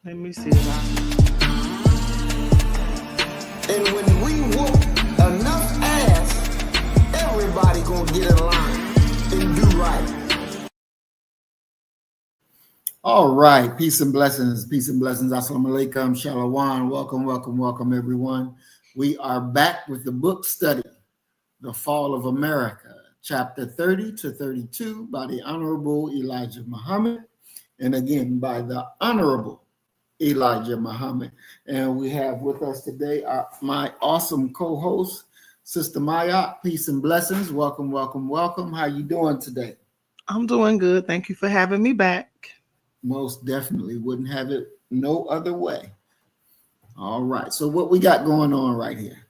Let me see. And when we whoop enough ass, everybody gonna get in line and do right. All right, peace and blessings, assalamu alaikum, shalom, welcome everyone. We are back with the book study, The Fall of America, chapter 30 to 32 by the Honorable Elijah Muhammad, and again by the Honorable Elijah Muhammad. And we have with us today my awesome co-host, Sister Maya. Peace and blessings, welcome. How you doing today? I'm doing good. Thank you for having me back. Most definitely, wouldn't have it no other way. All right, so what we got going on right here?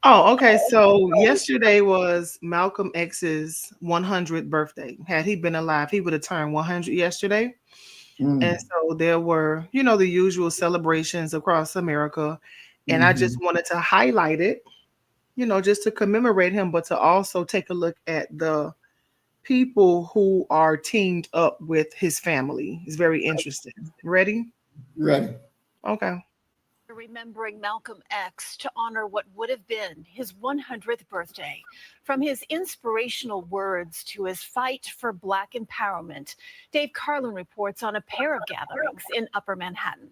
Oh, okay. So yesterday was Malcolm X's 100th birthday. Had he been alive, he would have turned 100 yesterday. And so there were, the usual celebrations across America. And I just wanted to highlight it, just to commemorate him, but to also take a look at the people who are teamed up with his family. It's very interesting. Ready? Ready. Okay. Remembering Malcolm X to honor what would have been his 100th birthday. From his inspirational words to his fight for Black empowerment, Dave Carlin reports on a pair of gatherings in Upper Manhattan.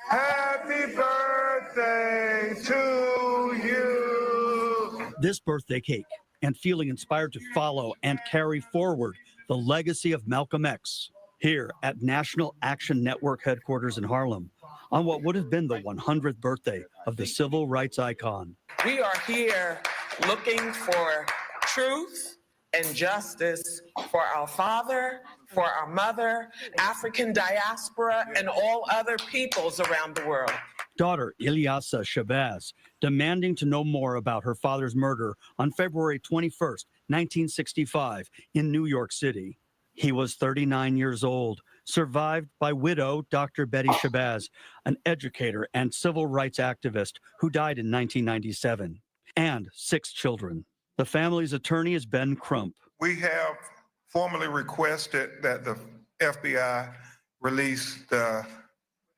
Happy birthday to you. This birthday cake and feeling inspired to follow and carry forward the legacy of Malcolm X here at National Action Network headquarters in Harlem on what would have been the 100th birthday of the civil rights icon. We are here looking for truth and justice for our father, for our mother, African diaspora, and all other peoples around the world. Daughter Ilyasa Shabazz demanding to know more about her father's murder on February 21st, 1965 in New York City. He was 39 years old, survived by widow Dr. Betty Shabazz, an educator and civil rights activist who died in 1997, and 6 children. The family's attorney is Ben Crump. We have formally requested that the FBI release the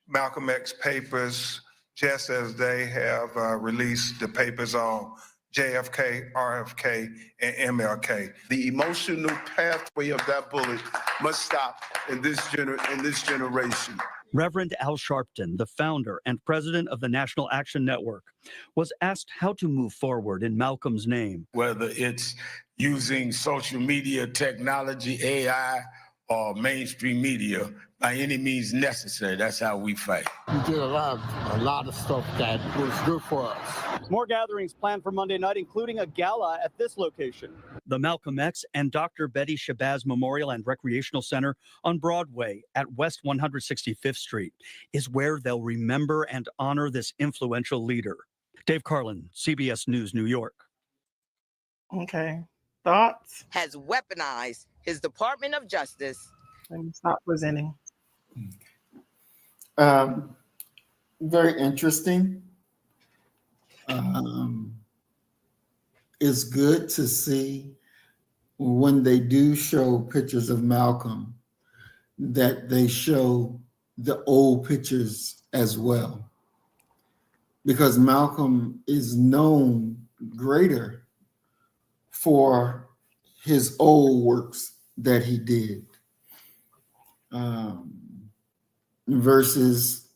Malcolm X papers just as they have released the papers on JFK, RFK, and MLK. The emotional pathway of that bullet must stop in this generation. Reverend Al Sharpton, the founder and president of the National Action Network, was asked how to move forward in Malcolm's name. Whether it's using social media technology, AI, or mainstream media, by any means necessary. That's how we fight. We did a lot of stuff that was good for us. More gatherings planned for Monday night, including a gala at this location. The Malcolm X and Dr. Betty Shabazz Memorial and Recreational Center on Broadway at West 165th Street is where they'll remember and honor this influential leader. Dave Carlin, CBS News, New York. Okay. Thoughts? Has weaponized his Department of Justice. Let me stop presenting. Very interesting. It's good to see when they do show pictures of Malcolm that they show the old pictures as well, because Malcolm is known greater for his old works that he did versus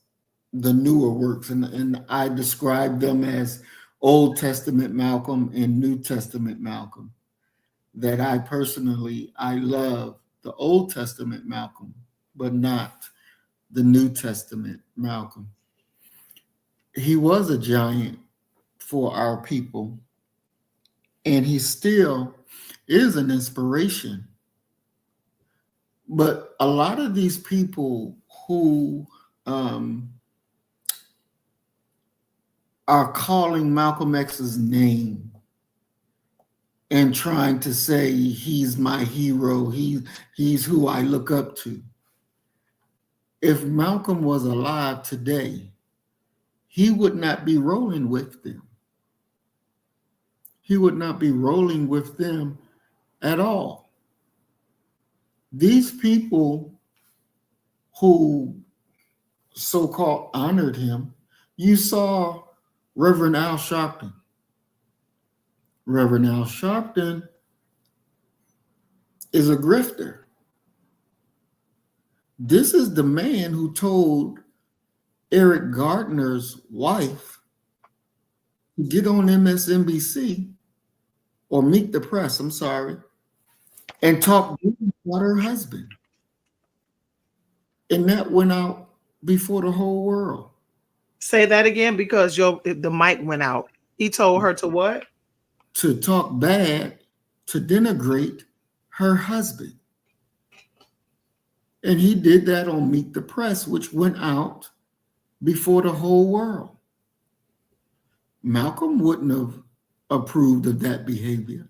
the newer works. And I describe them as Old Testament Malcolm and New Testament Malcolm. That I love the Old Testament Malcolm, but not the New Testament Malcolm. He was a giant for our people, and he still is an inspiration. But a lot of these people who are calling Malcolm X's name and trying to say he's my hero, he's who I look up to. If Malcolm was alive today, he would not be rolling with them. He would not be rolling with them at all. These people who so-called honored him, you saw Reverend Al Sharpton. Reverend Al Sharpton is a grifter. This is the man who told Eric Gardner's wife to get on MSNBC or Meet the Press, I'm sorry, and talk about her husband. And that went out before the whole world. Say that again, because the mic went out. He told her to what? To talk bad, to denigrate her husband. And he did that on Meet the Press, which went out before the whole world. Malcolm wouldn't have approved of that behavior.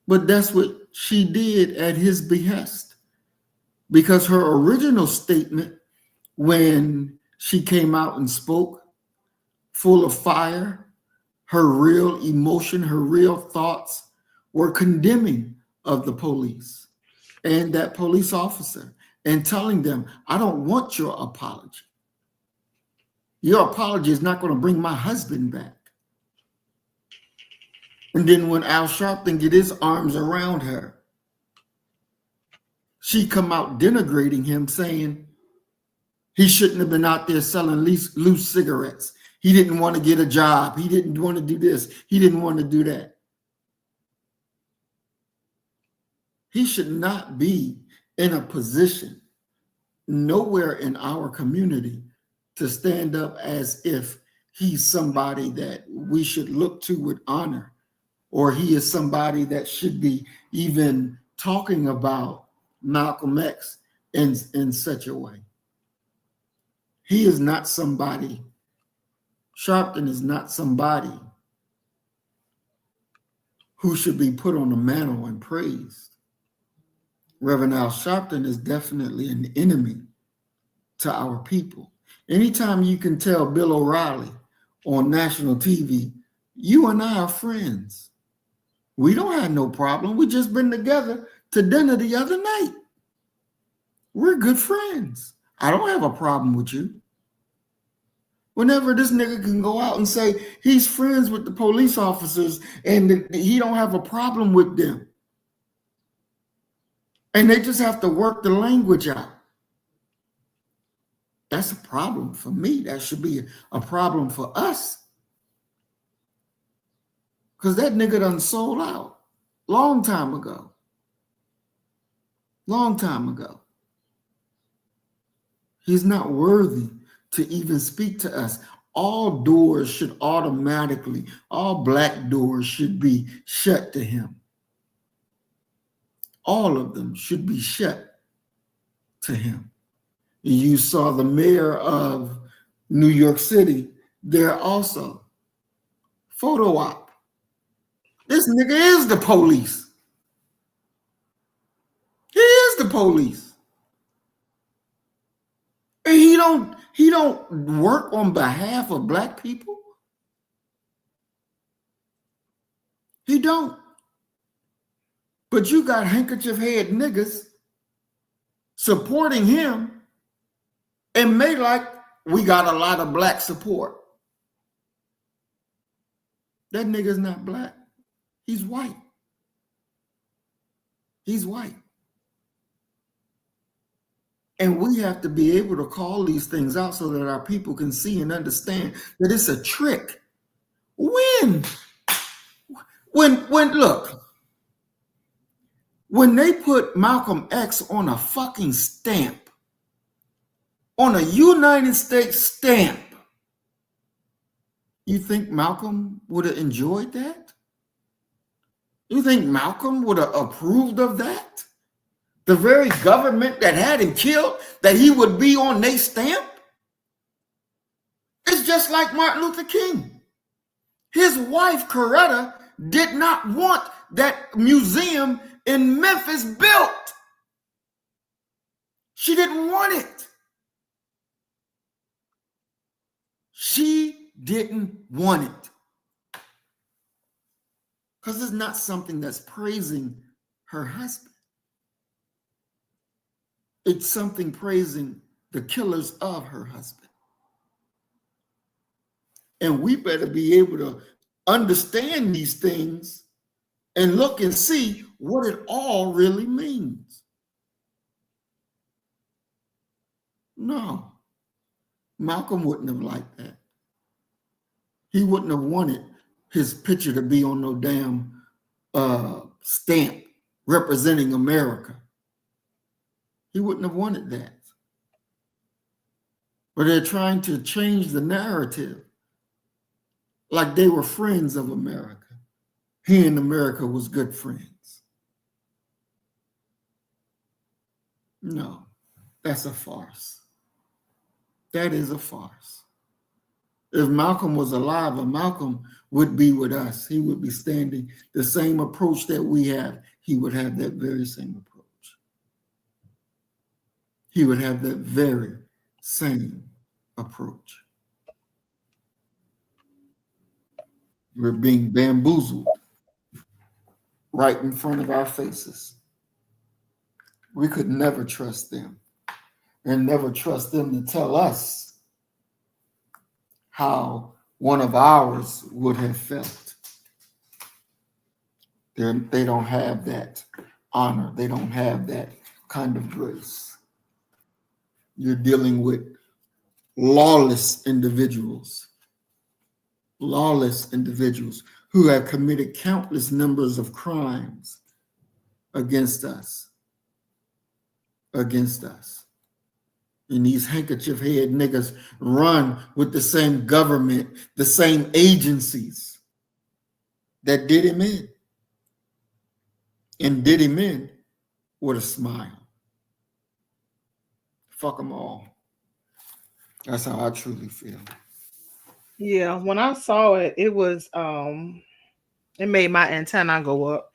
But that's what she did at his behest. Because her original statement, when she came out and spoke, full of fire, her real emotion, her real thoughts were condemning of the police and that police officer and telling them, I don't want your apology. Your apology is not going to bring my husband back. And then when Al Sharpton get his arms around her, she come out denigrating him, saying he shouldn't have been out there selling loose cigarettes. He didn't want to get a job. He didn't want to do this. He didn't want to do that. He should not be in a position nowhere in our community to stand up as if he's somebody that we should look to with honor, or he is somebody that should be even talking about Malcolm X in such a way. He is not somebody, Sharpton is not somebody who should be put on a mantle and praised. Reverend Al Sharpton is definitely an enemy to our people. Anytime you can tell Bill O'Reilly on national TV, you and I are friends. We don't have no problem. We just been together to dinner the other night. We're good friends. I don't have a problem with you. Whenever this nigga can go out and say he's friends with the police officers and he don't have a problem with them, and they just have to work the language out, that's a problem for me. That should be a problem for us. Because that nigga done sold out long time ago. Long time ago. He's not worthy to even speak to us. All doors should automatically, all black doors should be shut to him. All of them should be shut to him. You saw the mayor of New York City there also. Photo op. This nigga is the police. He is the police. And he don't work on behalf of black people. He don't. But you got handkerchief head niggas supporting him and made like we got a lot of black support. That nigga's not black. He's white. He's white. And we have to be able to call these things out so that our people can see and understand that it's a trick. When look, when they put Malcolm X on a fucking stamp, on a United States stamp, you think Malcolm would have enjoyed that? You think Malcolm would have approved of that? The very government that had him killed, that he would be on their stamp? It's just like Martin Luther King. His wife, Coretta, did not want that museum in Memphis built. She didn't want it. She didn't want it. Because it's not something that's praising her husband. It's something praising the killers of her husband. And we better be able to understand these things and look and see what it all really means. No, Malcolm wouldn't have liked that. He wouldn't have wanted his picture to be on no damn stamp representing America. He wouldn't have wanted that. But they're trying to change the narrative like they were friends of America. He and America was good friends. No, that's a farce. That is a farce. If Malcolm was alive, Malcolm would be with us. He would be standing the same approach that we have. He would have that very same approach. He would have that very same approach. We're being bamboozled right in front of our faces. We could never trust them and never trust them to tell us how one of ours would have felt. They don't have that honor. They don't have that kind of grace. You're dealing with lawless individuals who have committed countless numbers of crimes against us. And these handkerchief head niggas run with the same government, the same agencies that did him in. And did him in with a smile. Fuck them all. That's how I truly feel. Yeah, when I saw it, it was it made my antenna go up.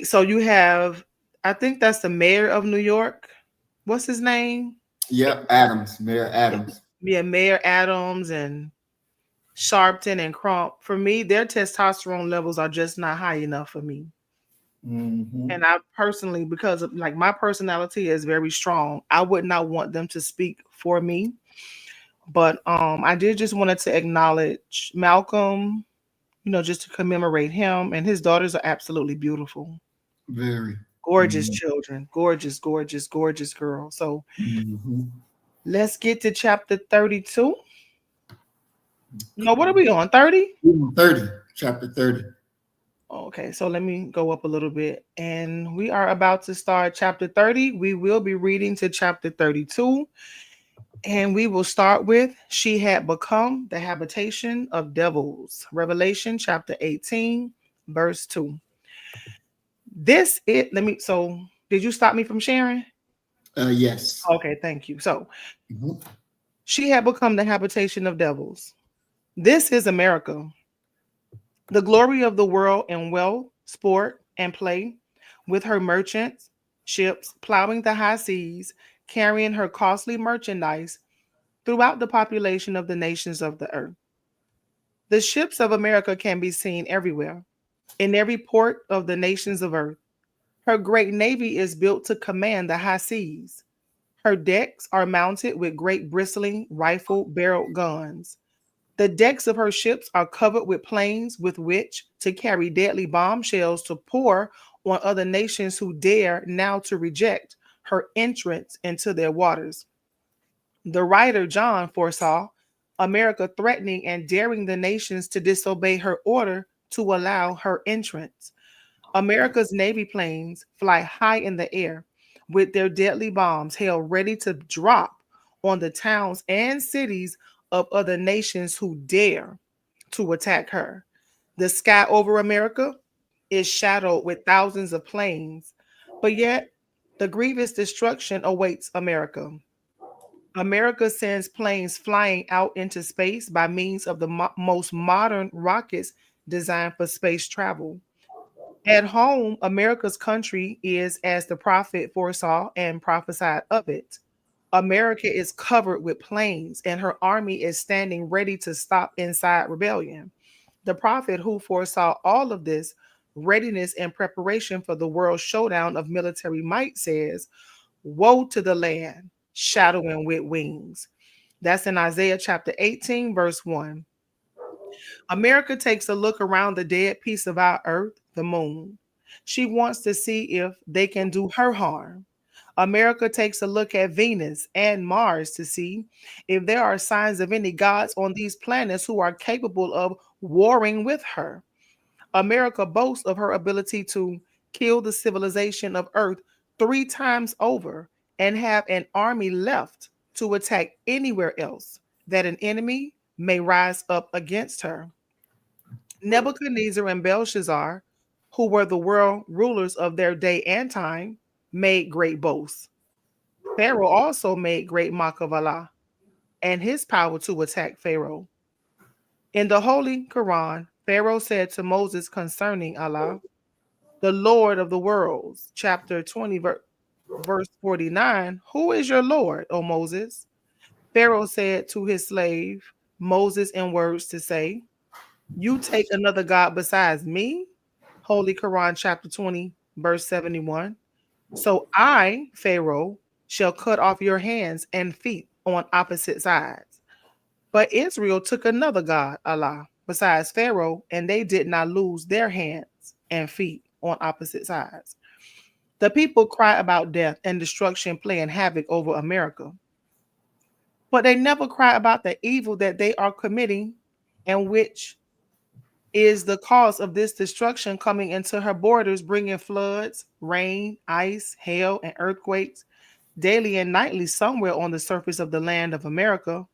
So you have, I think that's the mayor of New York. What's his name? Yep, Adams, Mayor Adams. Yeah, Mayor Adams and Sharpton and Crump. For me, their testosterone levels are just not high enough for me. Mm-hmm. And I personally, because of like my personality is very strong, I would not want them to speak for me. But I did just wanted to acknowledge Malcolm, just to commemorate him, and his daughters are absolutely beautiful. Very Gorgeous children, gorgeous, gorgeous, gorgeous girls. So let's get to chapter 32. No, what are we on? 30? 30, chapter 30. Okay, so let me go up a little bit. And we are about to start chapter 30. We will be reading to chapter 32. And we will start with she had become the habitation of devils. Revelation chapter 18, verse 2. Did you stop me from sharing? Yes. Okay, thank you. So she had become the habitation of devils. This is America. The glory of the world in wealth, sport, and play, with her merchants, ships plowing the high seas, carrying her costly merchandise throughout the population of the nations of the earth. The ships of America can be seen everywhere, in every port of the nations of earth. Her great navy is built to command the high seas. Her decks are mounted with great bristling rifle-barreled guns. The decks of her ships are covered with planes with which to carry deadly bombshells to pour on other nations who dare now to reject her entrance into their waters. The writer John foresaw America threatening and daring the nations to disobey her order to allow her entrance. America's Navy planes fly high in the air with their deadly bombs held ready to drop on the towns and cities of other nations who dare to attack her. The sky over America is shadowed with thousands of planes, but yet the grievous destruction awaits America. America sends planes flying out into space by means of the most modern rockets designed for space travel. At home, America's country is as the prophet foresaw and prophesied of it. America is covered with planes, and her army is standing ready to stop inside rebellion. The prophet who foresaw all of this readiness and preparation for the world showdown of military might says, woe to the land shadowing with wings. That's in Isaiah chapter 18, verse 1. America takes a look around the dead piece of our earth, the moon. She wants to see if they can do her harm. America takes a look at Venus and Mars to see if there are signs of any gods on these planets who are capable of warring with her. America boasts of her ability to kill the civilization of Earth 3 times over and have an army left to attack anywhere else that an enemy may rise up against her. Nebuchadnezzar and Belshazzar, who were the world rulers of their day and time, made great boasts. Pharaoh also made great mock of Allah and his power to attack Pharaoh. In the Holy Quran, Pharaoh said to Moses concerning Allah, the Lord of the worlds, chapter 20, verse 49, who is your Lord, O Moses? Pharaoh said to his slave Moses in words to say, you take another God besides me? Holy Quran, chapter 20, verse 71. So I, Pharaoh, shall cut off your hands and feet on opposite sides. But Israel took another God, Allah, besides Pharaoh, and they did not lose their hands and feet on opposite sides. The people cry about death and destruction playing havoc over America, but they never cry about the evil that they are committing and which is the cause of this destruction coming into her borders, bringing floods, rain, ice, hail, and earthquakes daily and nightly somewhere on the surface of the land of America.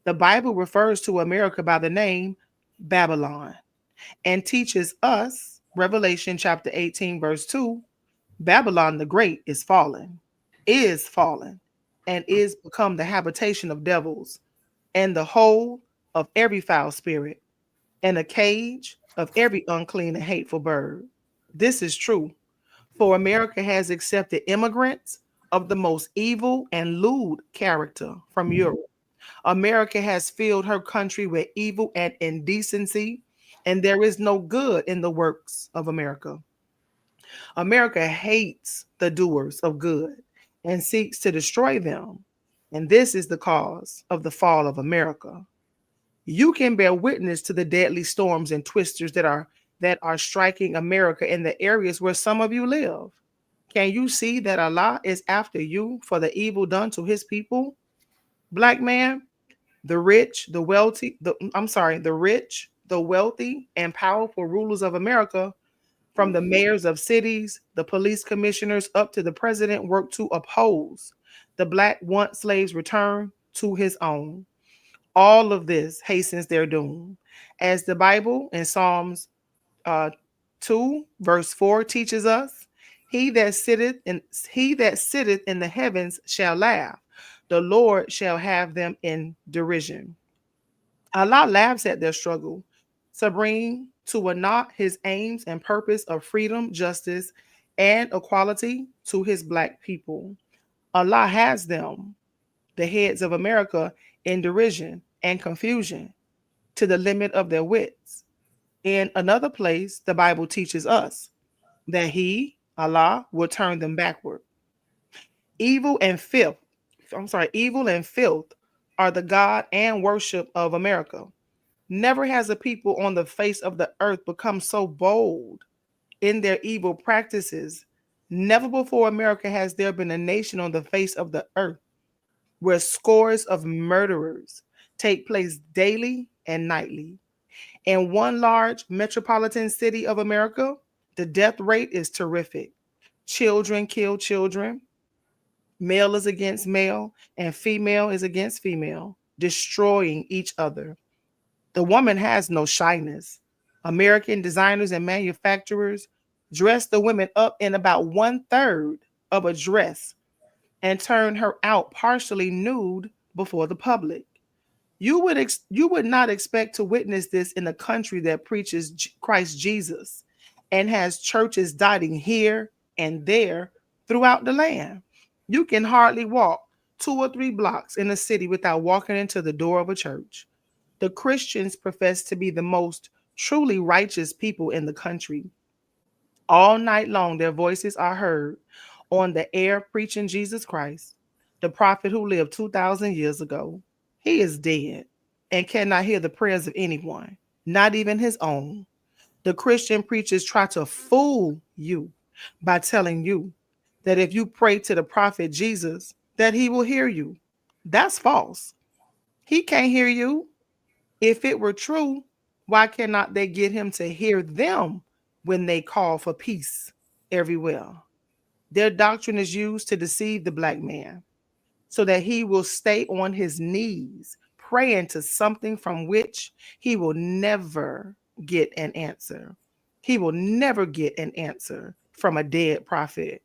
The Bible refers to America by the name Babylon and teaches us, Revelation chapter 18, verse 2, Babylon the Great is fallen, and is become the habitation of devils, and the hole of every foul spirit, and a cage of every unclean and hateful bird. This is true, for America has accepted immigrants of the most evil and lewd character from Europe. America has filled her country with evil and indecency, and there is no good in the works of America. America hates the doers of good and seeks to destroy them. And this is the cause of the fall of America. You can bear witness to the deadly storms and twisters that are striking America in the areas where some of you live. Can you see that Allah is after you for the evil done to his people? Black man, the rich, the wealthy, and powerful rulers of America, from the mayors of cities, the police commissioners, up to the president, work to oppose the black want slaves' return to his own. All of this hastens their doom. As the Bible in Psalms uh, 2, verse 4 teaches us, he that sitteth in the heavens shall laugh. The Lord shall have them in derision. Allah laughs at their struggle to bring to a naught his aims and purpose of freedom, justice, and equality to his black people. Allah has them, the heads of America, in derision and confusion to the limit of their wits. In another place, the Bible teaches us that he, Allah, will turn them backward. Evil and filth, evil and filth are the God and worship of America. Never has a people on the face of the earth become so bold in their evil practices. Never before America has there been a nation on the face of the earth where scores of murderers take place daily and nightly. In one large metropolitan city of America, the death rate is terrific. Children kill children, male is against male, and female is against female, destroying each other. The woman has no shyness. American designers and manufacturers dress the women up in about 1/3 of a dress and turn her out partially nude before the public. You would not expect to witness this in a country that preaches Christ Jesus and has churches dotting here and there throughout the land. You can hardly walk 2 or 3 blocks in a city without walking into the door of a church. The Christians profess to be the most truly righteous people in the country. All night long, their voices are heard on the air preaching Jesus Christ. The prophet who lived 2,000 years ago, he is dead and cannot hear the prayers of anyone, not even his own. The Christian preachers try to fool you by telling you that if you pray to the prophet Jesus, that he will hear you. That's false. He can't hear you. If it were true, why cannot they get him to hear them when they call for peace everywhere? Their doctrine is used to deceive the black man so that he will stay on his knees praying to something from which he will never get an answer. He will never get an answer from a dead prophet.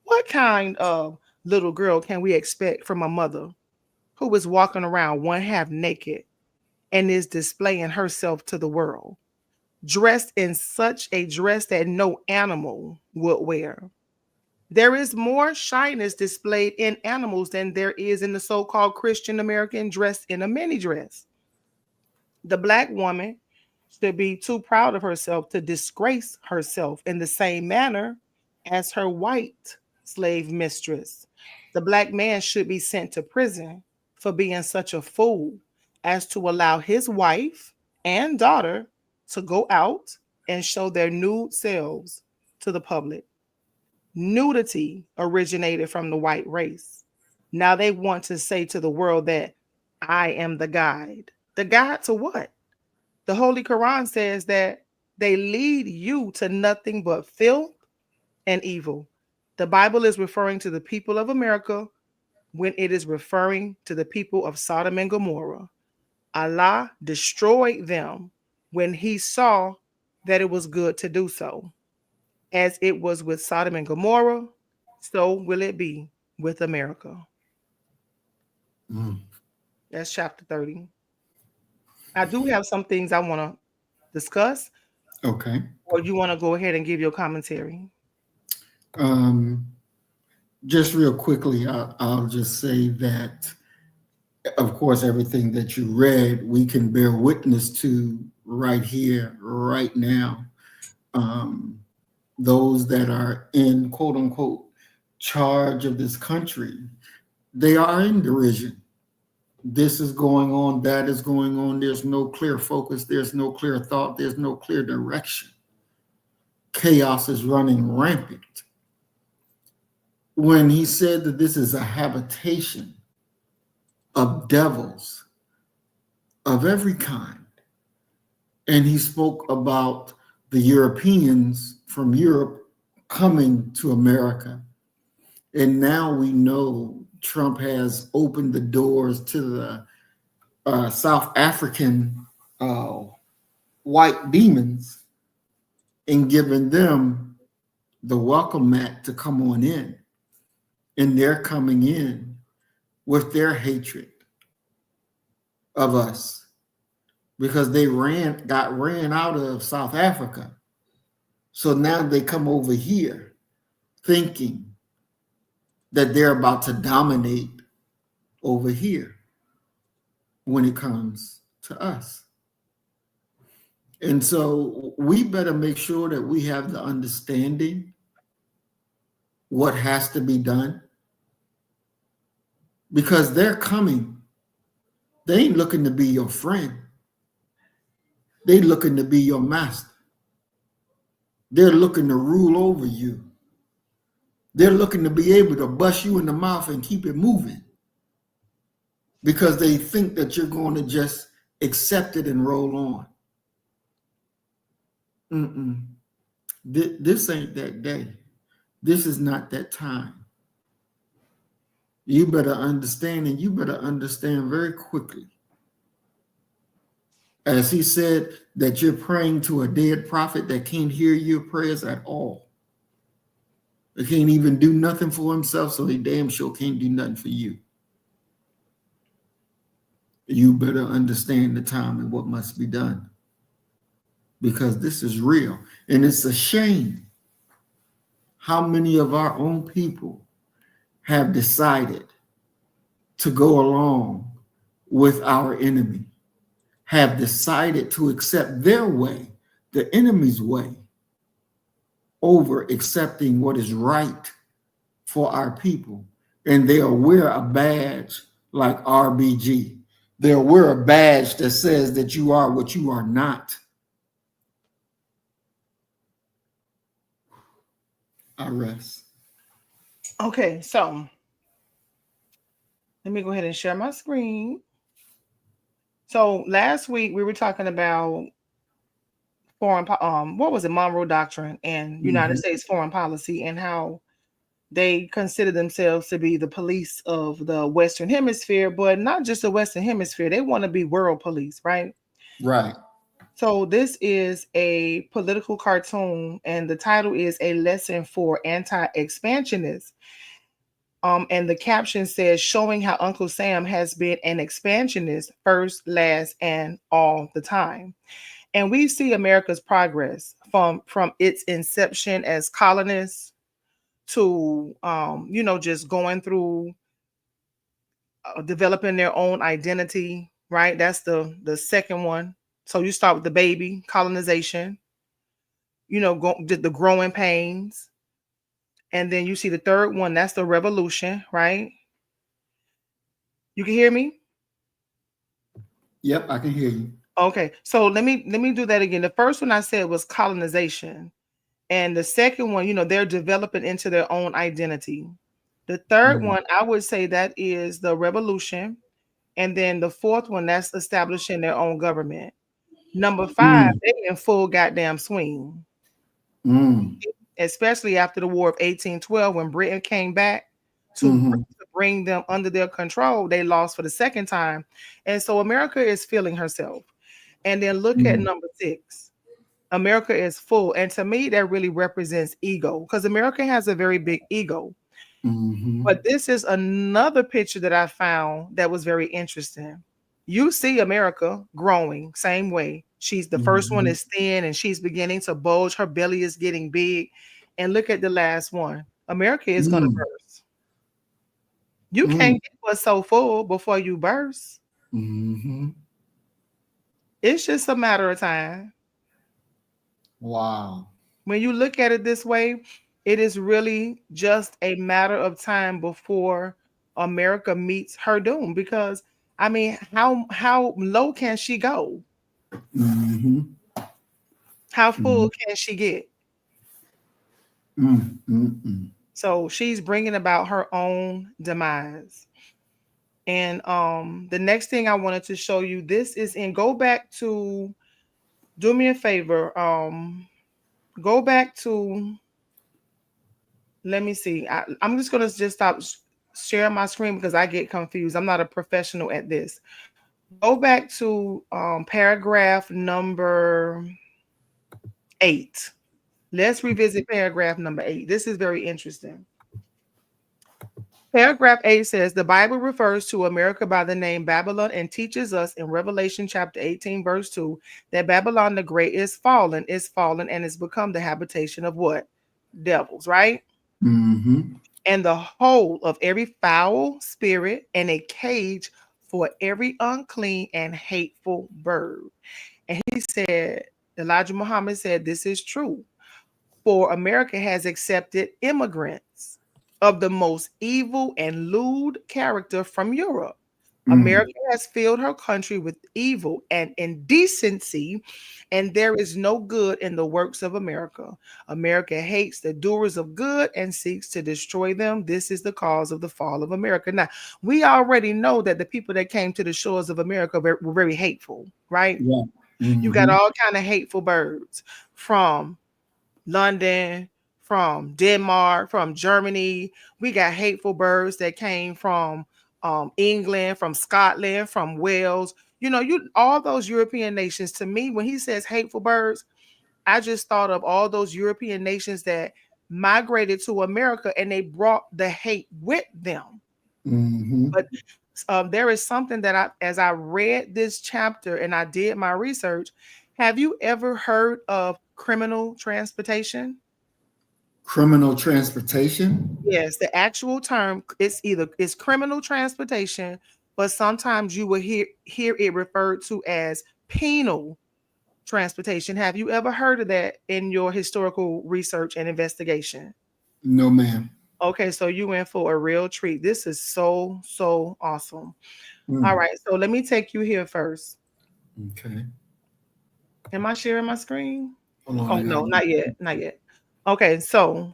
What kind of little girl can we expect from a mother who is walking around one half naked and is displaying herself to the world, dressed in such a dress that no animal would wear? There is more shyness displayed in animals than there is in the so-called Christian American dressed in a mini dress. The black woman should be too proud of herself to disgrace herself in the same manner as her white slave mistress. The black man should be sent to prison for being such a fool as to allow his wife and daughter to go out and show their nude selves to the public. Nudity originated from the white race. Now they want to say to the world that I am the guide. The guide to what? The Holy Quran says that they lead you to nothing but filth and evil. The Bible is referring to the people of America when it is referring to the people of Sodom and Gomorrah. Allah destroyed them when he saw that it was good to do so. As it was with Sodom and Gomorrah, so will it be with America. That's chapter 30. I do have some things I want to discuss. Okay. Or you want to go ahead and give your commentary? Just real quickly, I'll just say that, of course, everything that you read, we can bear witness to right here, right now. Those that are in, quote unquote, charge of this country, they are in derision. This is going on, that is going on. There's no clear focus. There's no clear thought. There's no clear direction. Chaos is running rampant. When he said that this is a habitation of devils of every kind, and he spoke about the Europeans from Europe coming to America, and now we know Trump has opened the doors to the South African white demons and given them the welcome mat to come on in. And they're coming in with their hatred of us because they got ran out of South Africa. So now they come over here thinking that they're about to dominate over here when it comes to us. And so we better make sure that we have the understanding what has to be done, because they're coming. They ain't looking to be your friend. They looking to be your master. They're looking to rule over you. They're looking to be able to bust you in the mouth and keep it moving because they think that you're going to just accept it and roll on. This ain't that day. This is not that time. You better understand, and you better understand very quickly. As he said, that you're praying to a dead prophet that can't hear your prayers at all. He can't even do nothing for himself, so he damn sure can't do nothing for you. You better understand the time and what must be done, because this is real. And it's a shame how many of our own people have decided to go along with our enemy, have decided to accept their way, the enemy's way, over accepting what is right for our people. and they'll wear a badge like RBG. They'll wear a badge that says that you are what you are not. I rest. Okay, so let me go ahead and share my screen. So last week we were talking about what was it, Monroe Doctrine and United States foreign policy, and how they consider themselves to be the police of the Western Hemisphere, but not just the Western Hemisphere. They want to be world police, right? Right. So this is a political cartoon, and the title is A Lesson for Anti-Expansionists. And the caption says, showing how Uncle Sam has been an expansionist first, last, and all the time. And we see America's progress from its inception as colonists to just going through developing their own identity, right? That's the second one. So you start with the baby colonization, the growing pains, and then you see the third one, that's the revolution, right? You can hear me? Yep, I can hear you. Okay, so let me do that again. The first one I said was colonization, and the second one, they're developing into their own identity. The third one, I would say that is the revolution, and then the fourth one, that's establishing their own government. Number 5, they in full goddamn swing, especially after the War of 1812 when Britain came back to bring them under their control. They lost for the second time, and so America is feeling herself. And then look at number 6. America is full. And to me, that really represents ego, because America has a very big ego. But this is another picture that I found that was very interesting. You see America growing same way. She's the first one is thin and she's beginning to bulge. Her belly is getting big. And look at the last one. America is going to burst. You can't get what's so full before you burst. It's just a matter of time. Wow. When you look at it this way, it is really just a matter of time before America meets her doom. Because I mean, how low can she go? How full can she get? So she's bringing about her own demise. And the next thing I wanted to show you, this is go back to, do me a favor, go back to, let me see. I'm just going to just stop sharing my screen because I get confused. I'm not a professional at this. Go back to paragraph number 8. Let's revisit paragraph number 8. This is very interesting. Paragraph 8 says, the Bible refers to America by the name Babylon and teaches us in Revelation chapter 18, verse 2, that Babylon the Great is fallen, and has become the habitation of what? Devils, right? And the whole of every foul spirit, and a cage for every unclean and hateful bird. And he said, Elijah Muhammad said, this is true. For America has accepted immigrants of the most evil and lewd character from Europe. America has filled her country with evil and indecency, and there is no good in the works of America. America hates the doers of good and seeks to destroy them. This is the cause of the fall of America. Now, we already know that the people that came to the shores of America were very hateful, right? Yeah. You got all kind of hateful birds from London, from Denmark, from Germany. We got hateful birds that came from England, from Scotland, from Wales. All those European nations. To me, when he says hateful birds, I just thought of all those European nations that migrated to America and they brought the hate with them. But there is something that as I read this chapter and I did my research, have you ever heard of criminal transportation? Criminal transportation? Yes, the actual term it's criminal transportation, but sometimes you will hear it referred to as penal transportation. Have you ever heard of that in your historical research and investigation? No, ma'am. Okay, so you went for a real treat. This is so, so awesome. All Mm. right, so let me take you here first. Okay. Am I sharing my screen? Hold on. Oh, I got no, not yet. Not yet. Okay, so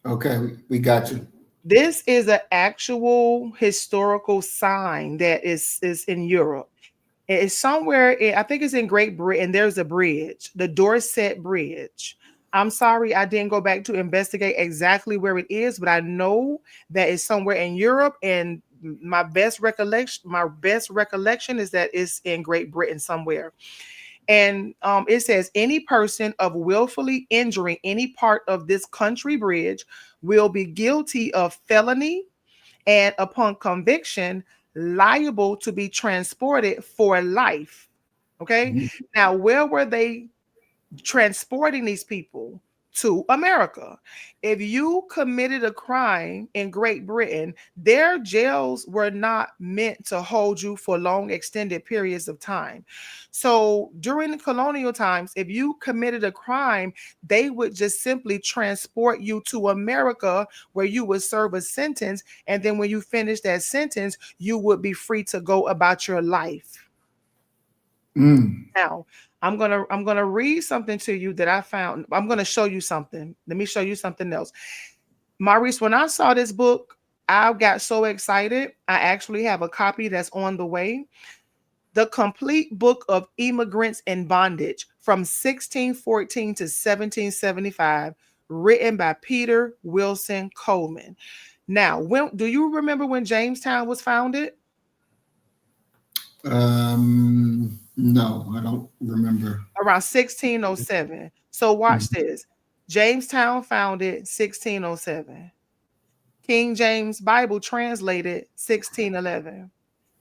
Okay, we got you. this is an actual historical sign that is in Europe. It's somewhere, I think it's in Great Britain. There's a bridge, the Dorset Bridge. I'm sorry, I didn't go back to investigate exactly where it is, but I know that it's somewhere in Europe. And my best recollection is that it's in Great Britain somewhere. And it says any person of willfully injuring any part of this country bridge will be guilty of felony and upon conviction liable to be transported for life. Okay. Mhm. Now, where were they transporting these people? To America. If you committed a crime in Great Britain, their jails were not meant to hold you for long extended periods of time. So during the colonial times, if you committed a crime, they would just simply transport you to America where you would serve a sentence. And then when you finish that sentence, you would be free to go about your life. Mm. Now, I'm gonna read something to you that I found. I'm gonna show you something. Let me show you something else. Maurice, when I saw this book, I got so excited. I actually have a copy that's on the way. The complete book of immigrants in bondage from 1614 to 1775, written by Peter Wilson Coleman. Now, when do you remember when Jamestown was founded? No, I don't remember. Around 1607. So watch Mhm. this. Jamestown founded 1607. King James Bible translated 1611.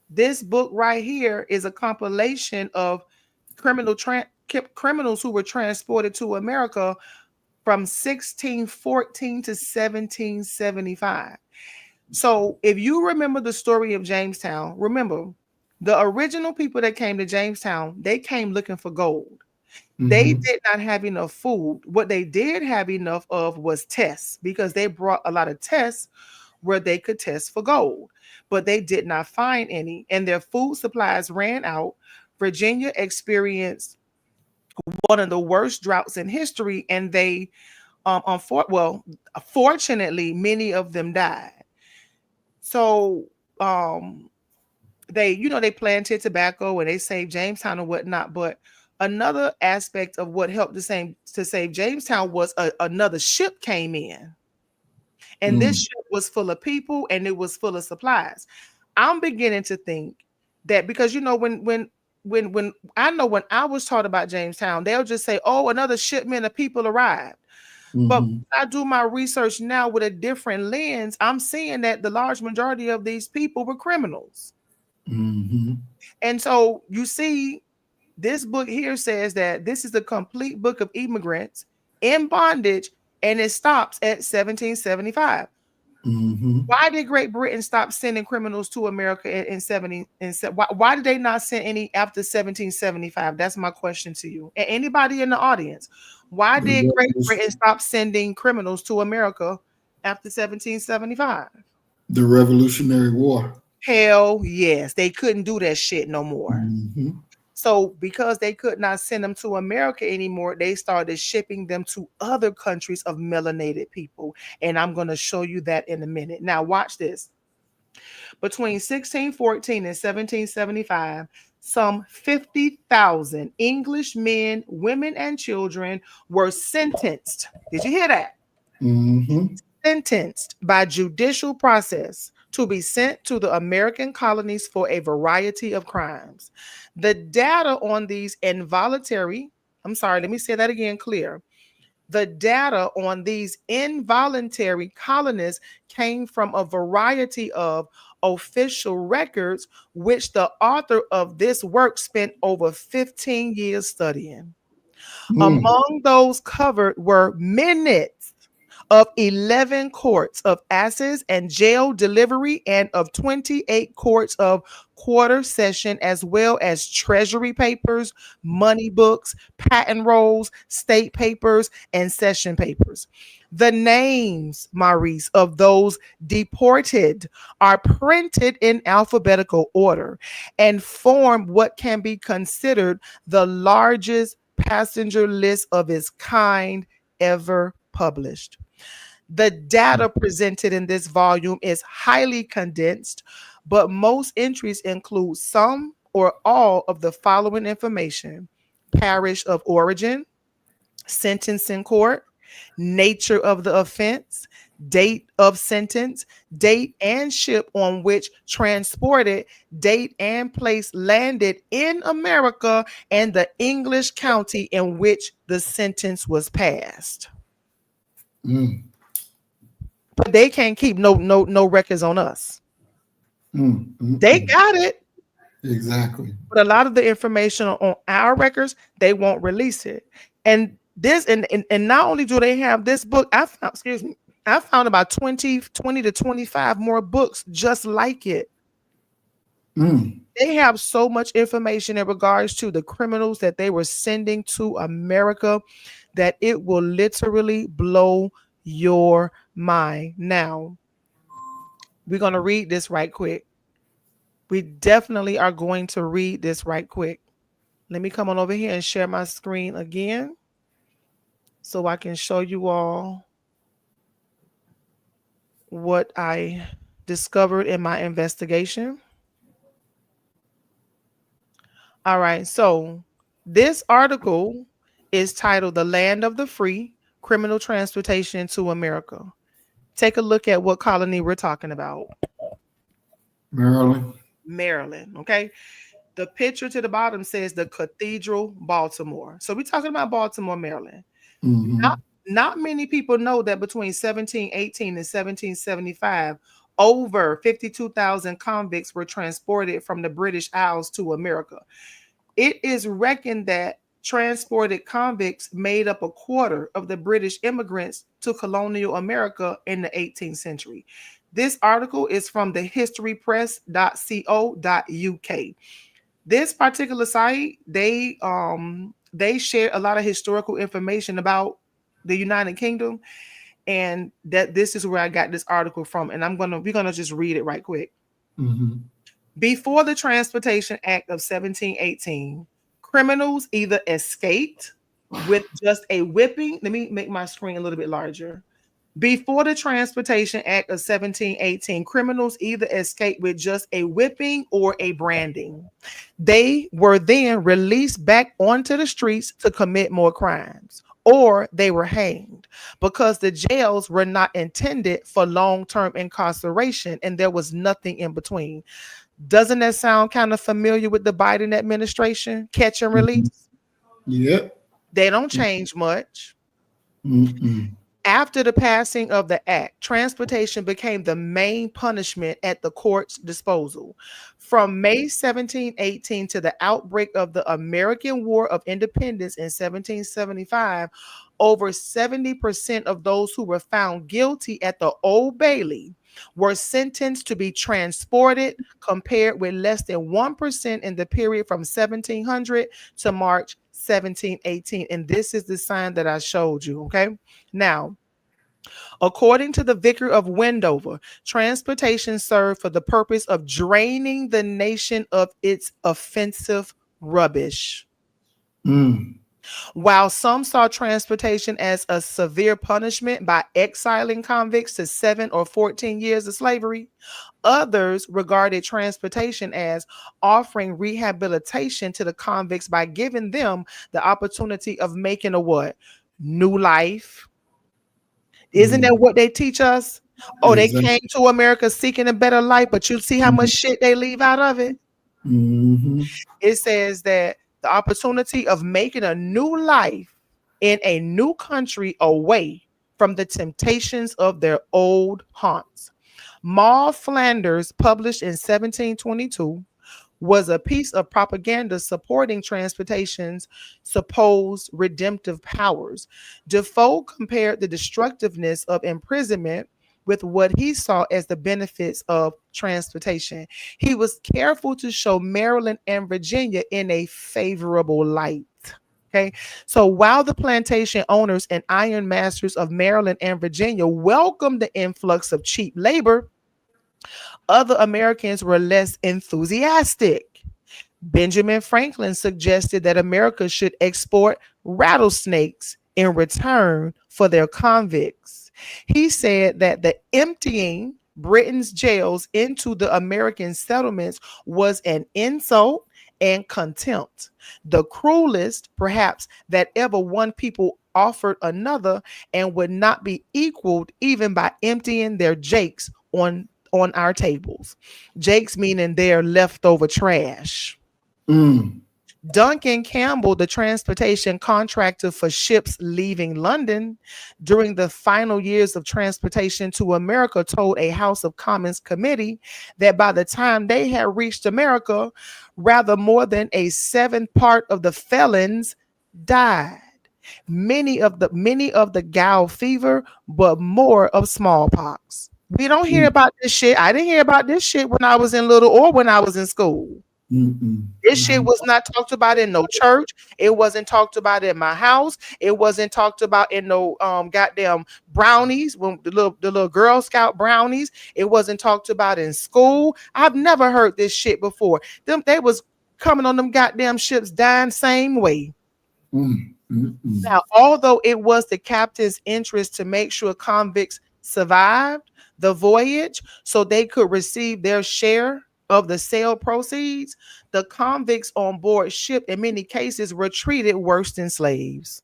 This book right here is a compilation of criminals who were transported to America from 1614 to 1775. So if you remember the story of Jamestown, remember the original people that came to Jamestown, they came looking for gold. They Mhm. did not have enough food. What they did have enough of was tests because they brought a lot of tests where they could test for gold, but they did not find any, and their food supplies ran out. Virginia experienced one of the worst droughts in history, and they, fortunately, many of them died. So, they planted tobacco and they saved Jamestown and whatnot. But another aspect of what helped to save Jamestown was another ship came in, and this Mm. ship was full of people and it was full of supplies. I'm beginning to think that because when I know when I was taught about Jamestown, they'll just say, "Oh, another shipment of people arrived." But Mhm. when I do my research now with a different lens, I'm seeing that the large majority of these people were criminals. Mhm. And so you see, this book here says that this is a complete book of immigrants in bondage, and it stops at 1775. Mhm. Why did Great Britain stop sending criminals to America in 70 and why did they not send any after 1775? That's my question to you. And anybody in the audience, why The did Great Britain revolution, stop sending criminals to America after 1775? the Revolutionary War. Hell yes, they couldn't do that shit no more. Mhm. So because they could not send them to America anymore, they started shipping them to other countries of melanated people. And I'm going to show you that in a minute. Now watch this. Between 1614 and 1775, some 50,000 English men, women, and children were sentenced. Did you hear that? Mhm. Sentenced by judicial process to be sent to the American colonies for a variety of crimes. The data on these involuntary, I'm sorry, let me say that again clear. The data on these involuntary colonists came from a variety of official records, which the author of this work spent over 15 years studying. Mm. Among those covered were minutes of 11 courts of asses and jail delivery and of 28 courts of quarter session, as well as treasury papers, money books, patent rolls, state papers, and session papers. The names, Maurice, of those deported are printed in alphabetical order and form what can be considered the largest passenger list of its kind ever published. The data presented in this volume is highly condensed, but most entries include some or all of the following information: parish of origin, sentence in court, nature of the offense, date of sentence, date and ship on which transported, date and place landed in America, and the English county in which the sentence was passed. Mm. But they can't keep no records on us. They got it. Exactly. But a lot of the information on our records, they won't release it. And this and not only do they have this book, I found about 20 to 25 more books just like it. They have so much information in regards to the criminals that they were sending to America that it will literally blow your mind. Now, we're going to read this right quick. We definitely are going to read this right quick. Let me come on over here and share my screen again so I can show you all what I discovered in my investigation. All right, so this article is titled "The Land of the Free: Criminal Transportation to America." Take a look at what colony we're talking about. Maryland. Maryland, okay? The picture to the bottom says the Cathedral, Baltimore. So we're talking about Baltimore, Maryland. Not many people know that between 1718 and 1775, over 52,000 convicts were transported from the British Isles to America. It is reckoned that transported convicts made up a quarter of the British immigrants to colonial America in the 18th century. This article is from the historypress.co.uk. This particular site, they share a lot of historical information about the United Kingdom, and that this is where I got this article from, and we're gonna just read it right quick. Before the Transportation Act of 1718, criminals either escaped with just a whipping. Let me make my screen a little bit larger. Before the Transportation Act of 1718, criminals either escaped with just a whipping or a branding. They were then released back onto the streets to commit more crimes, or they were hanged, because the jails were not intended for long-term incarceration and there was nothing in between. Doesn't that sound kind of familiar with the Biden administration? Catch and release? Yep. They don't change much. After the passing of the act, transportation became the main punishment at the court's disposal. From May 1718 to the outbreak of the American War of Independence in 1775, over 70% of those who were found guilty at the Old Bailey were sentenced to be transported, compared with less than 1% in the period from 1700 to March 1718. And this is the sign that I showed you, okay? Now, according to the Vicar of Wendover, transportation served for the purpose of draining the nation of its offensive rubbish. While some saw transportation as a severe punishment by exiling convicts to 7 or 14 years of slavery, others regarded transportation as offering rehabilitation to the convicts by giving them the opportunity of making a what? New life. Isn't that what they teach us? Oh, they came to America seeking a better life, but you see how much shit they leave out of it? It says that the opportunity of making a new life in a new country away from the temptations of their old haunts. Maud Flanders, published in 1722, was a piece of propaganda supporting transportation's supposed redemptive powers. Defoe compared the destructiveness of imprisonment with what he saw as the benefits of transportation. He was careful to show Maryland and Virginia in a favorable light. Okay. So while the plantation owners and iron masters of Maryland and Virginia welcomed the influx of cheap labor, other Americans were less enthusiastic. Benjamin Franklin suggested that America should export rattlesnakes in return for their convicts. He said that the emptying Britain's jails into the American settlements was an insult and contempt, the cruelest, perhaps, that ever one people offered another, and would not be equaled even by emptying their jakes on our tables. Jakes meaning their leftover trash. Mm. Duncan Campbell, the transportation contractor for ships leaving London during the final years of transportation to America, told a House of Commons committee that by the time they had reached America, rather more than a seventh part of the felons died. Many of the gall fever, but more of smallpox. We don't hear about this shit. I didn't hear about this shit when I was in little or when I was in school. This shit was not talked about in no church. It wasn't talked about in my house. It wasn't talked about in no goddamn brownies, when the little Girl Scout brownies. It wasn't talked about in school. I've never heard this shit before. They was coming on them goddamn ships dying same way. Now, although it was the captain's interest to make sure convicts survived the voyage so they could receive their share of the sale proceeds, the convicts on board ship in many cases were treated worse than slaves.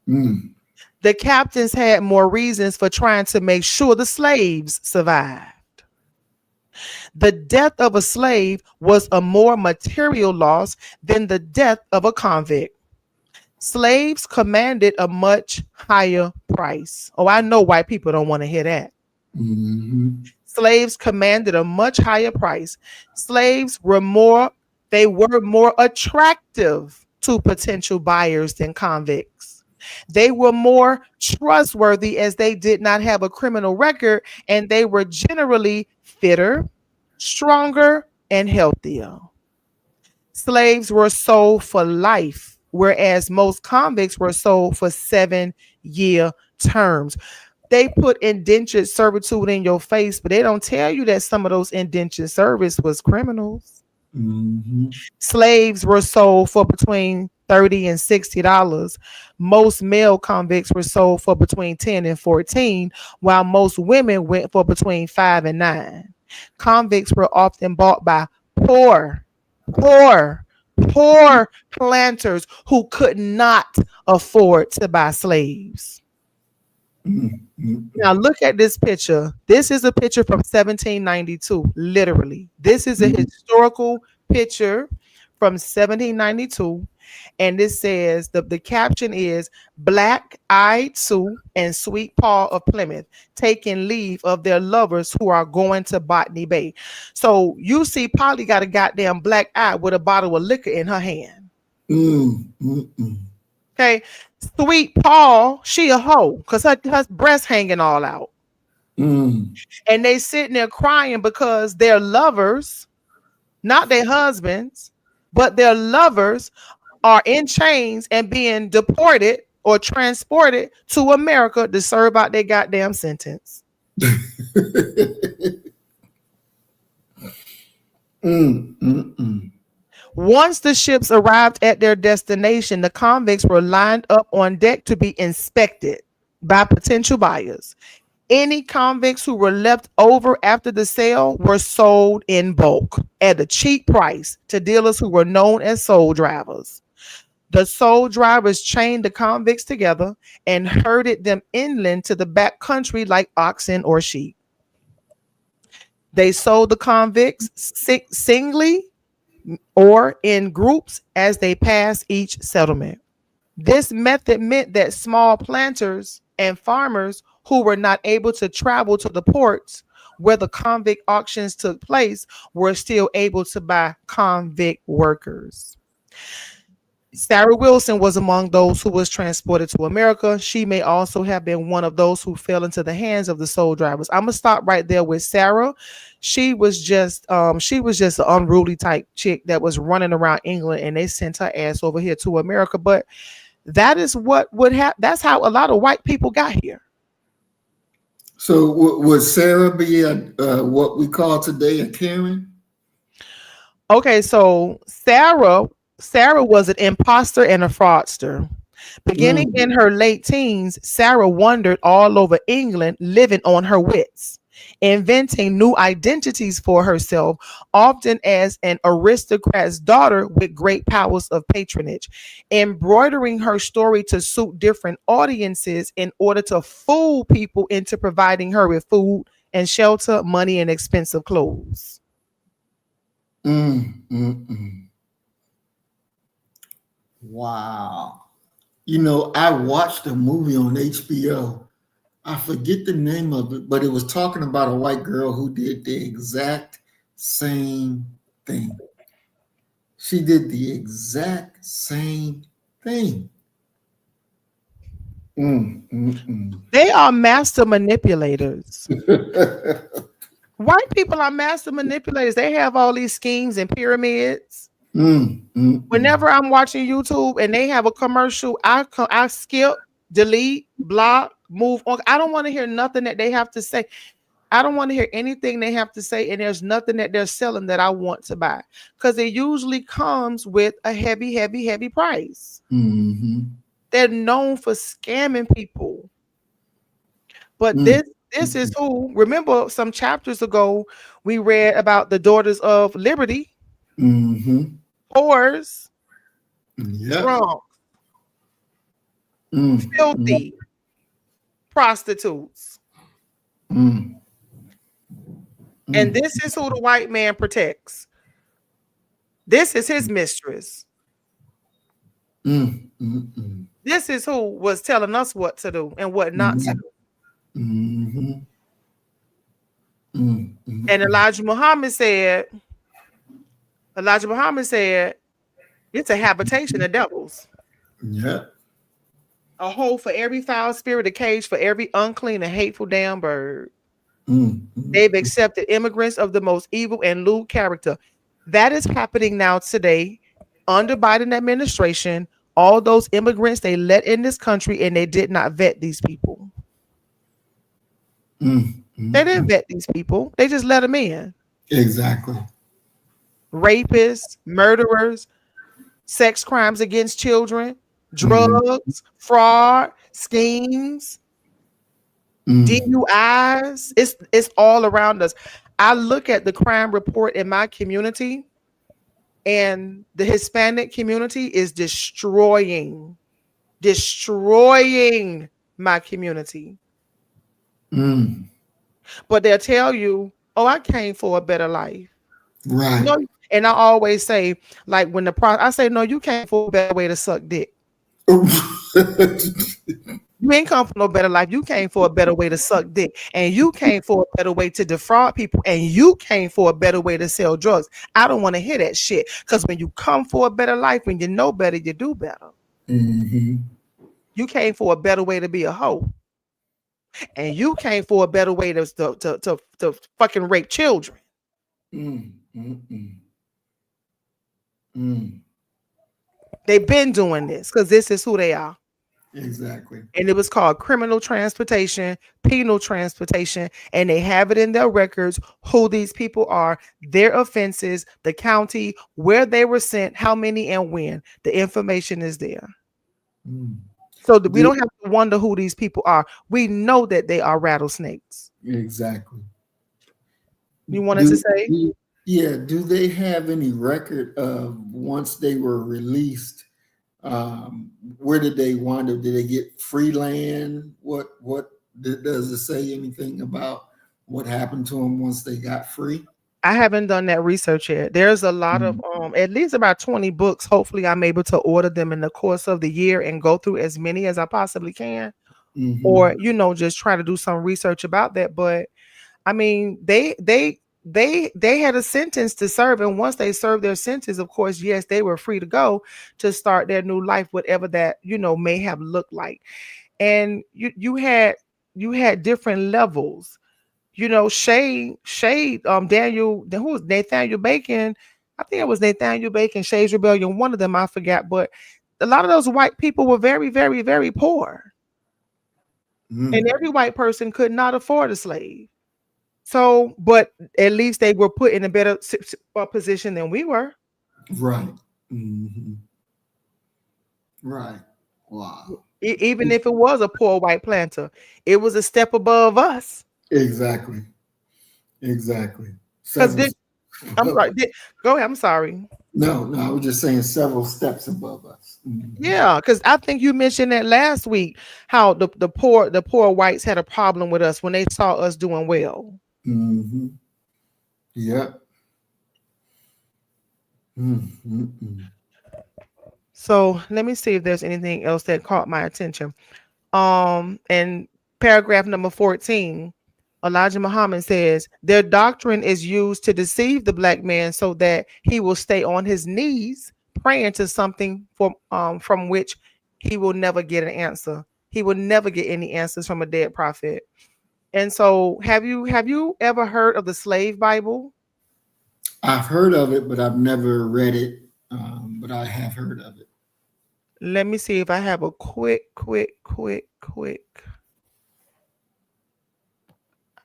The captains had more reasons for trying to make sure the slaves survived. The death of a slave was a more material loss than the death of a convict. Slaves commanded a much higher price. Oh, I know white people don't want to hear that. Slaves commanded a much higher price. Slaves were more attractive to potential buyers than convicts. They were more trustworthy as they did not have a criminal record, and they were generally fitter, stronger, and healthier. Slaves were sold for life, whereas most convicts were sold for 7-year terms. They put indentured servitude in your face, but they don't tell you that some of those indentured service was criminals. Slaves were sold for between $30 and $60. Most male convicts were sold for between 10 and 14, while most women went for between 5 and 9. Convicts were often bought by poor planters who could not afford to buy slaves. Now look at this picture. This is a picture from 1792, literally. This is a historical picture from 1792, and this says the caption is Black Eyed Sue and Sweet Paw of Plymouth taking leave of their lovers who are going to Botany Bay. So you see Polly got a goddamn black eye with a bottle of liquor in her hand. Okay, Sweet Paw, she a hoe because her breast hanging all out. And they sitting there crying because their lovers, not their husbands, but their lovers are in chains and being deported or transported to America to serve out their goddamn sentence. Once the ships arrived at their destination, the convicts were lined up on deck to be inspected by potential buyers. Any convicts who were left over after the sale were sold in bulk at a cheap price to dealers who were known as soul drivers. The soul drivers chained the convicts together and herded them inland to the back country like oxen or sheep. They sold the convicts singly or in groups as they passed each settlement. This method meant that small planters and farmers who were not able to travel to the ports where the convict auctions took place were still able to buy convict workers. Sarah Wilson was among those who was transported to America. She may also have been one of those who fell into the hands of the soul drivers. I'm gonna stop right there with Sarah. She was just an unruly type chick that was running around England, and they sent her ass over here to America. But that is what would happen. That's how a lot of white people got here. So would Sarah be what we call today a Karen? Okay, so Sarah was an imposter and a fraudster. Beginning in her late teens, Sarah wandered all over England, living on her wits, inventing new identities for herself, often as an aristocrat's daughter with great powers of patronage, embroidering her story to suit different audiences in order to fool people into providing her with food and shelter, money, and expensive clothes. Wow. I watched a movie on HBO. I forget the name of it, but it was talking about a white girl who did the exact same thing. She did the exact same thing. They are master manipulators. White people are master manipulators. They have all these schemes and pyramids. Whenever I'm watching YouTube and they have a commercial, I skip, delete, block, move on. I don't want to hear nothing that they have to say. I don't want to hear anything they have to say, and there's nothing that they're selling that I want to buy, because it usually comes with a heavy, heavy, heavy price. They're known for scamming people. But this is who, remember some chapters ago, we read about the daughters of liberty, whores, drunks, filthy, prostitutes. And this is who the white man protects. This is his mistress. This is who was telling us what to do and what not to do. And Elijah Muhammad said, it's a habitation of devils. Yeah. A hole for every foul spirit, a cage for every unclean and hateful damn bird. They've accepted immigrants of the most evil and lewd character. That is happening now today under Biden administration. All those immigrants they let in this country, and they did not vet these people. They didn't vet these people. They just let them in. Exactly. Rapists, murderers, sex crimes against children, drugs, fraud, schemes, DUIs. It's all around us. I look at the crime report in my community, and the Hispanic community is destroying my community. But they'll tell you, oh, I came for a better life. Right. No, and I always say, like, when I say, no, you came for a better way to suck dick. You ain't come for no better life. You came for a better way to suck dick. And you came for a better way to defraud people. And you came for a better way to sell drugs. I don't want to hear that shit. Because when you come for a better life, when you know better, you do better. You came for a better way to be a hoe. And you came for a better way to fucking rape children. They've been doing this because this is who they are. Exactly. And it was called criminal transportation, penal transportation, and they have it in their records who these people are, their offenses, the county, where they were sent, how many and when. The information is there. So we don't have to wonder who these people are. We know that they are rattlesnakes. Exactly. You wanted to say? Yeah. Do they have any record of once they were released? Where did they wind up? Did they get free land? What does it say anything about what happened to them once they got free? I haven't done that research yet. There's a lot of at least about 20 books. Hopefully I'm able to order them in the course of the year and go through as many as I possibly can. Or just try to do some research about that. But I mean, they they had a sentence to serve, and once they served their sentence, of course, yes, they were free to go to start their new life, whatever that may have looked like. And you had different levels. Shade, Daniel, who was Nathaniel Bacon? I think it was Nathaniel Bacon, Shade's Rebellion, one of them, I forgot, but a lot of those white people were very, very, very poor. And every white person could not afford a slave. So, but at least they were put in a better position than we were. Right. Right. Wow. Even if it was a poor white planter, it was a step above us. Exactly. Because I'm sorry. Go ahead. I'm sorry. No, I was just saying several steps above us. Yeah, because I think you mentioned that last week, how the poor whites had a problem with us when they saw us doing well. Yep. So let me see if there's anything else that caught my attention. And paragraph number 14, Elijah Muhammad says their doctrine is used to deceive the black man so that he will stay on his knees praying to something from which he will never get an answer. He will never get any answers from a dead prophet. And so have you ever heard of the slave Bible? I've heard of it, but I've never read it. But I have heard of it. Let me see if I have a quick.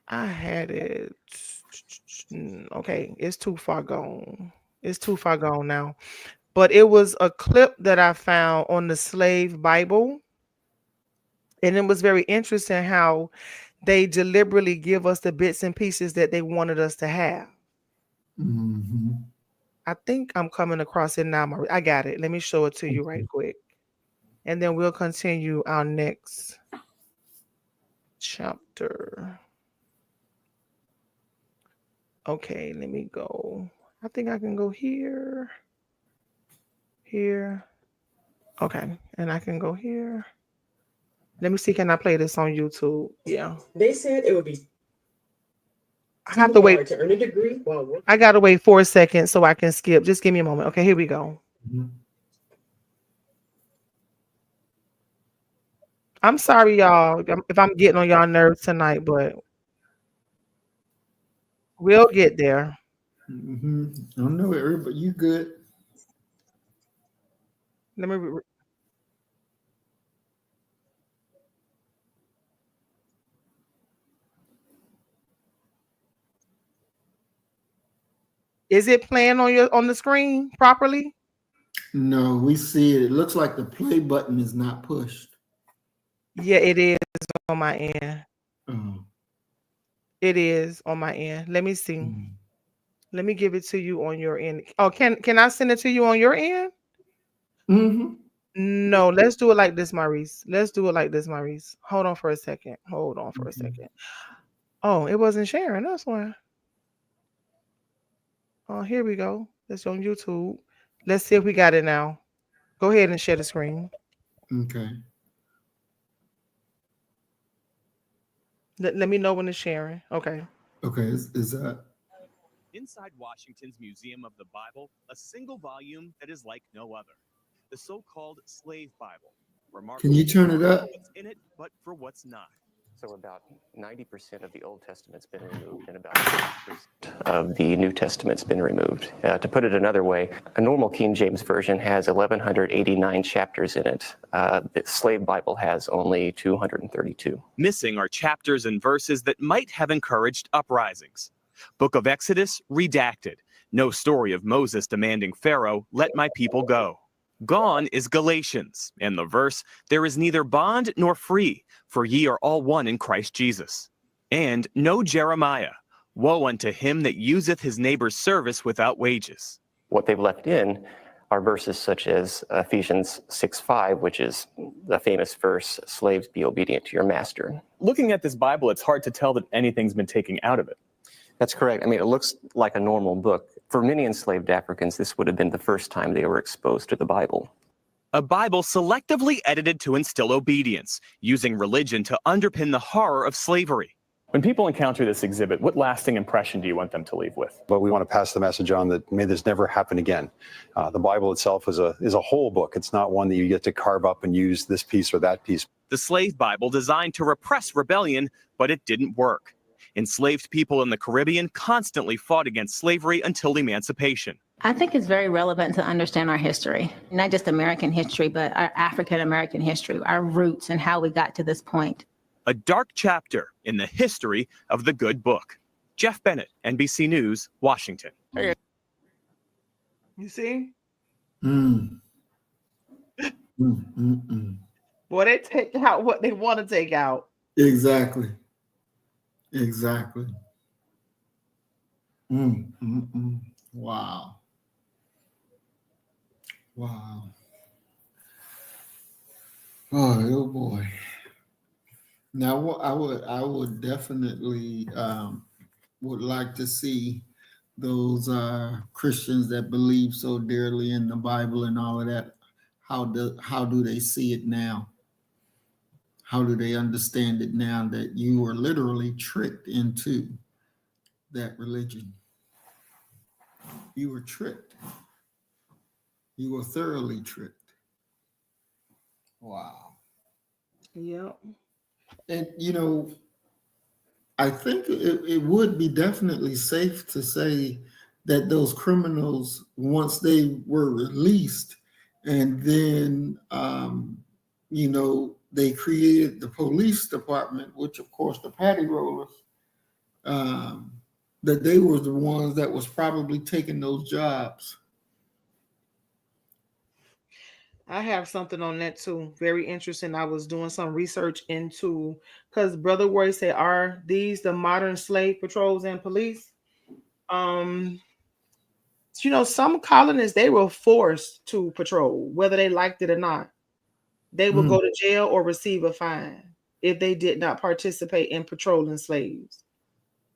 I had it. Okay, it's too far gone. It's too far gone now. But it was a clip that I found on the Slave Bible. And it was very interesting how they deliberately give us the bits and pieces that they wanted us to have. I think I'm coming across it now. I got it. Let me show it to you right quick. And then we'll continue our next chapter. Okay, let me go. I think I can go here. Okay, and I can go here. Let me see, can I play this on YouTube? Yeah. They said it would be I have to wait to earn a degree. I gotta wait 4 seconds so I can skip. Just give me a moment. Okay, here we go. I'm sorry, y'all, if I'm getting on y'all nerves tonight, but we'll get there. I don't know it, but you good. Let me. Is it playing on the screen properly? No, we see it. It looks like the play button is not pushed. Yeah, it is on my end. It is on my end. Let me see. Let me give it to you on your end. Oh, can I send it to you on your end? No, let's do it like this, Maurice. Hold on for a second. Oh, it wasn't sharing. That's why. Oh, here we go. That's on YouTube. Let's see if we got it now. Go ahead and share the screen. Okay. Let me know when it's sharing. Okay. Okay, is that? Inside Washington's Museum of the Bible, a single volume that is like no other. The so-called Slave Bible. Can you turn it up? What's in it, but for what's not. So about 90% of the Old Testament's been removed and about 50% of the New Testament's been removed. To put it another way, a normal King James Version has 1,189 chapters in it. The Slave Bible has only 232. Missing are chapters and verses that might have encouraged uprisings. Book of Exodus, redacted. No story of Moses demanding Pharaoh, let my people go. Gone is Galatians, and the verse, there is neither bond nor free, for ye are all one in Christ Jesus. And no Jeremiah, woe unto him that useth his neighbor's service without wages. What they've left in are verses such as Ephesians 6:5, which is the famous verse, slaves be obedient to your master. Looking at this Bible, it's hard to tell that anything's been taken out of it. That's correct. I mean, it looks like a normal book. For many enslaved Africans, this would have been the first time they were exposed to the Bible. A Bible selectively edited to instill obedience, using religion to underpin the horror of slavery. When people encounter this exhibit, what lasting impression do you want them to leave with? But we want to pass the message on that may this never happen again. The Bible itself is a whole book. It's not one that you get to carve up and use this piece or that piece. The slave Bible designed to repress rebellion, but it didn't work. Enslaved people in the Caribbean constantly fought against slavery until emancipation. I think it's very relevant to understand our history, not just American history, but our African American history, our roots and how we got to this point. A dark chapter in the history of the good book. Jeff Bennett, NBC News, Washington. You see? Boy, they take out what they want to take out. Exactly. Wow. Oh boy. Now, I would definitely would like to see those Christians that believe so dearly in the Bible and all of that. How do they see it now? How do they understand it now that you were literally tricked into that religion? You were tricked. You were thoroughly tricked. Wow. Yep. And, I think it would be definitely safe to say that those criminals, once they were released, and then, they created the police department, which, of course, the patty rollers, that they were the ones that was probably taking those jobs. I have something on that too. Very interesting. I was doing some research into, because Brother Roy said, are these the modern slave patrols and police? Some colonists, they were forced to patrol, whether they liked it or not. They would go to jail or receive a fine if they did not participate in patrolling slaves.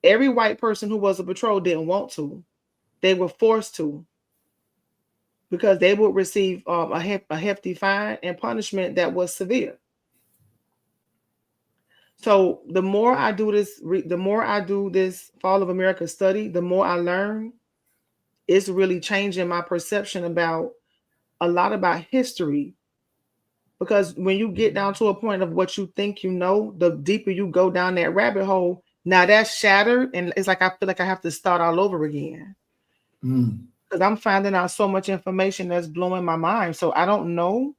Every white person who was a patrol didn't want to. They were forced to, because they would receive a hefty fine and punishment that was severe. So the more I do this Fall of America study, the more I learn. It's really changing my perception about a lot about history. Because when you get down to a point of what you think you know, the deeper you go down that rabbit hole, now that's shattered. And it's like I feel like I have to start all over again. Because I'm finding out so much information that's blowing my mind. So I don't know.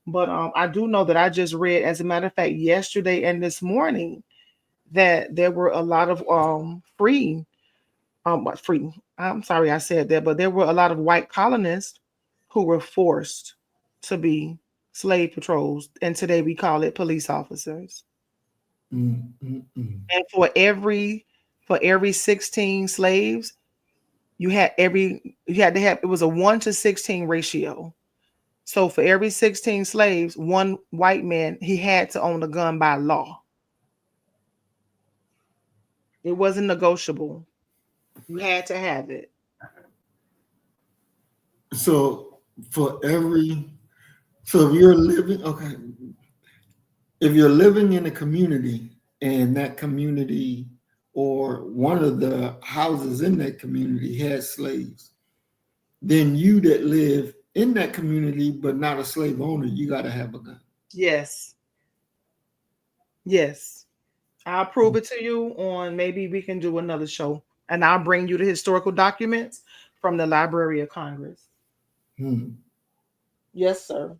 But I do know that I just read, as a matter of fact, yesterday and this morning, that there were a lot of I'm sorry I said that, but there were a lot of white colonists who were forced to be slave patrols, and today we call it police officers. And for every 16 slaves, you had to have, it was a 1-to-16 ratio. So for every 16 slaves, one white man, he had to own a gun by law. It wasn't negotiable. You had to have it. So if you're living in a community, and that community or one of the houses in that community has slaves, then you that live in that community but not a slave owner, you got to have a gun. Yes. I'll prove it to you on, maybe we can do another show, and I'll bring you the historical documents from the Library of Congress. Yes, sir.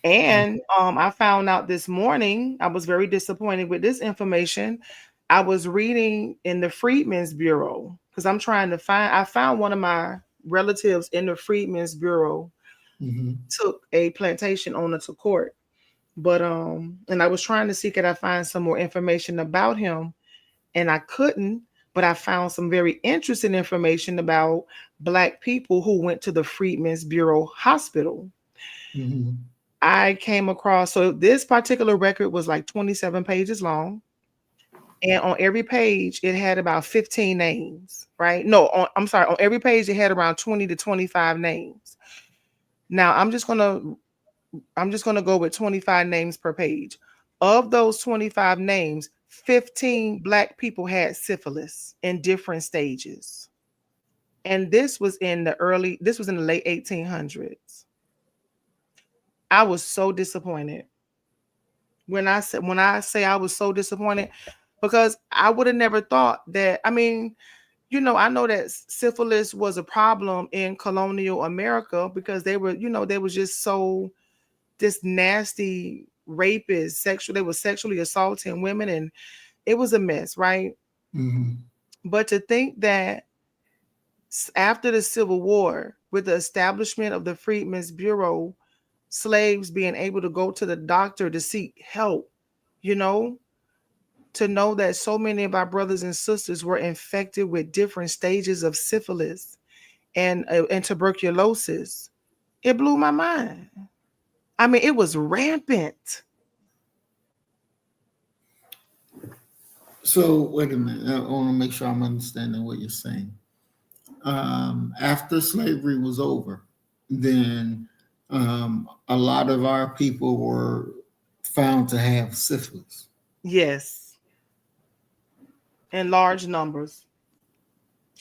And I found out this morning, I was very disappointed with this information. I was reading in the Freedmen's Bureau, because I found one of my relatives in the Freedmen's Bureau took a plantation owner to court. But and I was trying to see, could I find some more information about him, and I couldn't. But I found some very interesting information about Black people who went to the Freedmen's Bureau Hospital. I came across, so this particular record was like 27 pages long. And on every page, it had about 15 names, right? No, on every page, it had around 20 to 25 names. Now, I'm just gonna go with 25 names per page. Of those 25 names, 15 Black people had syphilis in different stages. And this was in the late 1800s. I was so disappointed. When I say I was so disappointed, because I would have never thought that. I mean, I know that syphilis was a problem in colonial America because they were, they was just so this nasty rapist, they were sexually assaulting women, and it was a mess, right? Mm-hmm. But to think that after the Civil War, with the establishment of the Freedmen's Bureau, slaves being able to go to the doctor to seek help, to know that so many of our brothers and sisters were infected with different stages of syphilis and tuberculosis, it blew my mind. I mean, it was rampant. So wait a minute. I want to make sure I'm understanding what you're saying. After slavery was over, then a lot of our people were found to have syphilis. Yes. In large numbers.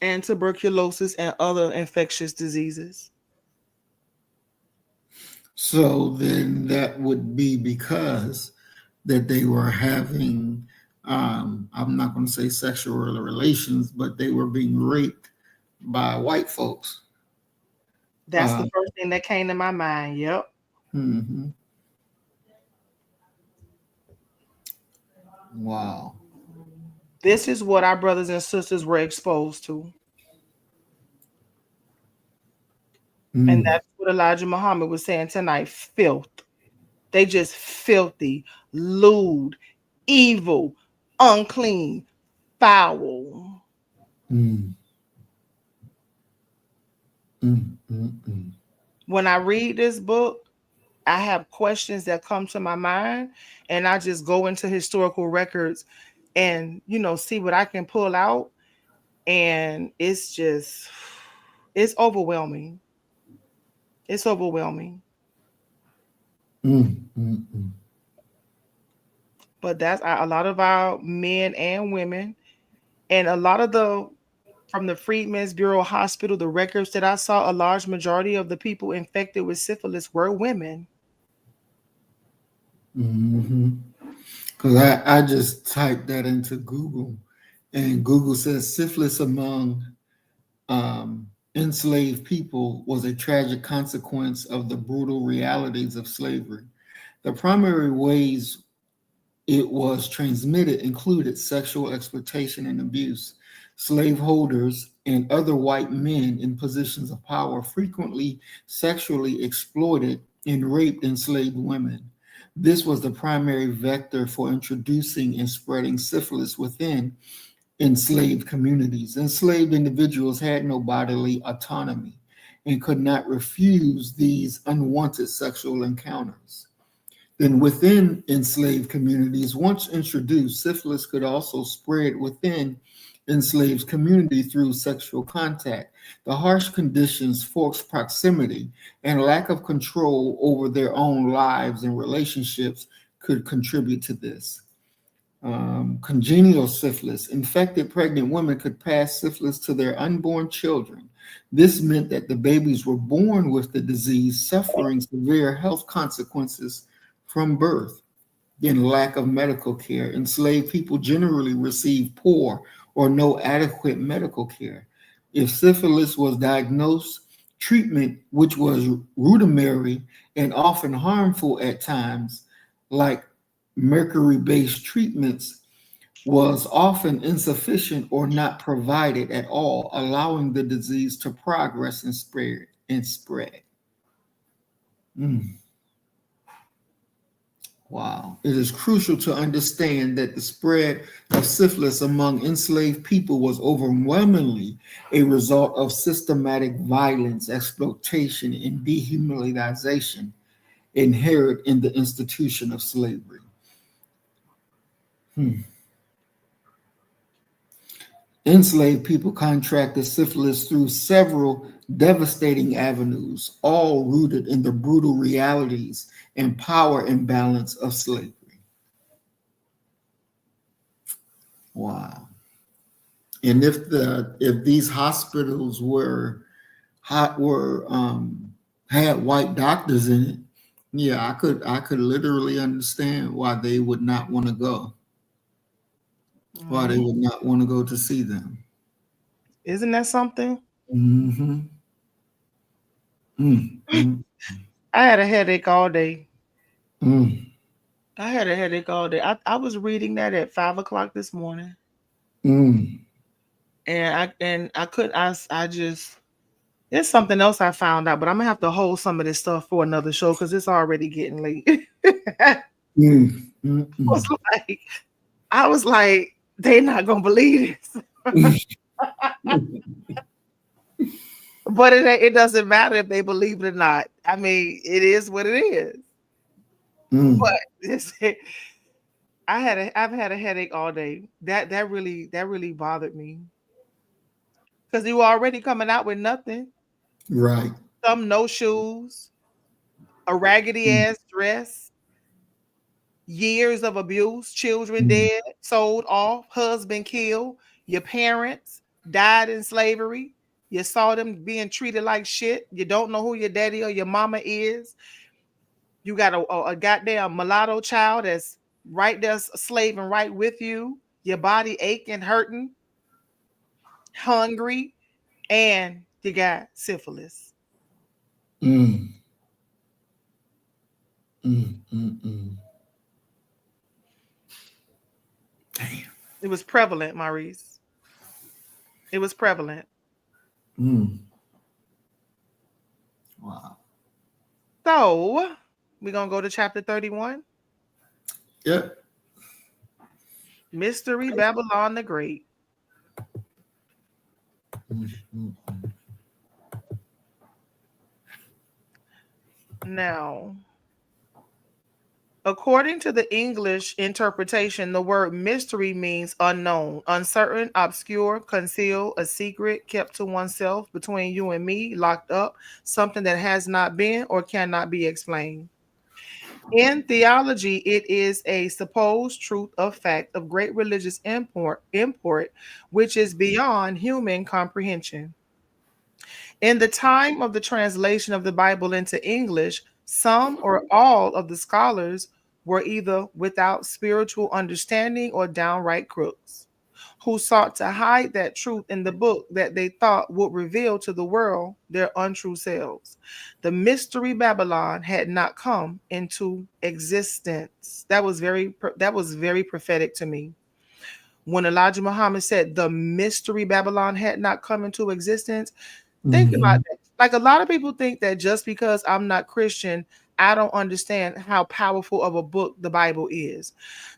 And tuberculosis and other infectious diseases. So then that would be because that they were having, I'm not going to say sexual relations, but they were being raped by white folks. That's the first thing that came to my mind. Yep. Mm-hmm. Wow. This is what our brothers and sisters were exposed to. And that's what Elijah Muhammad was saying tonight. Filth. They just filthy, lewd, evil, unclean, foul. When I read this book, I have questions that come to my mind, and I just go into historical records and, see what I can pull out. And it's overwhelming. It's overwhelming. But that's a lot of our men and women, and a lot of from the Freedmen's Bureau Hospital, the records that I saw, a large majority of the people infected with syphilis were women. Because I just typed that into Google, and Google says syphilis among enslaved people was a tragic consequence of the brutal realities of slavery. The primary ways it was transmitted included sexual exploitation and abuse. Slaveholders and other white men in positions of power frequently sexually exploited and raped enslaved women. This was the primary vector for introducing and spreading syphilis within enslaved communities. Enslaved individuals had no bodily autonomy and could not refuse these unwanted sexual encounters. Then within enslaved communities, once introduced, syphilis could also spread within enslaved community through sexual contact. The harsh conditions, forced proximity, and lack of control over their own lives and relationships could contribute to this. Congenital syphilis. Infected pregnant women could pass syphilis to their unborn children. This meant that the babies were born with the disease, suffering severe health consequences from birth. Then lack of medical care. Enslaved people generally received poor or no adequate medical care. If syphilis was diagnosed, treatment, which was rudimentary and often harmful at times, like mercury-based treatments, was often insufficient or not provided at all, allowing the disease to progress and spread. Wow. It is crucial to understand that the spread of syphilis among enslaved people was overwhelmingly a result of systematic violence, exploitation, and dehumanization inherent in the institution of slavery. Enslaved people contracted syphilis through several devastating avenues, all rooted in the brutal realities and power imbalance of slavery. Wow. And if these hospitals had white doctors in it, yeah, I could literally understand why they would not want to go. Why they would not want to go to see them. Isn't that something? Mm-hmm. Mm-hmm. I had a headache all day. Mm. I had a headache all day. I was reading that at 5 o'clock this morning, Mm. and I couldn't. I just it's something else I found out, but I'm gonna have to hold some of this stuff for another show because it's already getting late. Mm. Mm. like, I was like, they not gonna believe this. But it doesn't matter if they believe it or not. I mean, it is what it is. Mm. But this, I've had a headache all day. That really bothered me because you were already coming out with nothing. Right. Some no shoes, a raggedy Mm. ass dress, years of abuse, children Mm. dead, sold off, husband killed, your parents died in slavery. You saw them being treated like shit. You don't know who your daddy or your mama is. You got a goddamn mulatto child that's right there slaving right with you. Your body aching, hurting, hungry, and you got syphilis. Mm. Mm. Mm. Mm. Damn. It was prevalent, Maurice. It was prevalent. Mm. Wow. So we're gonna go to chapter 31. Yep. Mystery Babylon the Great. Mm. Mm. Now, according to the English interpretation, the word mystery means unknown, uncertain, obscure, concealed, a secret kept to oneself, between you and me, locked up, something that has not been or cannot be explained. In theology, it is a supposed truth of fact of great religious import, which is beyond human comprehension. In the time of the translation of the Bible into English, some or all of the scholars were either without spiritual understanding or downright crooks, who sought to hide that truth in the book that they thought would reveal to the world their untrue selves. The mystery Babylon had not come into existence. That was very prophetic to me. When Elijah Muhammad said the mystery Babylon had not come into existence, think about Mm-hmm. that. Like a lot of people think that just because I'm not Christian, I don't understand how powerful of a book the Bible is.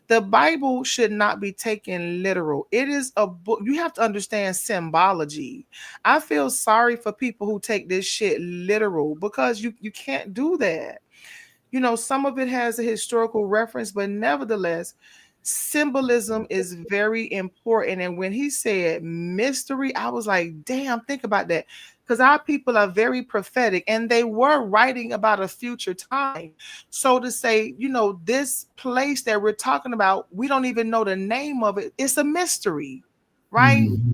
The Bible should not be taken literal. It is a book. You have to understand symbology. I feel sorry for people who take this shit literal because you can't do that. You know, some of it has a historical reference, but nevertheless, symbolism is very important. And when he said mystery, I was like, damn, think about that. Because our people are very prophetic and they were writing about a future time. So to say, you know, this place that we're talking about, we don't even know the name of it. It's a mystery, right? Mm-hmm.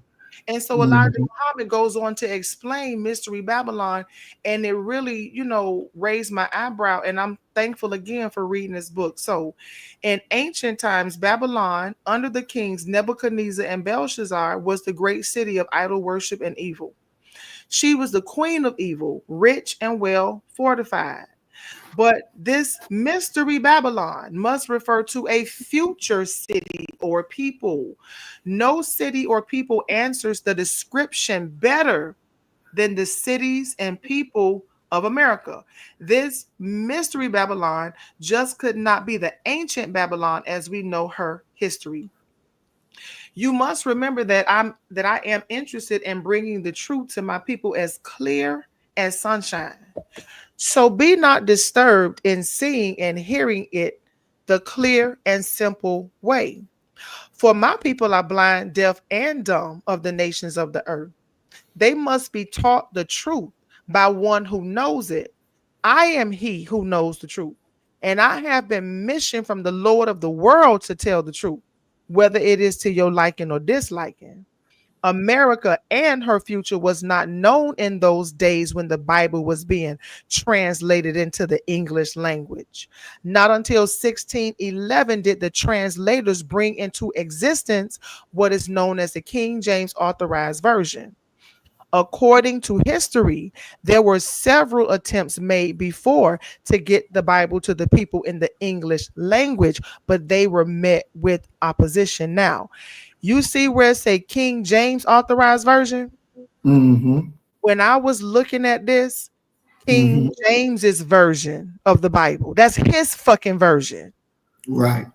And so Elijah Mm-hmm. Muhammad goes on to explain Mystery Babylon, and it really, you know, raised my eyebrow. And I'm thankful again for reading this book. So, in ancient times, Babylon, under the kings Nebuchadnezzar and Belshazzar, was the great city of idol worship and evil. She was the queen of evil, rich and well fortified. But this mystery Babylon must refer to a future city or people. No city or people answers the description better than the cities and people of America. This mystery Babylon just could not be the ancient Babylon as we know her history. You must remember that I am interested in bringing the truth to my people as clear as sunshine. So be not disturbed in seeing and hearing it the clear and simple way. For my people are blind, deaf, and dumb of the nations of the earth. They must be taught the truth by one who knows it. I am he who knows the truth, and I have been missioned from the Lord of the world to tell the truth. whether it is to your liking or disliking. America and her future was not known in those days when the Bible was being translated into the English language. Not until 1611 did the translators bring into existence what is known as the King James Authorized Version. According to history, there were several attempts made before to get the Bible to the people in the English language, but they were met with opposition. Now, you see where it say King James Authorized Version? Mm-hmm. When I was looking at this, Mm-hmm. King James's version of the Bible, that's his fucking version. Right.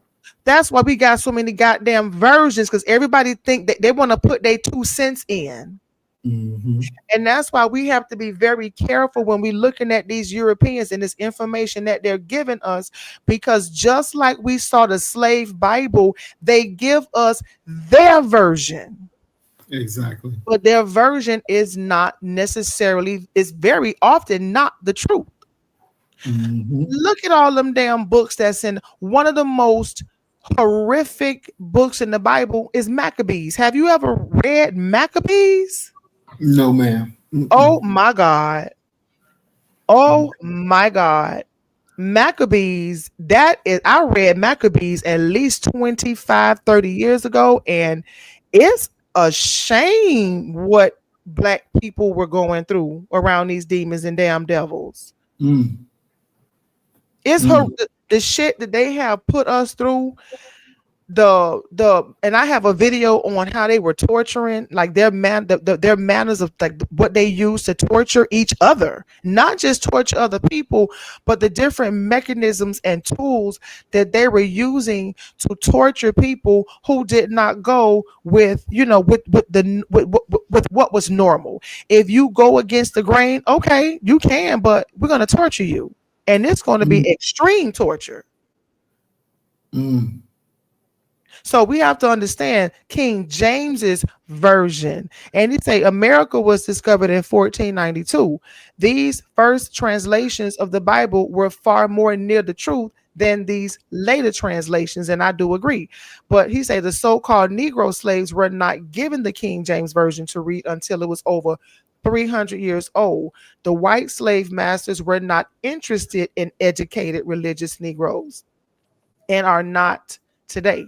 That's why we got so many goddamn versions, because everybody think that they want to put their 2 cents in. Mm-hmm. And that's why we have to be very careful when we're looking at these Europeans and this information that they're giving us, because just like we saw the slave Bible, they give us their version. Exactly. But their version is not necessarily, is very often not the truth. Mm-hmm. Look at all them damn books that's in one of the most horrific books in the Bible is Maccabees. Have you ever read Maccabees? No, ma'am. Mm-mm. Oh my God. Oh my God. Maccabees, that is, I read Maccabees at least 25, 30 years ago, and it's a shame what black people were going through around these demons and damn devils. Mm. It's the shit that they have put us through. And I have a video on how they were torturing, like their manners of like what they use to torture each other, not just torture other people, but the different mechanisms and tools that they were using to torture people who did not go with, with what was normal. If you go against the grain, okay, you can, but we're going to torture you, and it's going to be extreme torture. Mm. So we have to understand King James's version. And he say America was discovered in 1492. These first translations of the Bible were far more near the truth than these later translations, and I do agree. But he say the so-called Negro slaves were not given the King James version to read until it was over 300 years old. The white slave masters were not interested in educated religious Negroes and are not today.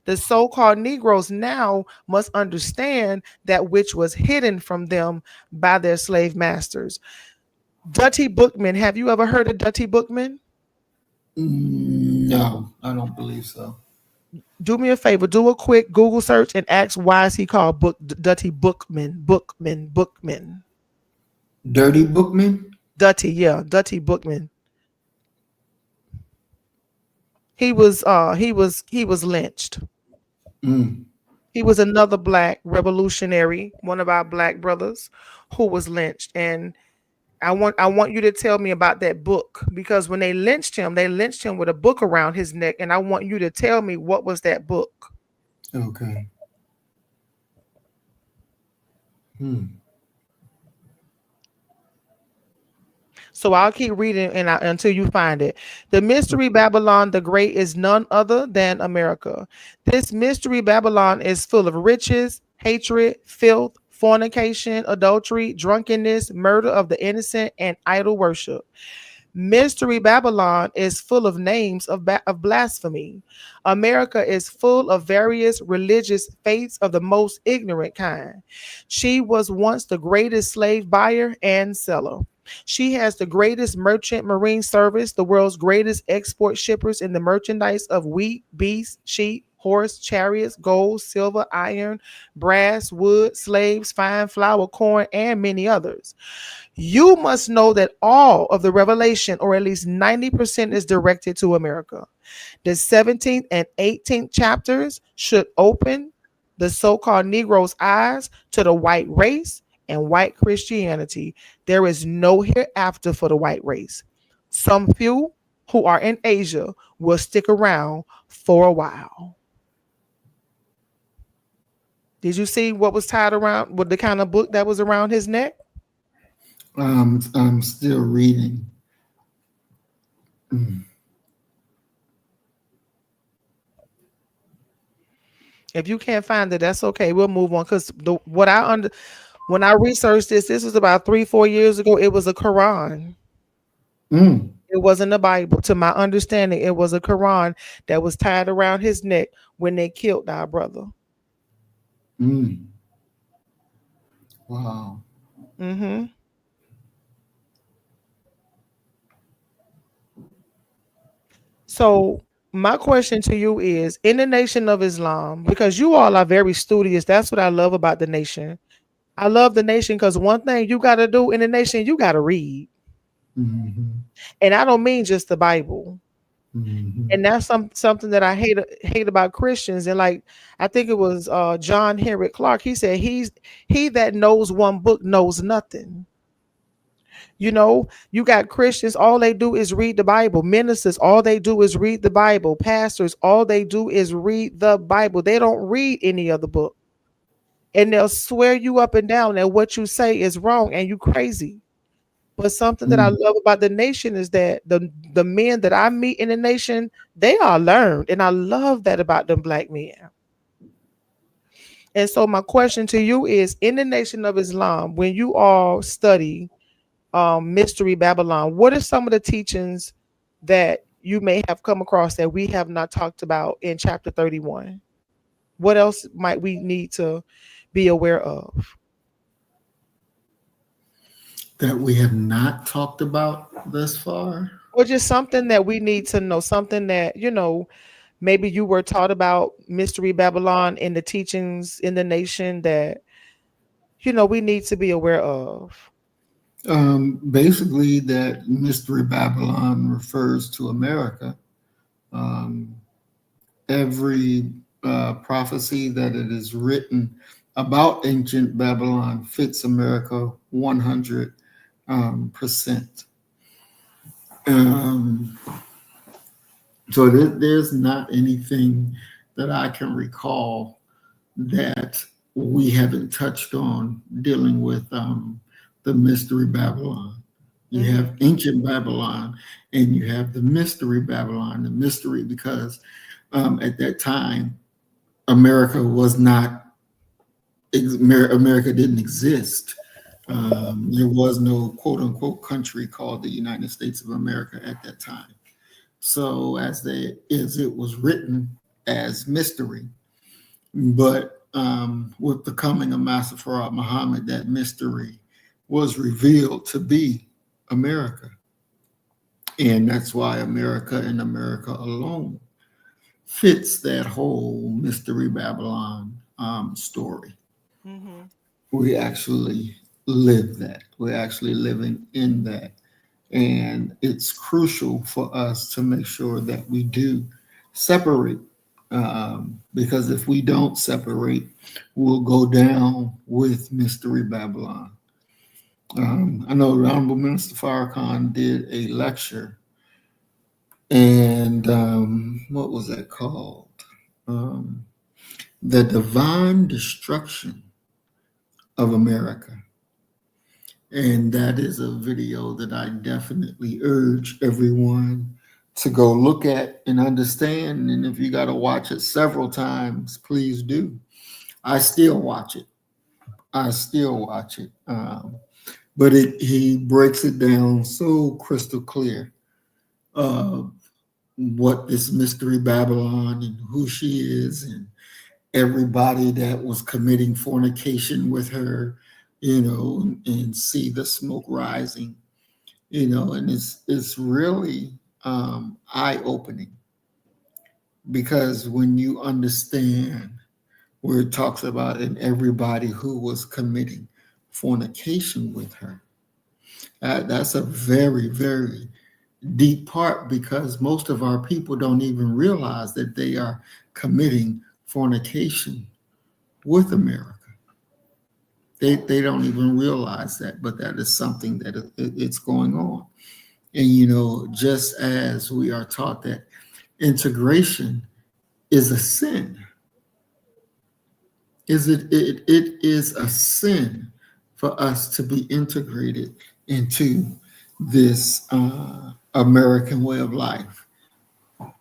The so-called Negroes now must understand that which was hidden from them by their slave masters. Dutty Bookman, have you ever heard of Dutty Bookman? No, I don't believe so. Do me a favor, do a quick Google search and ask why is he called Dutty Bookman. Dirty Bookman? Dutty, yeah, Dutty Bookman. He was lynched. Mm. He was another black revolutionary, one of our black brothers who was lynched. And I want you to tell me about that book, because when they lynched him with a book around his neck, and I want you to tell me what was that book. Okay. So I'll keep reading until you find it. The mystery Babylon the Great is none other than America. This mystery Babylon is full of riches, hatred, filth, fornication, adultery, drunkenness, murder of the innocent, and idol worship. Mystery Babylon is full of names of blasphemy. America is full of various religious faiths of the most ignorant kind. She was once the greatest slave buyer and seller. She has the greatest merchant marine service, the world's greatest export shippers in the merchandise of wheat, beasts, sheep, horse, chariots, gold, silver, iron, brass, wood, slaves, fine flour, corn, and many others. You must know that all of the revelation, or at least 90%, is directed to America. The 17th and 18th chapters should open the so-called Negro's eyes to the white race and white Christianity. There is no hereafter for the white race. Some few who are in Asia will stick around for a while. Did you see what was tied around, with the kind of book that was around his neck? I'm still reading. If you can't find it, that's okay. We'll move on. Because when I researched this was about 3-4 years ago. It was a Quran. Mm. It wasn't a Bible. To my understanding, it was a Quran that was tied around his neck when they killed our brother. Mm. Wow. Mm-hmm. So my question to you is, in the Nation of Islam, because you all are very studious. That's what I love about the Nation. I love the Nation because one thing you got to do in the Nation, you got to read. Mm-hmm. And I don't mean just the Bible. Mm-hmm. And that's something that I hate about Christians. And like I think it was John Henry Clark. He said he that knows one book knows nothing. You know, you got Christians, all they do is read the Bible. Ministers, all they do is read the Bible. Pastors, all they do is read the Bible. They don't read any other book. And they'll swear you up and down that what you say is wrong and you crazy. But something that I Mm. love about the Nation is that the men that I meet in the Nation, they are learned. And I love that about them black men. And so my question to you is, in the Nation of Islam, when you all study Mystery Babylon, what are some of the teachings that you may have come across that we have not talked about in chapter 31? What else might we need to be aware of? That we have not talked about thus far. Or just something that we need to know, something that, maybe you were taught about Mystery Babylon in the teachings in the Nation that, we need to be aware of. Basically, that Mystery Babylon refers to America. Um, every prophecy that it is written about ancient Babylon fits America 100%. So there's not anything that I can recall that we haven't touched on dealing with the Mystery Babylon. You have ancient Babylon and you have the Mystery Babylon. The mystery because at that time, America was not, America didn't exist. There was no quote unquote country called the United States of America at that time. So as it was written as mystery, but with the coming of Master Farad Muhammad, that mystery was revealed to be America. And that's why America and America alone fits that whole Mystery Babylon story. Mm-hmm. We actually live that. We're actually living in that. And it's crucial for us to make sure that we do separate. Because if we don't separate, we'll go down with Mystery Babylon. I know Honorable Minister Farrakhan did a lecture, and what was that called? The Divine Destruction of America. And that is a video that I definitely urge everyone to go look at and understand. And if you got to watch it several times, please do. I still watch it. But he breaks it down so crystal clear what this Mystery Babylon and who she is and everybody that was committing fornication with her, and see the smoke rising, and it's really eye-opening, because when you understand where it talks about and everybody who was committing fornication with her, that's a very, very deep part, because most of our people don't even realize that they are committing fornication with America. They don't even realize that, but that is something that it's going on. And just as we are taught that integration is a sin, it is a sin for us to be integrated into this American way of life.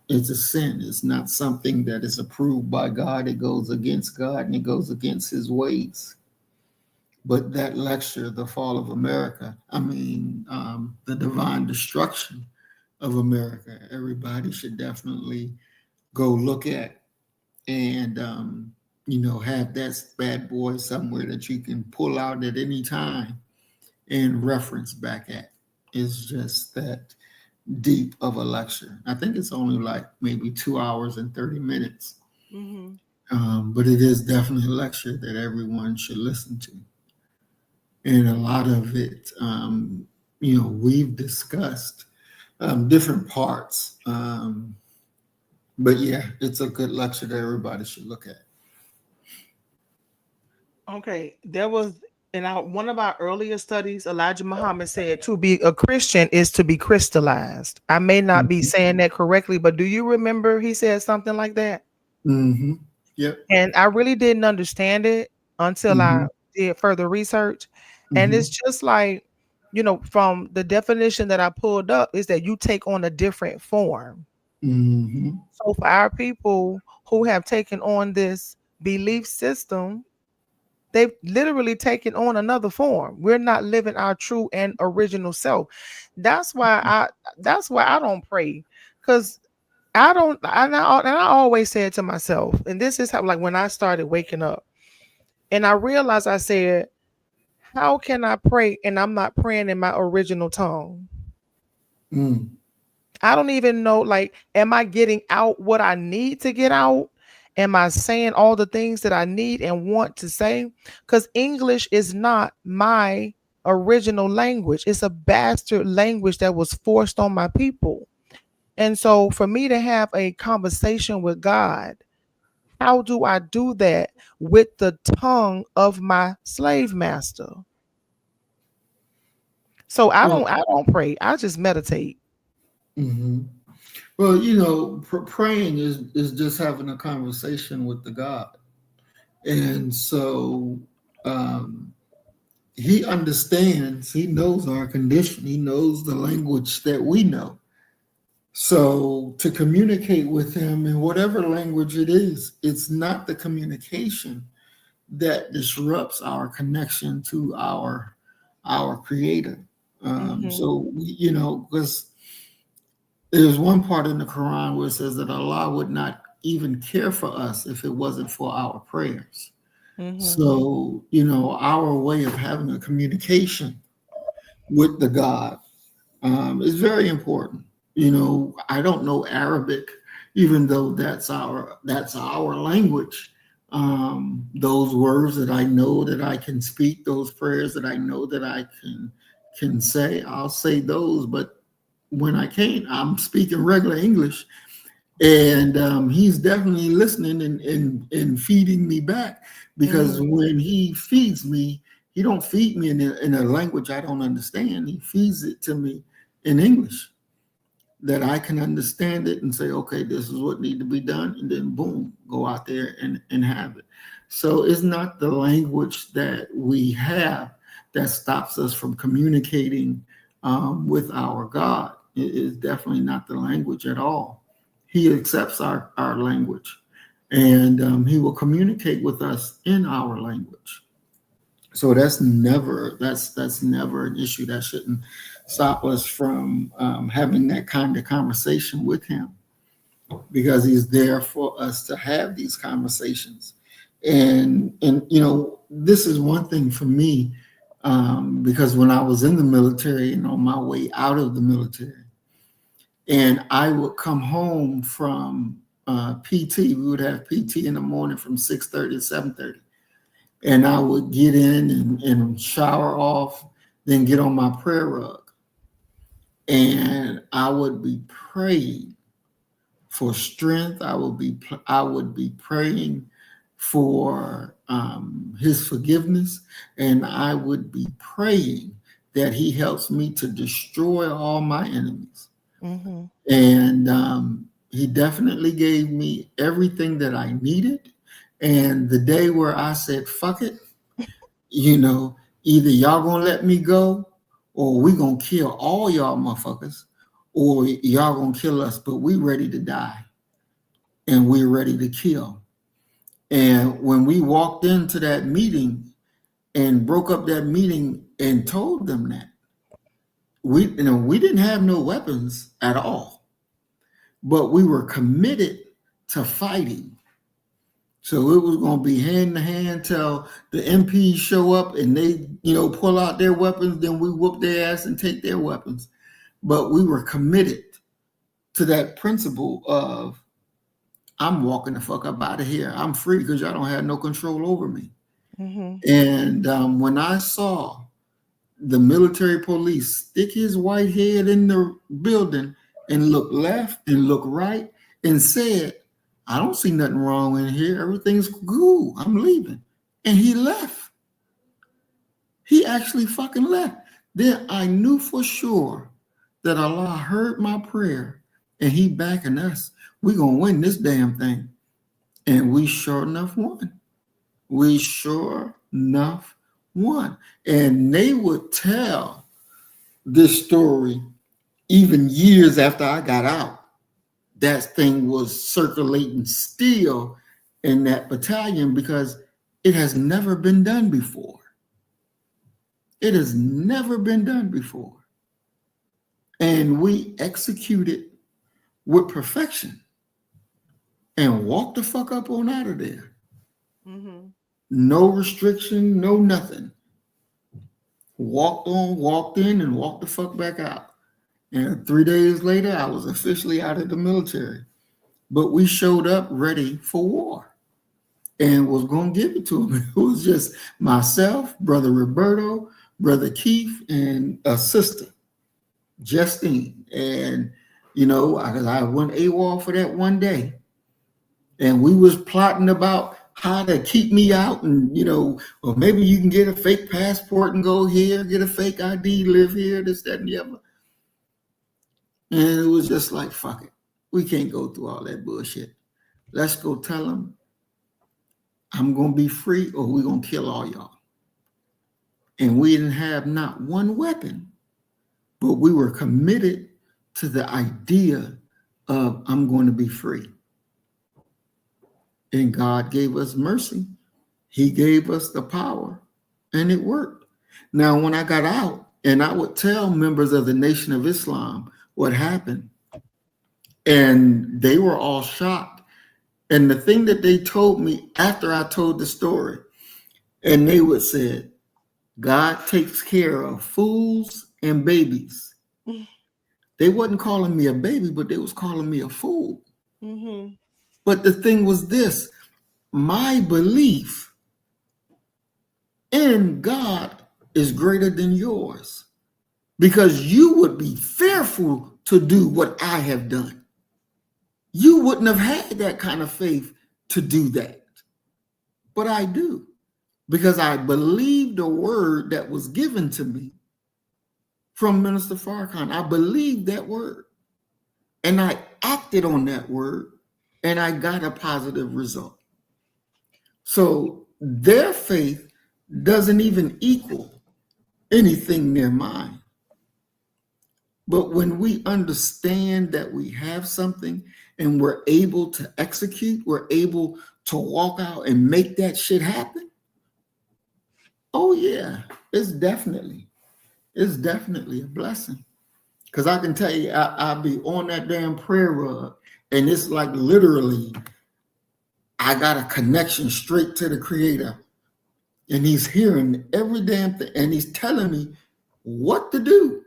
It's a sin. It's not something that is approved by God. It goes against God and it goes against his ways. But that lecture, The Fall of America, the divine destruction of America, everybody should definitely go look at and, have that bad boy somewhere that you can pull out at any time and reference back at. It's just that deep of a lecture. I think it's only like maybe 2 hours and 30 minutes. Mm-hmm. But it is definitely a lecture that everyone should listen to. And a lot of it, we've discussed different parts. But yeah, it's a good lecture that everybody should look at. Okay, there was in one of our earlier studies, Elijah Muhammad said to be a Christian is to be crystallized. I may not be saying that correctly, but do you remember he said something like that? Mm-hmm. Yep. And I really didn't understand it until I did further research. And it's just like, from the definition that I pulled up is that you take on a different form. Mm-hmm. So for our people who have taken on this belief system, they've literally taken on another form. We're not living our true and original self. That's why I don't pray, because I always say it to myself, and this is how, like, when I started waking up and I realized, I said, how can I pray and I'm not praying in my original tongue? I don't even know, like, am I getting out what I need to get out? Am I saying all the things that I need and want to say? Because English is not my original language. It's a bastard language that was forced on my people. And so for me to have a conversation with God, how do I do that with the tongue of my slave master? So I don't pray. I just meditate. Mm-hmm. Well, praying is just having a conversation with the God. And so he understands, he knows our condition, he knows the language that we know. So to communicate with him in whatever language it is, it's not the communication that disrupts our connection to our creator. So, because there's one part in the Quran where it says that Allah would not even care for us if it wasn't for our prayers. So, our way of having a communication with the God is very important. I don't know Arabic, even though that's our language. Those words that I know that I can speak, those prayers that I know that I can say, I'll say those. But when I can't, I'm speaking regular English, and he's definitely listening and feeding me back, because when he feeds me, he don't feed me in a language I don't understand. He feeds it to me in English that I can understand it and say, okay, this is what needs to be done, and then boom, go out there and have it. So it's not the language that we have that stops us from communicating with our God. It is definitely not the language at all. He accepts our language, and he will communicate with us in our language. So that's never an issue. That shouldn't stop us from having that kind of conversation with him, because he's there for us to have these conversations. And this is one thing for me, because when I was in the military and on my way out of the military, and I would come home from PT, we would have PT in the morning from 6:30 to 7:30. And I would get in and shower off, then get on my prayer rug. And I would be praying for strength. I would be praying for his forgiveness. And I would be praying that he helps me to destroy all my enemies. And he definitely gave me everything that I needed. And the day where I said, fuck it, either y'all gonna let me go, or we gonna kill all y'all motherfuckers, or y'all gonna kill us, but we ready to die and we're ready to kill. And when we walked into that meeting and broke up that meeting and told them that, we didn't have no weapons at all, but we were committed to fighting. So it was going to be hand to hand till the MPs show up and they, pull out their weapons, then we whoop their ass and take their weapons. But we were committed to that principle of, I'm walking the fuck up out of here. I'm free because y'all don't have no control over me. And when I saw the military police stick his white head in the building and look left and look right and said, I don't see nothing wrong in here. Everything's cool. I'm leaving. And he left. He actually fucking left. Then I knew for sure that Allah heard my prayer and he backing us. We're going to win this damn thing. And we sure enough won. We sure enough won. And they would tell this story even years after I got out. That thing was circulating still in that battalion because it has never been done before. It has never been done before. And we executed with perfection and walked the fuck up on out of there. No restriction, no nothing. Walked in, and walked the fuck back out. And 3 days later, I was officially out of the military. But we showed up ready for war and was going to give it to them. It was just myself, Brother Roberto, Brother Keith, and a sister, Justine. And, I went AWOL for that one day. And we was plotting about how to keep me out and, or maybe you can get a fake passport and go here, get a fake ID, live here, this, that, and the other. And it was just like, fuck it. We can't go through all that bullshit. Let's go tell them I'm going to be free or we're going to kill all y'all. And we didn't have not one weapon, but we were committed to the idea of I'm going to be free. And God gave us mercy. He gave us the power and it worked. Now, when I got out and I would tell members of the Nation of Islam what happened, and they were all shocked. And the thing that they told me after I told the story, and they would say, God takes care of fools and babies. They wasn't calling me a baby, but they was calling me a fool. But the thing was this, my belief in God is greater than yours because you would be fearful to do what I have done. You wouldn't have had that kind of faith to do that. But I do because I believe the word that was given to me from Minister Farrakhan. I believed that word and I acted on that word and I got a positive result. So their faith doesn't even equal anything near mine. But when we understand that we have something and we're able to execute, we're able to walk out and make that shit happen. Oh yeah, it's definitely a blessing. Because I can tell you, I'll be on that damn prayer rug and it's like literally, I got a connection straight to the Creator and he's hearing every damn thing and he's telling me what to do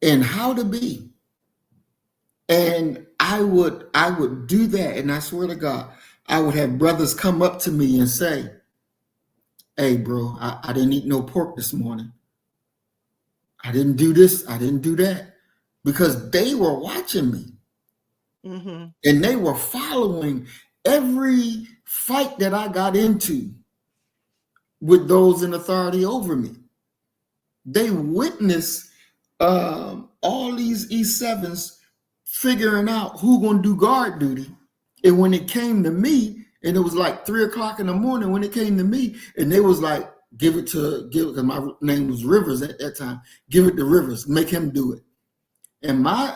and how to be. And I would do that. And I swear to God, I would have brothers come up to me and say, hey, bro, I didn't eat no pork this morning. I didn't do this. I didn't do that. Because they were watching me. And they were following every fight that I got into with those in authority over me. They witnessed all these E7s figuring out who going to do guard duty. And when it came to me, and it was like 3 o'clock in the morning when it came to me, and they was like, give it, because my name was Rivers at that time, give it to Rivers, make him do it. And my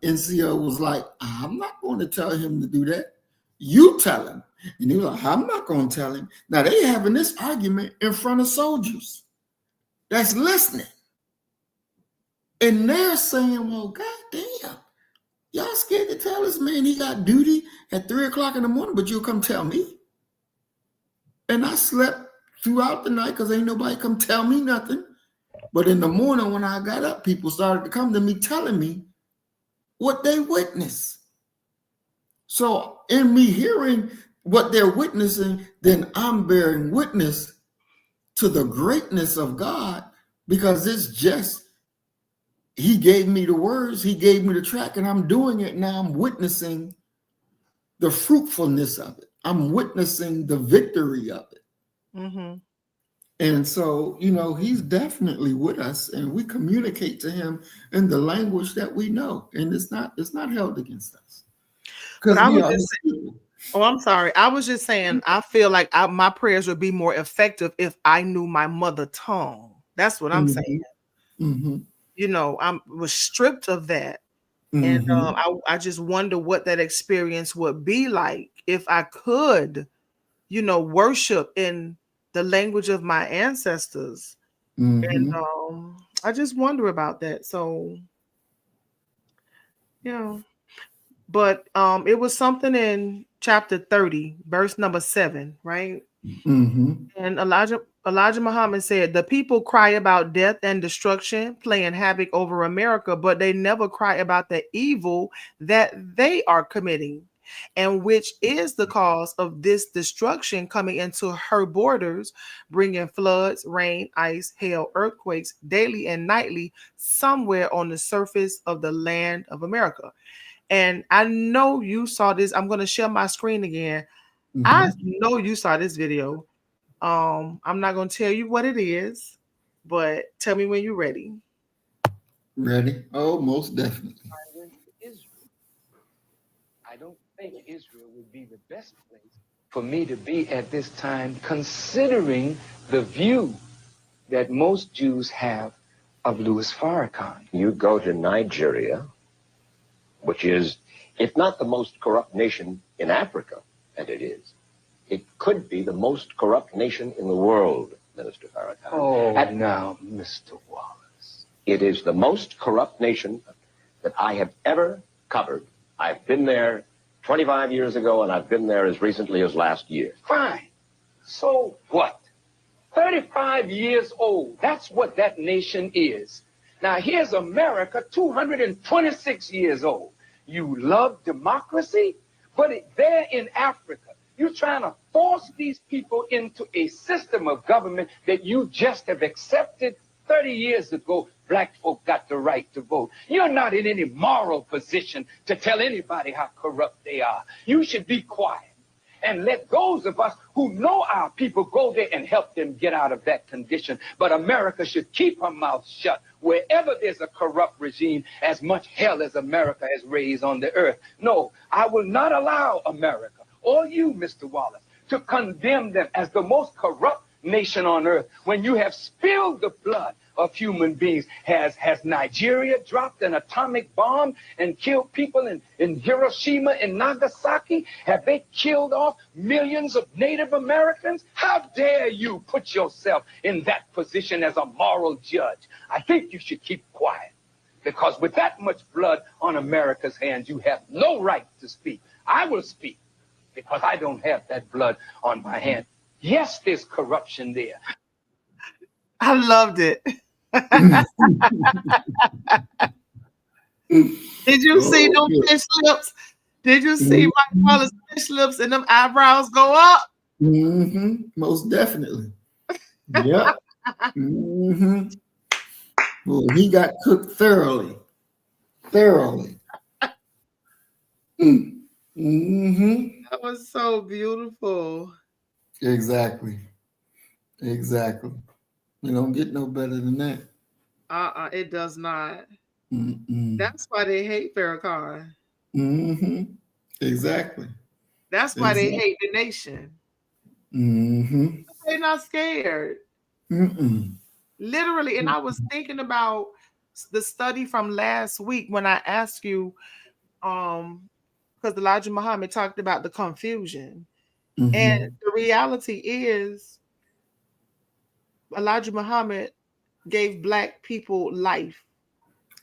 NCO was like, I'm not going to tell him to do that. You tell him. And he was like, I'm not going to tell him. Now they having this argument in front of soldiers that's listening. And they're saying, well, God damn, y'all scared to tell this man he got duty at 3 o'clock in the morning, but you'll come tell me. And I slept throughout the night because ain't nobody come tell me nothing. But in the morning when I got up, people started to come to me telling me what they witnessed. So in me hearing what they're witnessing, then I'm bearing witness to the greatness of God, because it's just, he gave me the words, he gave me the track, and I'm doing it now. I'm witnessing the fruitfulness of it. I'm witnessing the victory of it. Mm-hmm. And so, you know, he's definitely with us, and we communicate to him in the language that we know, and it's not held against us. But I was just saying, I'm sorry. I was just saying, I feel like my prayers would be more effective if I knew my mother tongue. That's what I'm saying. Mm-hmm. You know, I was stripped of that. Mm-hmm. And I just wonder what that experience would be like if I could, you know, worship in the language of my ancestors. Mm-hmm. And I just wonder about that. So, yeah. But it was something in chapter 30, verse number 7, right? Mm-hmm. And Elijah Muhammad said, the people cry about death and destruction, playing havoc over America, but they never cry about the evil that they are committing, and which is the cause of this destruction coming into her borders, bringing floods, rain, ice, hail, earthquakes daily and nightly somewhere on the surface of the land of America. And I know you saw this. I'm going to share my screen again. Mm-hmm. I know you saw this video. I'm not going to tell you what it is, but tell me when you're ready. Ready? Oh, most definitely. I went to Israel. I don't think Israel would be the best place for me to be at this time, considering the view that most Jews have of Louis Farrakhan. You go to Nigeria, which is, if not the most corrupt nation in Africa, and it is, it could be the most corrupt nation in the world, Minister Farrakhan. Oh, now, Mr. Wallace. It is the most corrupt nation that I have ever covered. I've been there 25 years ago, and I've been there as recently as last year. Fine. So what? 35 years old. That's what that nation is. Now, here's America, 226 years old. You love democracy, but there in Africa, you're trying to force these people into a system of government that you just have accepted 30 years ago. Black folk got the right to vote. You're not in any moral position to tell anybody how corrupt they are. You should be quiet and let those of us who know our people go there and help them get out of that condition. But America should keep her mouth shut wherever there's a corrupt regime, as much hell as America has raised on the earth. No, I will not allow America, or you, Mr. Wallace, to condemn them as the most corrupt nation on earth when you have spilled the blood of human beings. Has Nigeria dropped an atomic bomb and killed people in Hiroshima and Nagasaki? Have they killed off millions of Native Americans? How dare you put yourself in that position as a moral judge? I think you should keep quiet, because with that much blood on America's hands, you have no right to speak. I will speak because I don't have that blood on my hands. Yes, there's corruption there. I loved it. Did you see them fish lips? Did you see Mike Wallace fish lips and them eyebrows go up? Mm-hmm. Most definitely. Yeah. Mm-hmm. Well, he got cooked thoroughly. Mm-hmm. That was so beautiful. Exactly. You don't get no better than that. It does not. Mm-mm. That's why they hate Farrakhan. Mm-hmm. Exactly. That's why they hate the nation. Mm-hmm. They're not scared. Mm-mm. Literally. And I was thinking about the study from last week when I asked you, because Elijah Muhammad talked about the confusion. And the reality is Elijah Muhammad gave black people life.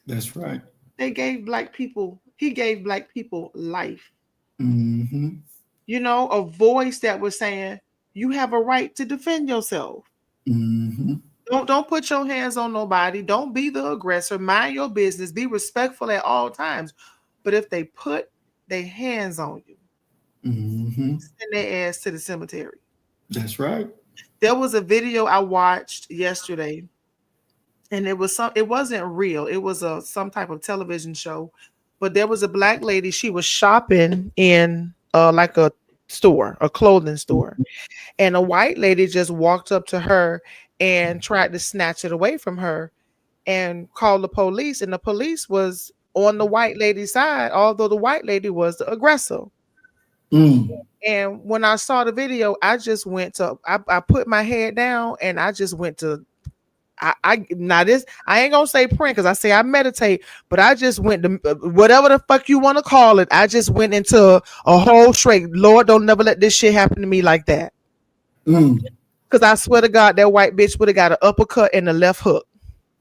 That's right. He gave black people life. Mm-hmm. You know, a voice that was saying, you have a right to defend yourself. Mm-hmm. Don't put your hands on nobody. Don't be the aggressor. Mind your business. Be respectful at all times. But if they put their hands on you, send their ass to the cemetery. That's right. There was a video I watched yesterday, and it wasn't real. It was some type of television show. But there was a black lady. She was shopping in like a store, a clothing store. And a white lady just walked up to her and tried to snatch it away from her and called the police. And the police was on the white lady's side, although the white lady was the aggressor. And when I saw the video, I just went to, I put my head down and I just went to, now this, I ain't gonna say print because I say I meditate, but I just went to whatever the fuck you want to call it. I just went into a whole straight, Lord, don't never let this shit happen to me like that. Because I swear to God, that white bitch would have got an uppercut and a left hook.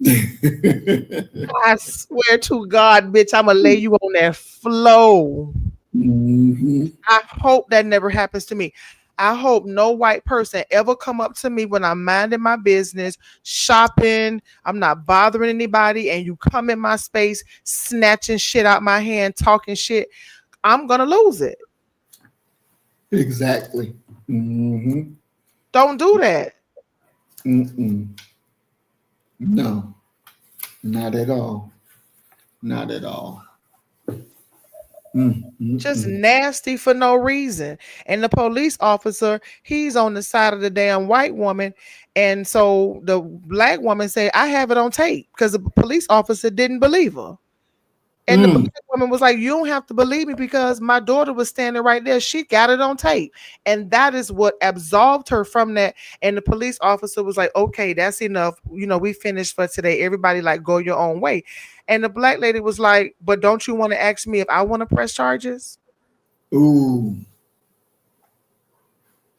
I swear to God, bitch, I'm gonna lay you on that floor. I hope that never happens to me. I hope no white person ever come up to me when I'm minding my business, shopping, I'm not bothering anybody, and you come in my space, snatching shit out my hand, talking shit. I'm gonna lose it. Exactly. Don't do that. No, not at all. Not at all. Just nasty for no reason. And the police officer, he's on the side of the damn white woman. And so the black woman said, I have it on tape, because the police officer didn't believe her. And the black woman was like, you don't have to believe me because my daughter was standing right there. She got it on tape. And that is what absolved her from that. And the police officer was like, okay, that's enough. You know, we finished for today. Everybody like go your own way. And the black lady was like, but don't you want to ask me if I want to press charges? Ooh.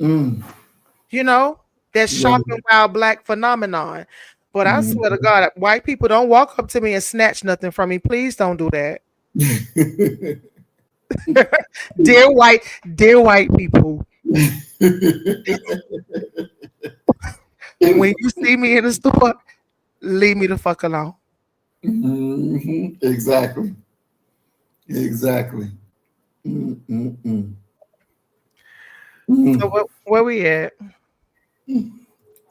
You know, that shopping while black phenomenon. But I swear to God, white people don't walk up to me and snatch nothing from me. Please don't do that. dear white people. When you see me in the store, leave me the fuck alone. Exactly. Exactly. So where we at?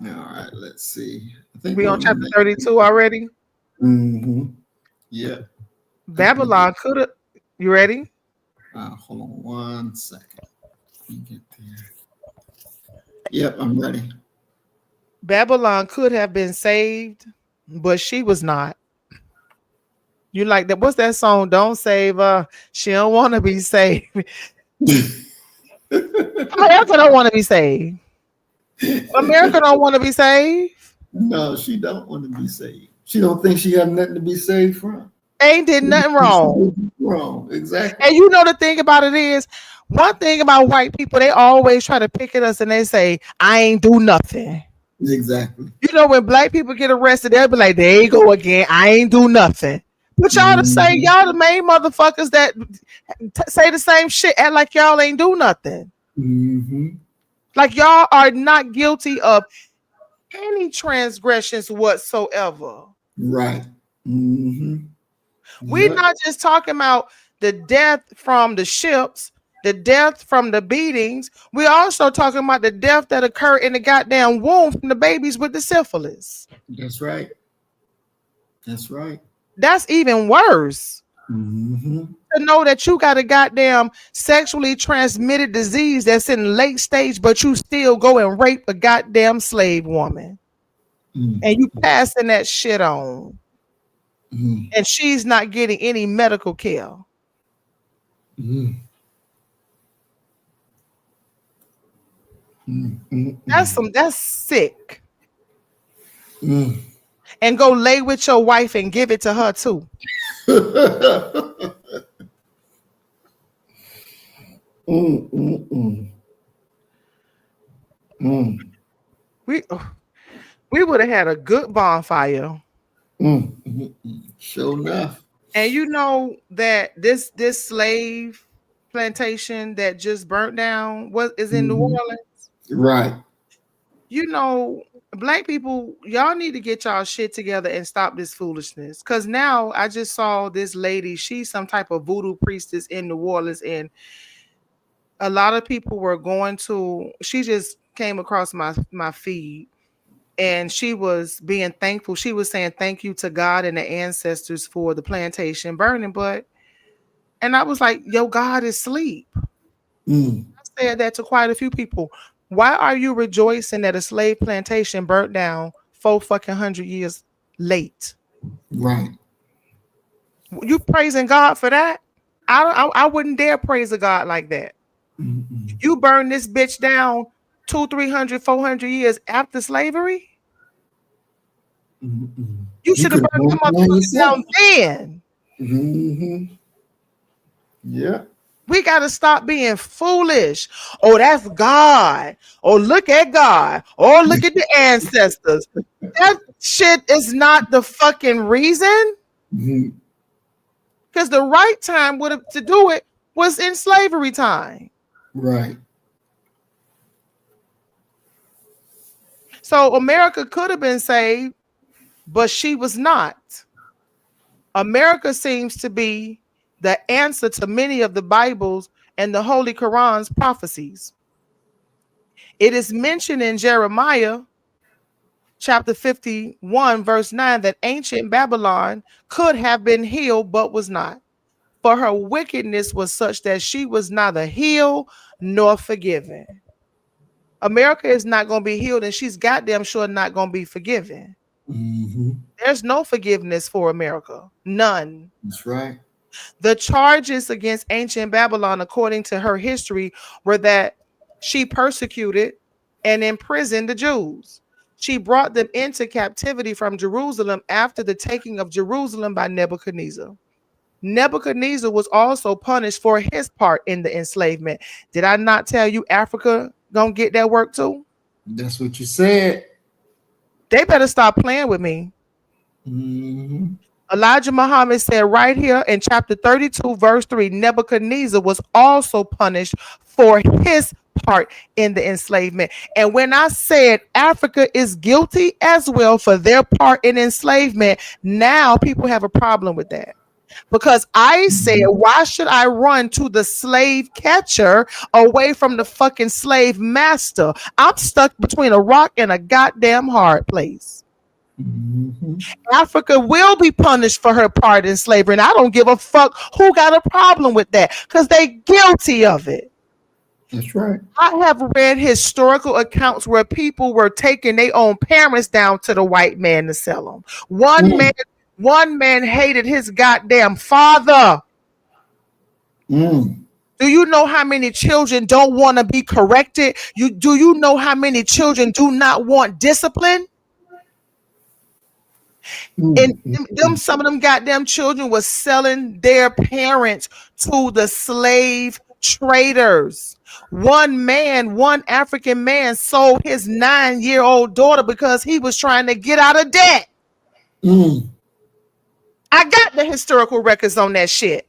All right, let's see. I think we on chapter 32 already. Yeah. Babylon could have. You ready? Hold on 1 second. Let me get there. Yep, I'm ready. Babylon could have been saved, but she was not. You like that? What's that song? Don't save her. She don't want to be saved. America don't want to be saved. America don't want to be saved. No, she don't want to be saved. She don't think she have nothing to be saved from. Ain't did nothing wrong. Wrong, exactly. And you know the thing about it is, one thing about white people, they always try to pick at us and they say, I ain't do nothing. Exactly. You know, when black people get arrested, they'll be like, there you go again. I ain't do nothing. But y'all to say, y'all the main motherfuckers that say the same shit, act like y'all ain't do nothing. Like y'all are not guilty of any transgressions whatsoever. Right. We're not just talking about the death from the ships, the death from the beatings. We're also talking about the death that occurred in the goddamn womb from the babies with the syphilis. That's right. That's right. That's even worse. To know that you got a goddamn sexually transmitted disease that's in late stage, but you still go and rape a goddamn slave woman. And you passing that shit on. And she's not getting any medical care. That's sick. and go lay with your wife and give it to her too. We would have had a good bonfire. Sure enough. And you know that this slave plantation that just burnt down is in New Orleans. Right. You know, black people, y'all need to get y'all shit together and stop this foolishness. Because now I just saw this lady, she's some type of voodoo priestess in New Orleans, and a lot of people were going to, she just came across my feed, and she was being thankful. She was saying thank you to God and the ancestors for the plantation burning. And I was like, yo, God is asleep. I said that to quite a few people. Why are you rejoicing that a slave plantation burnt down 400 years late? Right. You praising God for that? I wouldn't dare praise a God like that. You burn this bitch down 200, 300, 400 years after slavery? You should have burned them up down then. Yeah. We got to stop being foolish. Oh, that's God. Oh, look at God. Oh, look at the ancestors. That shit is not the fucking reason. Because the right time to do it was in slavery time. Right. So America could have been saved, but she was not. America seems to be the answer to many of the Bibles and the Holy Quran's prophecies. It is mentioned in Jeremiah chapter 51, verse 9, that ancient Babylon could have been healed, but was not. For her wickedness was such that she was neither healed nor forgiven. America is not going to be healed, and she's goddamn sure not going to be forgiven. There's no forgiveness for America. None. That's right. The charges against ancient Babylon, according to her history, were that she persecuted and imprisoned the Jews. She brought them into captivity from Jerusalem after the taking of Jerusalem by Nebuchadnezzar. Nebuchadnezzar was also punished for his part in the enslavement. Did I not tell you Africa gonna get that work too? That's what you said. They better stop playing with me. Elijah Muhammad said right here in chapter 32, verse 3, Nebuchadnezzar was also punished for his part in the enslavement. And when I said Africa is guilty as well for their part in enslavement, now people have a problem with that. Because I said, why should I run to the slave catcher away from the fucking slave master? I'm stuck between a rock and a goddamn hard place. Africa will be punished for her part in slavery, and I don't give a fuck who got a problem with that, because they guilty of it. That's right. I have read historical accounts where people were taking their own parents down to the white man to sell them. One man hated his goddamn father. Do you know how many children don't want to be corrected? Do you know how many children do not want discipline? And some of them goddamn children was selling their parents to the slave traders. One African man sold his 9-year-old daughter because he was trying to get out of debt. I got the historical records on that shit.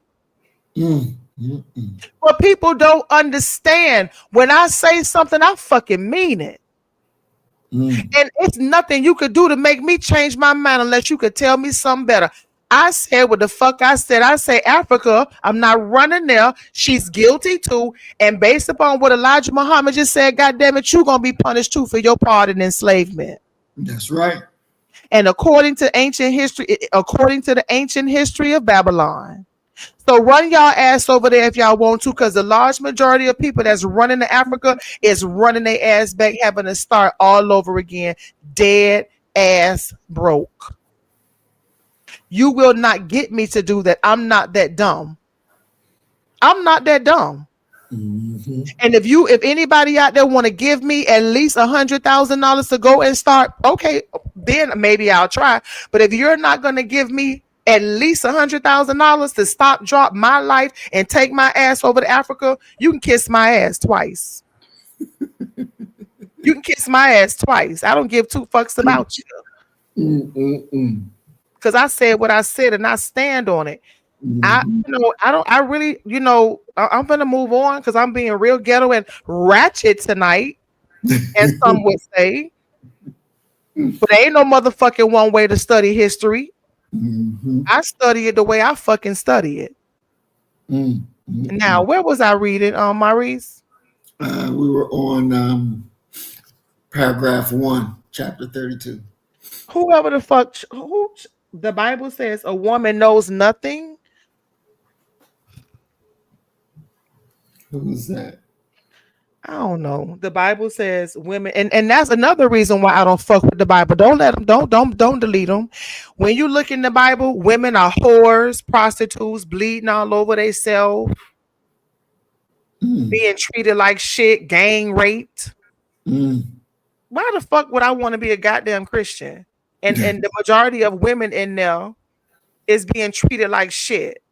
But people don't understand. When I say something, I fucking mean it. And it's nothing you could do to make me change my mind unless you could tell me something better. I said what the fuck I said. I say Africa, I'm not running there. She's guilty too. And based upon what Elijah Muhammad just said, goddamn it, you're gonna be punished too for your part in enslavement. That's right. And according to the ancient history of Babylon. So run y'all ass over there if y'all want to, because the large majority of people that's running to Africa is running their ass back, having to start all over again, dead ass broke. You will not get me to do that. I'm not that dumb. I'm not that dumb. Mm-hmm. And if anybody out there want to give me at least $100,000 to go and start, okay, then maybe I'll try. But if you're not going to give me at least $100,000 to stop, drop my life, and take my ass over to Africa, you can kiss my ass twice. You can kiss my ass twice. I don't give two fucks about you. Because I said what I said and I stand on it. I'm gonna move on because I'm being real ghetto and ratchet tonight, as some would say. But there ain't no motherfucking one way to study history. I study it the way I fucking study it. Now, where was I reading, Maurice? We were on paragraph 1, chapter 32. Whoever the fuck, the Bible says a woman knows nothing. Who's that? I don't know. The Bible says women, and that's another reason why I don't fuck with the Bible. Don't let them, don't delete them. When you look in the Bible, women are whores, prostitutes, bleeding all over themselves, being treated like shit, gang raped. Why the fuck would I want to be a goddamn Christian? And the majority of women in there is being treated like shit.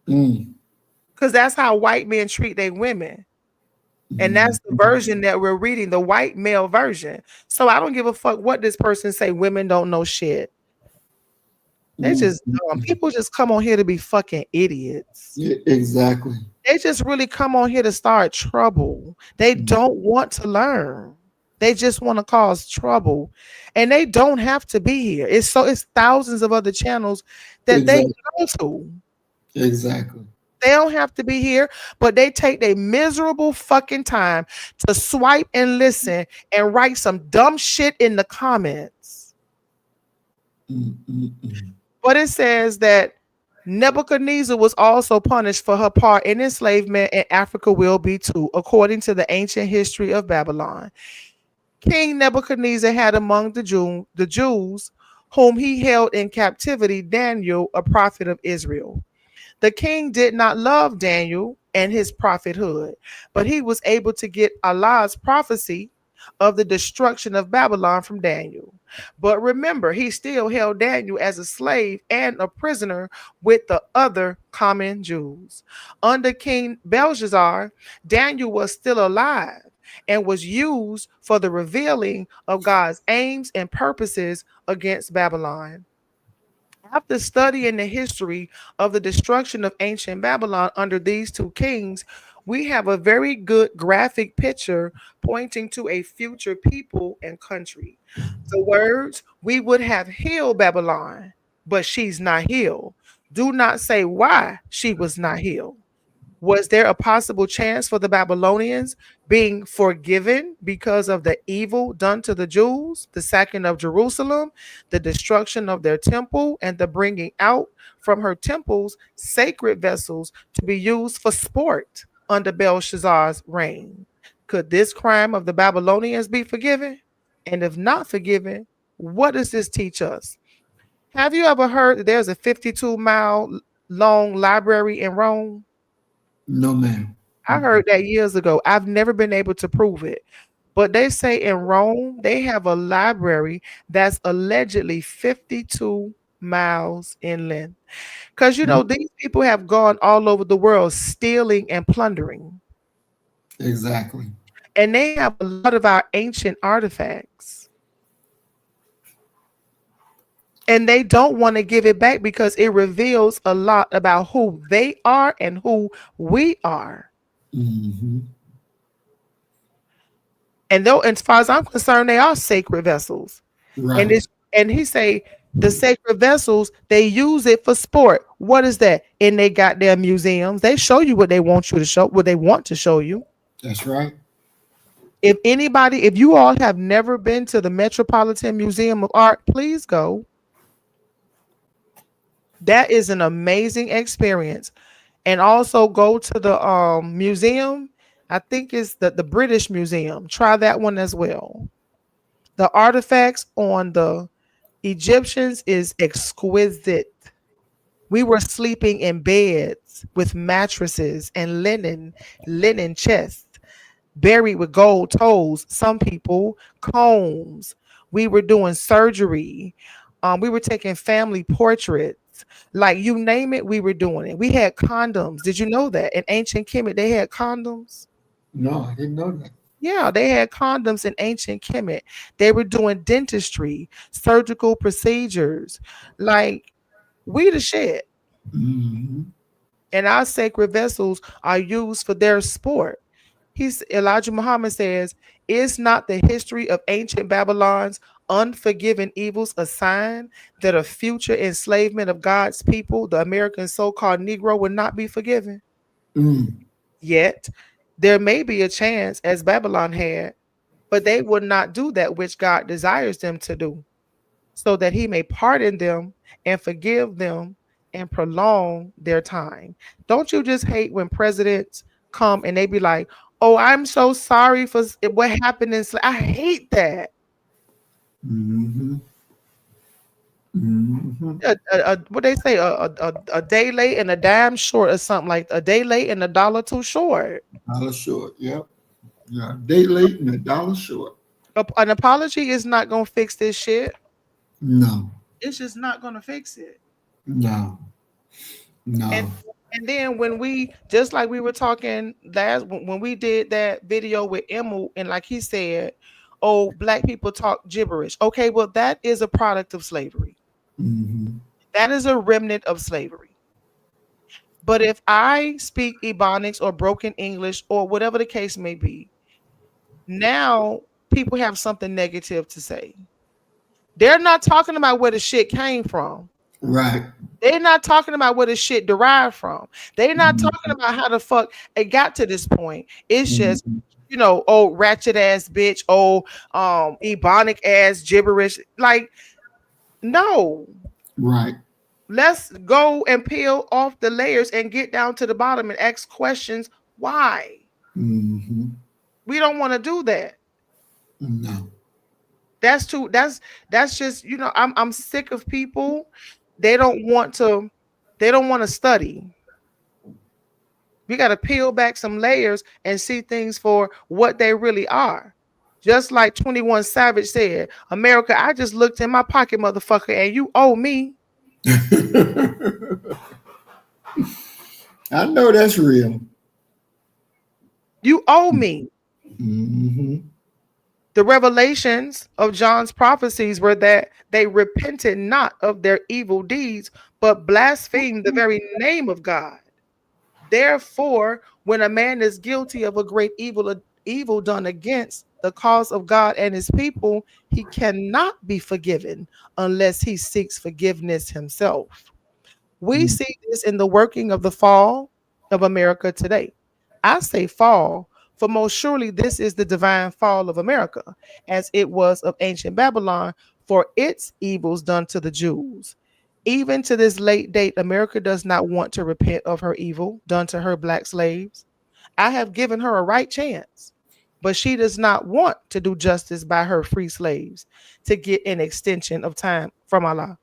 Because that's how white men treat their women. And that's the version that we're reading, the white male version. So I don't give a fuck what this person say. Women don't know shit. They just dumb. People just come on here to be fucking idiots. Yeah, exactly. They just really come on here to start trouble. They don't want to learn. They just want to cause trouble. And they don't have to be here. It's thousands of other channels that they go to. Exactly. They don't have to be here, but they take their miserable fucking time to swipe and listen and write some dumb shit in the comments. But it says that Nebuchadnezzar was also punished for her part in enslavement, and Africa will be too, according to the ancient history of Babylon. King Nebuchadnezzar had among the Jews whom he held in captivity Daniel, a prophet of Israel. The king did not love Daniel and his prophethood, but he was able to get Allah's prophecy of the destruction of Babylon from Daniel. But remember, he still held Daniel as a slave and a prisoner with the other common Jews. Under King Belshazzar, Daniel was still alive and was used for the revealing of God's aims and purposes against Babylon. After studying the history of the destruction of ancient Babylon under these two kings, we have a very good graphic picture pointing to a future people and country. The words, "we would have healed Babylon, but she's not healed," do not say why she was not healed. Was there a possible chance for the Babylonians being forgiven because of the evil done to the Jews, the sacking of Jerusalem, the destruction of their temple, and the bringing out from her temples sacred vessels to be used for sport under Belshazzar's reign? Could this crime of the Babylonians be forgiven? And if not forgiven, what does this teach us? Have you ever heard that there's a 52-mile long library in Rome? No, ma'am. I heard that years ago. I've never been able to prove it. But they say in Rome, they have a library that's allegedly 52 miles in length. Because, these people have gone all over the world stealing and plundering. Exactly. And they have a lot of our ancient artifacts. And they don't want to give it back because it reveals a lot about who they are and who we are. And though, as far as I'm concerned, they are sacred vessels. Right. And he say the sacred vessels, they use it for sport. What is that? In they got their museums. They show you what they want you to show, what they want to show you. That's right. If you all have never been to the Metropolitan Museum of Art, please go. That is an amazing experience. And also go to the museum. I think it's the British Museum. Try that one as well. The artifacts on the Egyptians is exquisite. We were sleeping in beds with mattresses and linen chests, buried with gold toes, some people, combs. We were doing surgery. We were taking family portraits. Like you name it, we were doing it. We had condoms. Did you know that? In ancient Kemet, they had condoms. No, I didn't know that. Yeah, they had condoms in ancient Kemet. They were doing dentistry, surgical procedures. Like we the shit. Mm-hmm. And our sacred vessels are used for their sport. Elijah Muhammad says, is not the history of ancient Babylon's unforgiven evils a sign that a future enslavement of God's people, the American so-called Negro, will not be forgiven? Mm. Yet there may be a chance, as Babylon had, but they would not do that which God desires them to do, so that he may pardon them and forgive them and prolong their time. Don't you just hate when presidents come and they be like, oh, I'm so sorry for what happened I hate that. Mm-hmm. Mm-hmm. What they say, a day late and a dime short, or something like a day late and a dollar too short. $1 short. Yep. Yeah. Day late and $1 short. An apology is not gonna fix this shit. No. It's just not gonna fix it. No. No. And then when we, just like we were talking last, when we did that video with Emil, and like he said, oh, black people talk gibberish. Okay, well, that is a product of slavery. Mm-hmm. That is a remnant of slavery. But if I speak Ebonics or broken English or whatever the case may be, now people have something negative to say. They're not talking about where the shit came from. Right. They're not talking about where the shit derived from. They're not talking about how the fuck it got to this point. It's just, oh, ratchet ass bitch, oh, ebonic ass gibberish. Like, no. Right. Let's go and peel off the layers and get down to the bottom and ask questions. Why? Mm-hmm. We don't want to do that. No. That's just, I'm sick of people. They don't want to study. We got to peel back some layers and see things for what they really are. Just like 21 Savage said, America, I just looked in my pocket, motherfucker, and you owe me. I know that's real. You owe me. Mm-hmm. The revelations of John's prophecies were that they repented not of their evil deeds, but blasphemed the very name of God. Therefore, when a man is guilty of a great evil done against the cause of God and his people, he cannot be forgiven unless he seeks forgiveness himself. We see this in the working of the fall of America today. I say fall, for most surely this is the divine fall of America, as it was of ancient Babylon for its evils done to the Jews. Even to this late date, America does not want to repent of her evil done to her black slaves. I have given her a right chance, but she does not want to do justice by her free slaves to get an extension of time from Allah.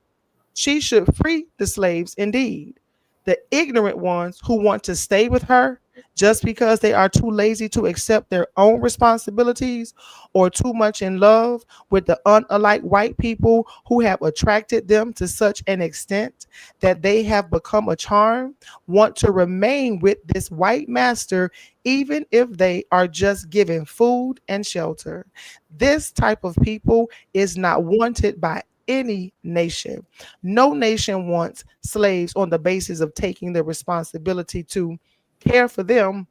She should free the slaves indeed. The ignorant ones who want to stay with her just because they are too lazy to accept their own responsibilities or too much in love with the unalike white people who have attracted them to such an extent that they have become a charm, want to remain with this white master even if they are just given food and shelter. This type of people is not wanted by any nation. No nation wants slaves on the basis of taking the responsibility to care for them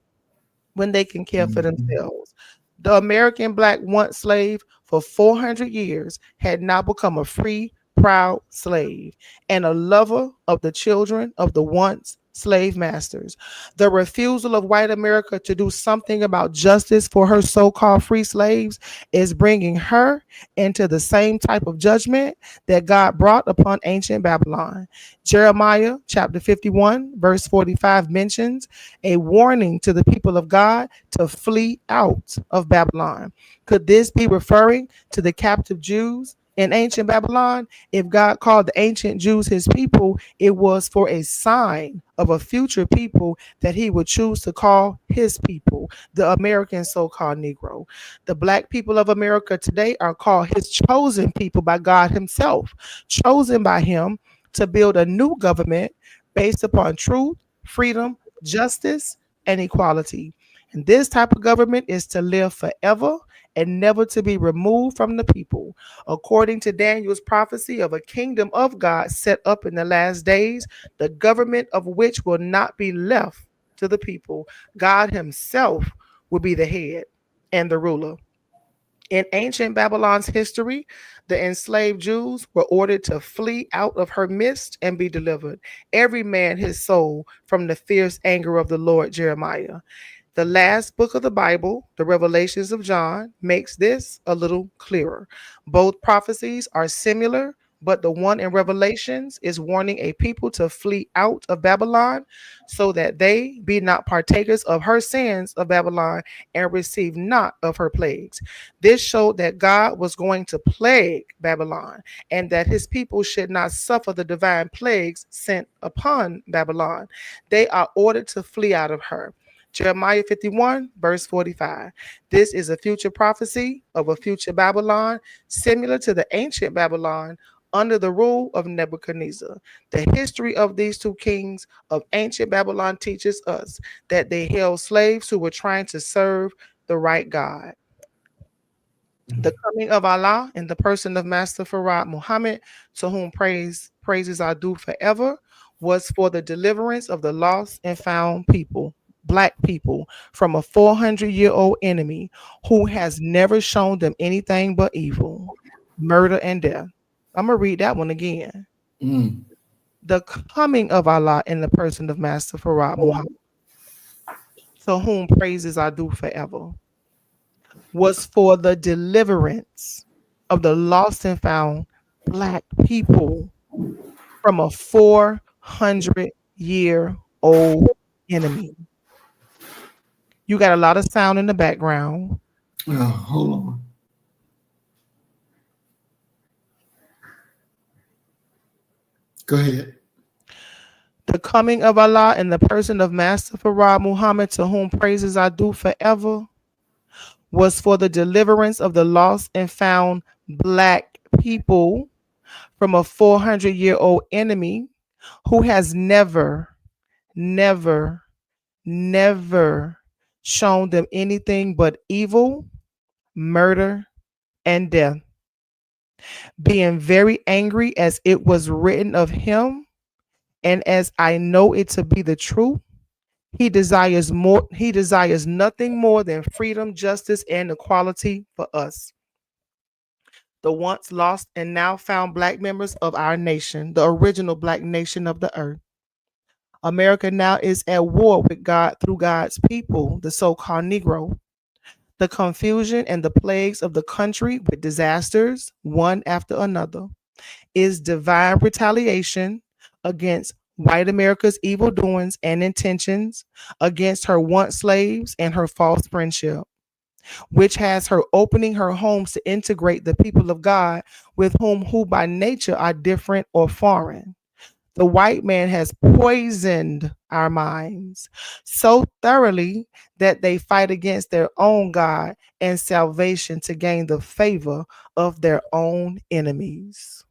when they can care for themselves. The American black once slave for 400 years had now become a free, proud slave and a lover of the children of the once slave masters. The refusal of white America to do something about justice for her so-called free slaves is bringing her into the same type of judgment that God brought upon ancient Babylon. Jeremiah chapter 51 verse 45 mentions a warning to the people of God to flee out of Babylon. Could this be referring to the captive Jews In ancient Babylon, if God called the ancient Jews his people, it was for a sign of a future people that he would choose to call his people, the American so called Negro. The black people of America today are called his chosen people by God himself, chosen by him to build a new government based upon truth, freedom, justice, and equality. And this type of government is to live forever and never to be removed from the people, according to Daniel's prophecy of a kingdom of God set up in the last days, the government of which will not be left to the people. God himself will be the head and the ruler. In ancient Babylon's history, the enslaved Jews were ordered to flee out of her midst and be delivered, every man his soul, from the fierce anger of the Lord. Jeremiah. The last book of the Bible, the Revelations of John, makes this a little clearer. Both prophecies are similar, but the one in Revelations is warning a people to flee out of Babylon so that they be not partakers of her sins of Babylon and receive not of her plagues. This showed that God was going to plague Babylon and that his people should not suffer the divine plagues sent upon Babylon. They are ordered to flee out of her. Jeremiah 51, verse 45. This is a future prophecy of a future Babylon, similar to the ancient Babylon under the rule of Nebuchadnezzar. The history of these two kings of ancient Babylon teaches us that they held slaves who were trying to serve the right God. The coming of Allah in the person of Master Farad Muhammad, to whom praises are due forever, was for the deliverance of the lost and found people, black people, from a 400-year-old enemy who has never shown them anything but evil, murder, and death. I'm going to read that one again. The coming of Allah in the person of Master Farad Muhammad, to whom praises are due forever, was for the deliverance of the lost and found black people from a 400-year-old enemy. You got a lot of sound in the background. Hold on. Go ahead. The coming of Allah in the person of Master Farad Muhammad, to whom praises are due forever, was for the deliverance of the lost and found black people from a 400-year-old enemy who has never, never, never shown them anything but evil, murder, and death. Being very angry as it was written of him, and as I know it to be the truth, he desires nothing more than freedom, justice, and equality for us, the once lost and now found black members of our nation, the original black nation of the earth. America now is at war with God through God's people, the so-called Negro. The confusion and the plagues of the country with disasters, one after another, is divine retaliation against white America's evil doings and intentions, against her once slaves and her false friendship, which has her opening her homes to integrate the people of God with who by nature are different or foreign. The white man has poisoned our minds so thoroughly that they fight against their own God and salvation to gain the favor of their own enemies.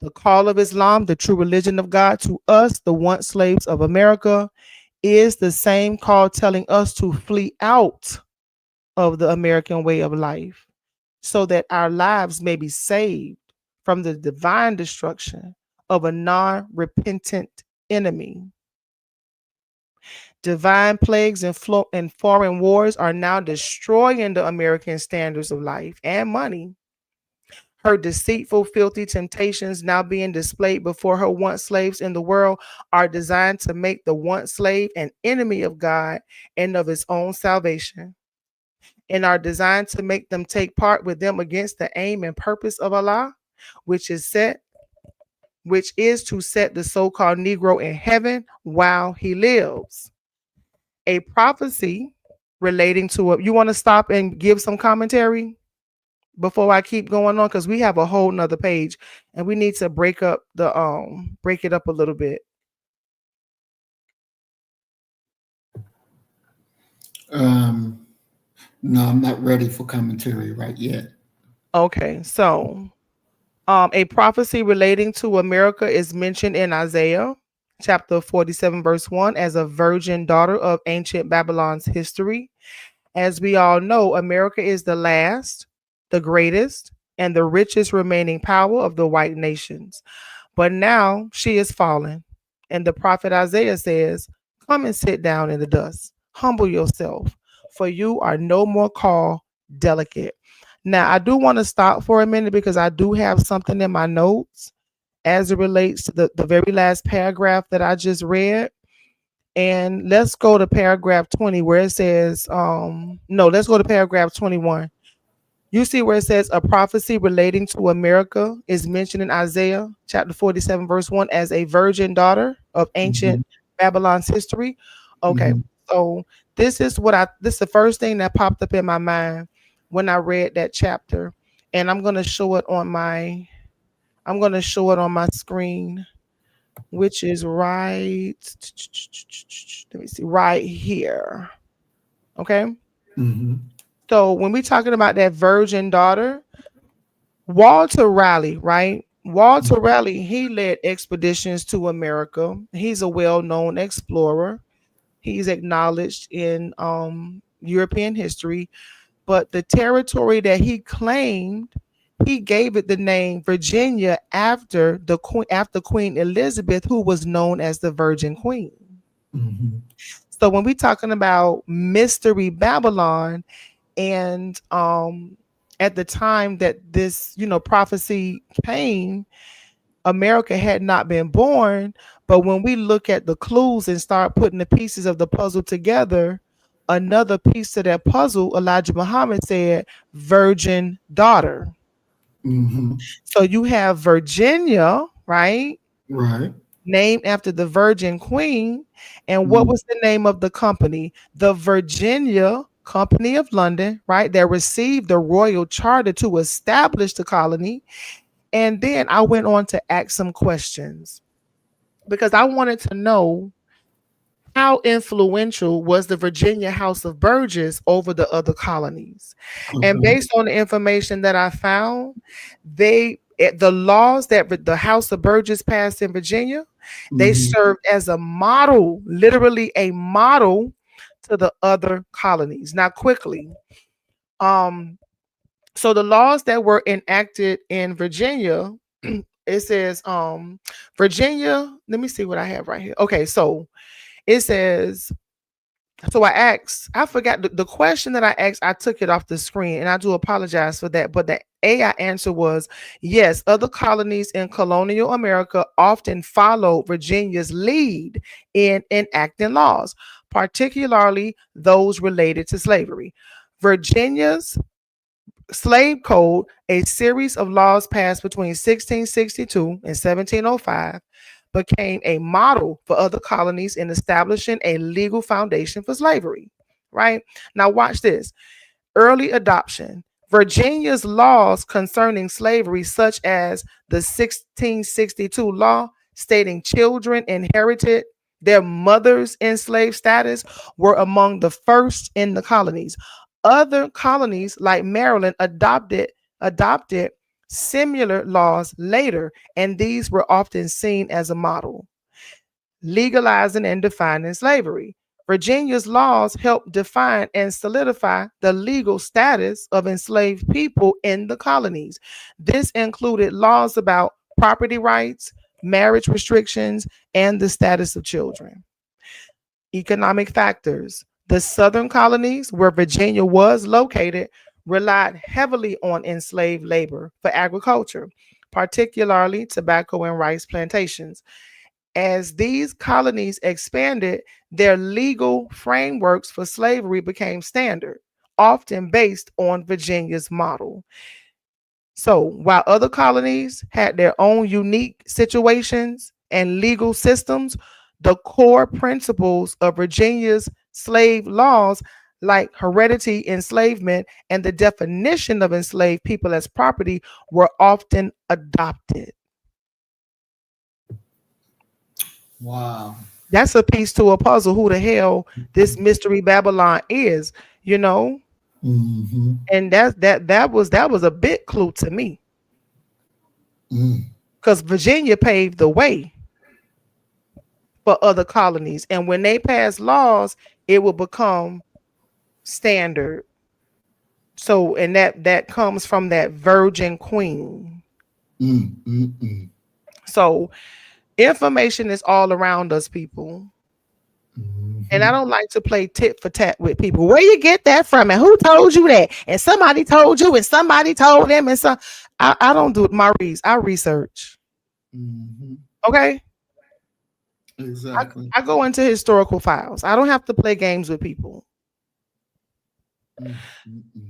The call of Islam, the true religion of God, to us, the once slaves of America, is the same call telling us to flee out of the American way of life so that our lives may be saved from the divine destruction of a non-repentant enemy. Divine plagues and foreign wars are now destroying the American standards of life and money. Her deceitful, filthy temptations now being displayed before her once slaves in the world are designed to make the once slave an enemy of God and of his own salvation, and are designed to make them take part with them against the aim and purpose of Allah, which is to set the so-called Negro in heaven while he lives. A prophecy relating to you want to stop and give some commentary? before I keep going on, because we have a whole nother page and we need to break it up a little bit. No, I'm not ready for commentary right yet. Okay, so a prophecy relating to America is mentioned in Isaiah chapter 47, verse 1, as a virgin daughter of ancient Babylon's history. As we all know, America is the last, the greatest, and the richest remaining power of the white nations. But now she is fallen. And the prophet Isaiah says, "Come and sit down in the dust. Humble yourself, for you are no more called delicate." Now, I do want to stop for a minute because I do have something in my notes as it relates to the very last paragraph that I just read. And let's go to paragraph 20 where it says, no, let's go to paragraph 21. You see where it says a prophecy relating to America is mentioned in Isaiah chapter 47, verse 1, as a virgin daughter of ancient Babylon's history. Okay, so this is the first thing that popped up in my mind when I read that chapter. And I'm gonna show it on my screen, which is right, let me see, right here. Okay. So when we're talking about that virgin daughter, Walter Raleigh, right? Walter Raleigh, he led expeditions to America. He's a well-known explorer. He's acknowledged in European history, but the territory that he claimed, he gave it the name Virginia after Queen Elizabeth, who was known as the Virgin Queen. So when we're talking about Mystery Babylon, and at the time that this, prophecy came, America had not been born. But when we look at the clues and start putting the pieces of the puzzle together, another piece to that puzzle, Elijah Muhammad said, virgin daughter. So you have Virginia, right? Right. Named after the Virgin Queen. And what was the name of the company? The Virginia Company of London, right? That received the royal charter to establish the colony. And then I went on to ask some questions because I wanted to know how influential was the Virginia House of Burgess over the other colonies. And based on the information that I found, the laws that the House of Burgess passed in Virginia, they served as a model, literally a model to the other colonies. Now, quickly, so the laws that were enacted in Virginia, it says Virginia, let me see what I have right here. Okay, so it says, so I forgot the question that I asked, I took it off the screen, and I do apologize for that. But the AI answer was yes, other colonies in colonial America often followed Virginia's lead in enacting laws, particularly those related to slavery. Virginia's slave code, a series of laws passed between 1662 and 1705, became a model for other colonies in establishing a legal foundation for slavery. Right? Now, watch this. Early adoption. Virginia's laws concerning slavery, such as the 1662 law stating children inherited their mother's enslaved status, were among the first in the colonies. Other colonies like Maryland adopted similar laws later, and these were often seen as a model. Legalizing and defining slavery. Virginia's laws helped define and solidify the legal status of enslaved people in the colonies. This included laws about property rights, marriage restrictions, and the status of children. Economic factors. The southern colonies, where Virginia was located, relied heavily on enslaved labor for agriculture, particularly tobacco and rice plantations. As these colonies expanded, their legal frameworks for slavery became standard, often based on Virginia's model. So, while other colonies had their own unique situations and legal systems, the core principles of Virginia's slave laws like heredity, enslavement, and the definition of enslaved people as property were often adopted. Wow. That's a piece to a puzzle. Who the hell this mystery Babylon is, you know? Mm-hmm. And that was a big clue to me. Because Virginia paved the way for other colonies. And when they pass laws, it will become standard. So, and that comes from that virgin queen. So information is all around us, people. And I don't like to play tit for tat with people. Where you get that from? And who told you that? And somebody told you, and somebody told them, and I don't do my reads. I research. Okay. Exactly. I go into historical files. I don't have to play games with people.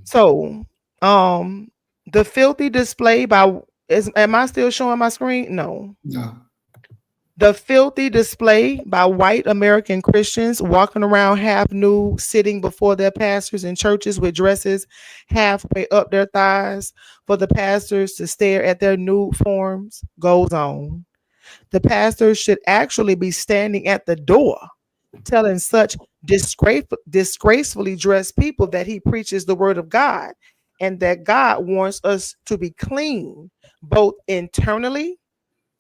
So, the filthy display by am I still showing my screen? No. No. The filthy display by white American Christians walking around half nude, sitting before their pastors in churches with dresses halfway up their thighs for the pastors to stare at their nude forms goes on. The pastors should actually be standing at the door telling such disgracefully dressed people that he preaches the word of God and that God wants us to be clean, both internally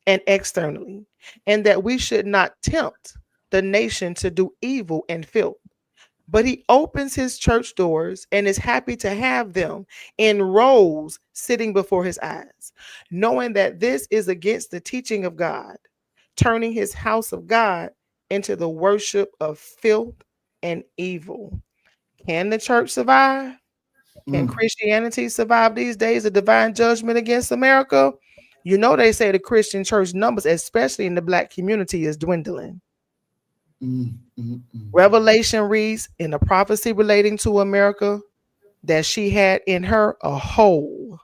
and externally, and that we should not tempt the nation to do evil and filth. But he opens his church doors and is happy to have them in rows sitting before his eyes, knowing that this is against the teaching of God, turning his house of God into the worship of filth and evil. Can the church survive? Can Christianity survive these days of divine judgment against America? You know, they say the Christian church numbers, especially in the Black community, is dwindling. Revelation reads in a prophecy relating to America that she had in her a hole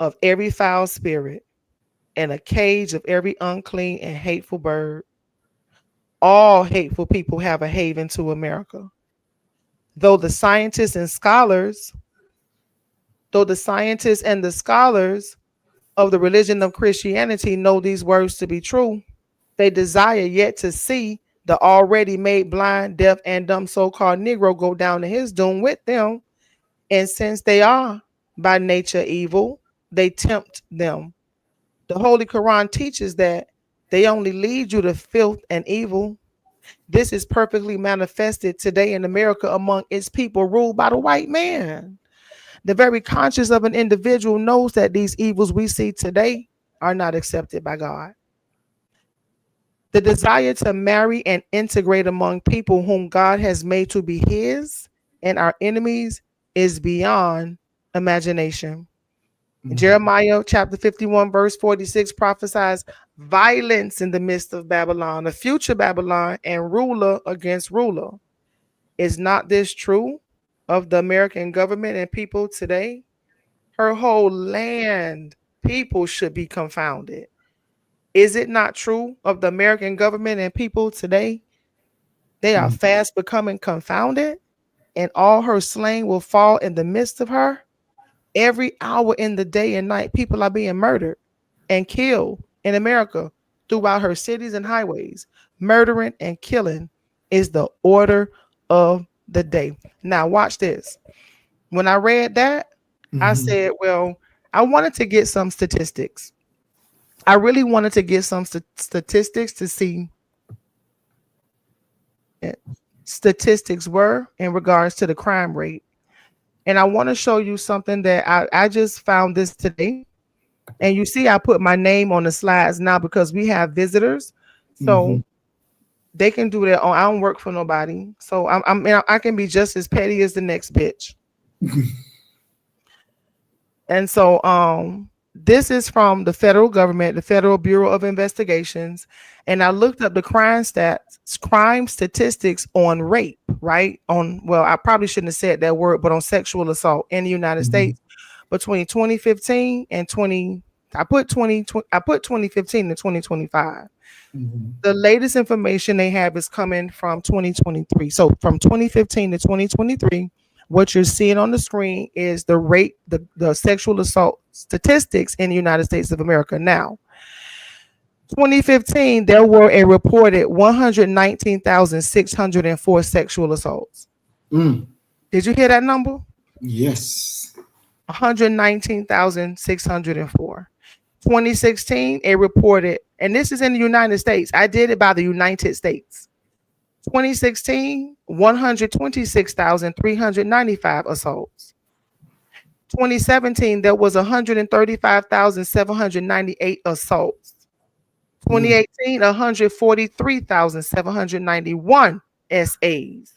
of every foul spirit and a cage of every unclean and hateful bird. All hateful people have a haven to America. Though the scientists and the scholars of the religion of Christianity know these words to be true, they desire yet to see the already made blind, deaf, and dumb so-called Negro go down to his doom with them. And since they are by nature evil, they tempt them. The Holy Quran teaches that they only lead you to filth and evil. This is perfectly manifested today in America among its people ruled by the white man. The very conscience of an individual knows that these evils we see today are not accepted by God. The desire to marry and integrate among people whom God has made to be his and our enemies is beyond imagination. Jeremiah chapter 51 verse 46 prophesies violence in the midst of Babylon, a future Babylon, and ruler against ruler. Is not this true of the American government and people today? Her whole land, people should be confounded. Is it not true of the American government and people today? They are fast becoming confounded, and all her slain will fall in the midst of her. Every hour in the day and night, people are being murdered and killed in America throughout her cities and highways. Murdering and killing is the order of the day. Now, watch this. When I read that, I said, well, I wanted to get some statistics. I really wanted to get some statistics to see statistics were in regards to the crime rate. And I want to show you something that I just found this today. And you see, I put my name on the slides now because we have visitors. So they can do their own. I don't work for nobody. So I can be just as petty as the next bitch. And so this is from the federal government, the Federal Bureau of Investigations. And I looked up the crime statistics on rape, right? Well, I probably shouldn't have said that word, but on sexual assault in the United States between 2015 and 20 I put 2015 to 2025. Mm-hmm. The latest information they have is coming from 2023. So from 2015 to 2023, what you're seeing on the screen is the rate, the sexual assault statistics in the United States of America. Now, 2015, there were a reported 119,604 sexual assaults. Did you hear that number? Yes. 119,604. 2016, it reported, and this is in the United States. I did it by the United States. 2016, 126,395 assaults. 2017, there was 135,798 assaults. 2018, 143,791 SAs.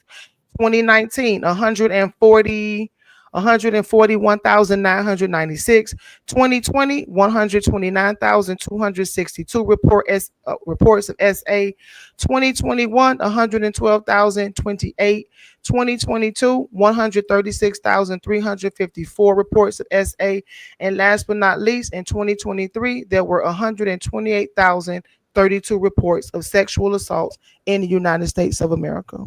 2019, 141,996. 2020, 129,262 reports of SA. 2021, 112,028. 2022, 136,354 reports of SA. And last but not least, in 2023, there were 128,032 reports of sexual assaults in the United States of America.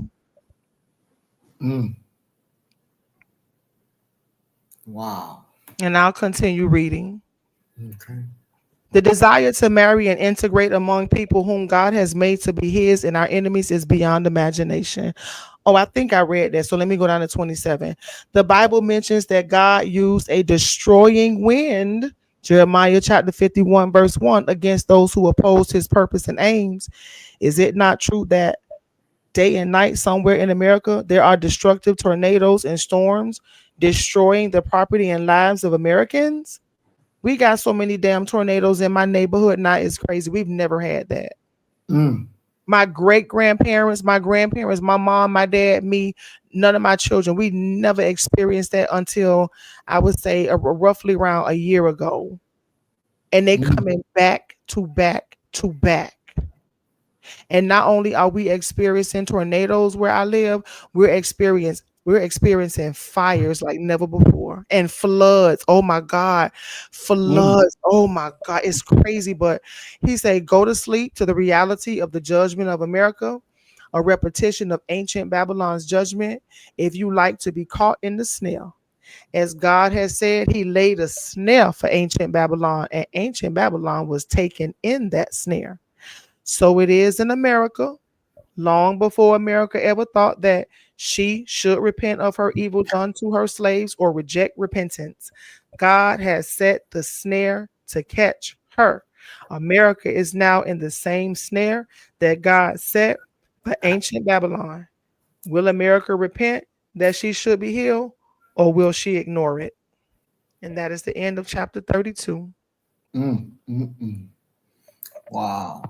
Wow. And I'll continue reading. Okay. The desire to marry and integrate among people whom God has made to be his and our enemies is beyond imagination. Oh, I think I read that. So let me go down to 27. The Bible mentions that God used a destroying wind, Jeremiah chapter 51, verse 1, against those who opposed his purpose and aims. Is it not true that day and night somewhere in America, there are destructive tornadoes and storms destroying the property and lives of Americans? We got so many damn tornadoes in my neighborhood now. It's crazy. We've never had that. My great-grandparents, my grandparents, my mom, my dad, me, none of my children, we never experienced that until I would say roughly around a year ago. And they coming back to back to back. And not only are we experiencing tornadoes where I live, we're experiencing fires like never before, and floods. Oh my God, floods. Oh my God, it's crazy. But he said, go to sleep to the reality of the judgment of America, a repetition of ancient Babylon's judgment. If you like to be caught in the snare, as God has said, he laid a snare for ancient Babylon, and ancient Babylon was taken in that snare. So it is in America, long before America ever thought that she should repent of her evil done to her slaves or reject repentance. God has set the snare to catch her. America is now in the same snare that God set for ancient Babylon. Will America repent that she should be healed, or will she ignore it? And that is the end of chapter 32. Wow.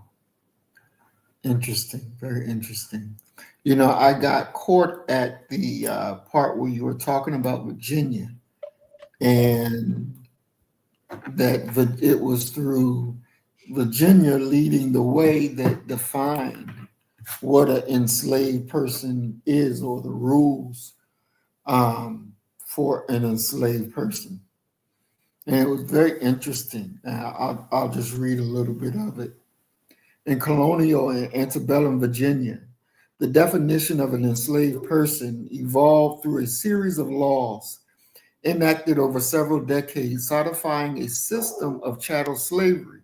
Interesting. Very interesting. You know, I got caught at the part where you were talking about Virginia, and that it was through Virginia leading the way that defined what an enslaved person is, or the rules for an enslaved person. And it was very interesting. I'll just read a little bit of it. In colonial and antebellum Virginia, the definition of an enslaved person evolved through a series of laws enacted over several decades, codifying a system of chattel slavery,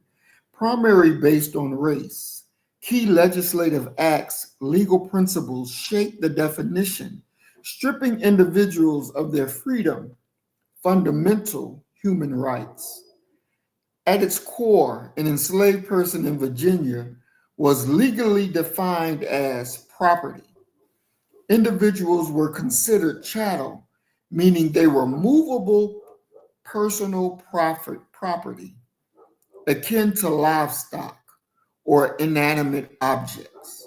primarily based on race. Key legislative acts, legal principles shaped the definition, stripping individuals of their freedom, fundamental human rights. At its core, an enslaved person in Virginia was legally defined as property. Individuals were considered chattel, meaning they were movable personal property, akin to livestock or inanimate objects.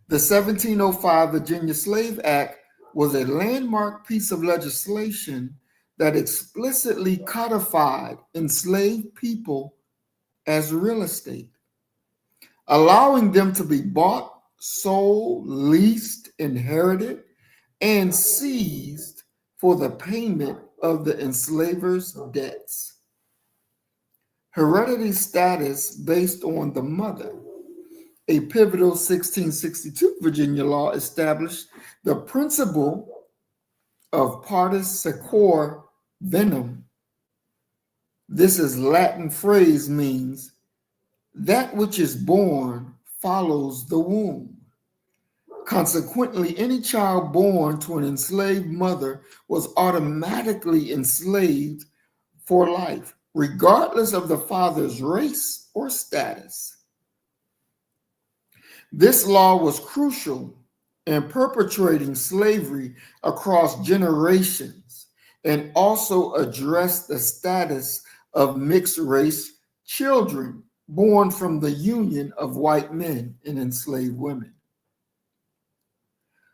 The 1705 Virginia Slave Act was a landmark piece of legislation that explicitly codified enslaved people as real estate, allowing them to be bought, sold, leased, inherited, and seized for the payment of the enslaver's debts. Heredity status based on the mother. A pivotal 1662 Virginia law established the principle of partus sequor venum. This is Latin phrase means that which is born follows the womb. Consequently, any child born to an enslaved mother was automatically enslaved for life, regardless of the father's race or status. This law was crucial in perpetuating slavery across generations and also addressed the status of mixed race children born from the union of white men and enslaved women.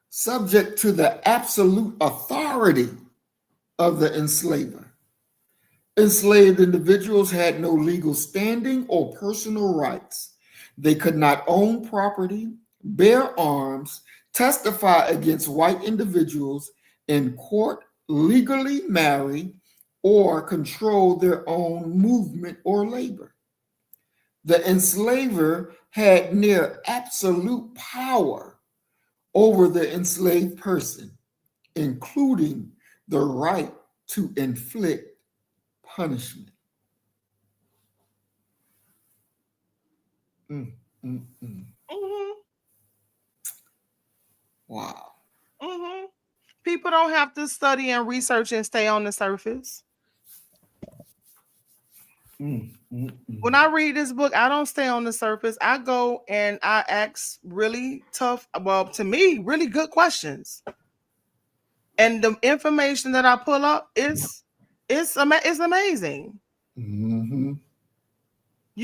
Subject to the absolute authority of the enslaver. Enslaved individuals had no legal standing or personal rights. They could not own property, bear arms, testify against white individuals in court, legally marry, or control their own movement or labor. The enslaver had near absolute power over the enslaved person, including the right to inflict punishment. Wow. People don't have to study and research and stay on the surface. When I read this book, I don't stay on the surface. I go and I ask really tough, well, to me, really good questions. And the information that I pull up is amazing. You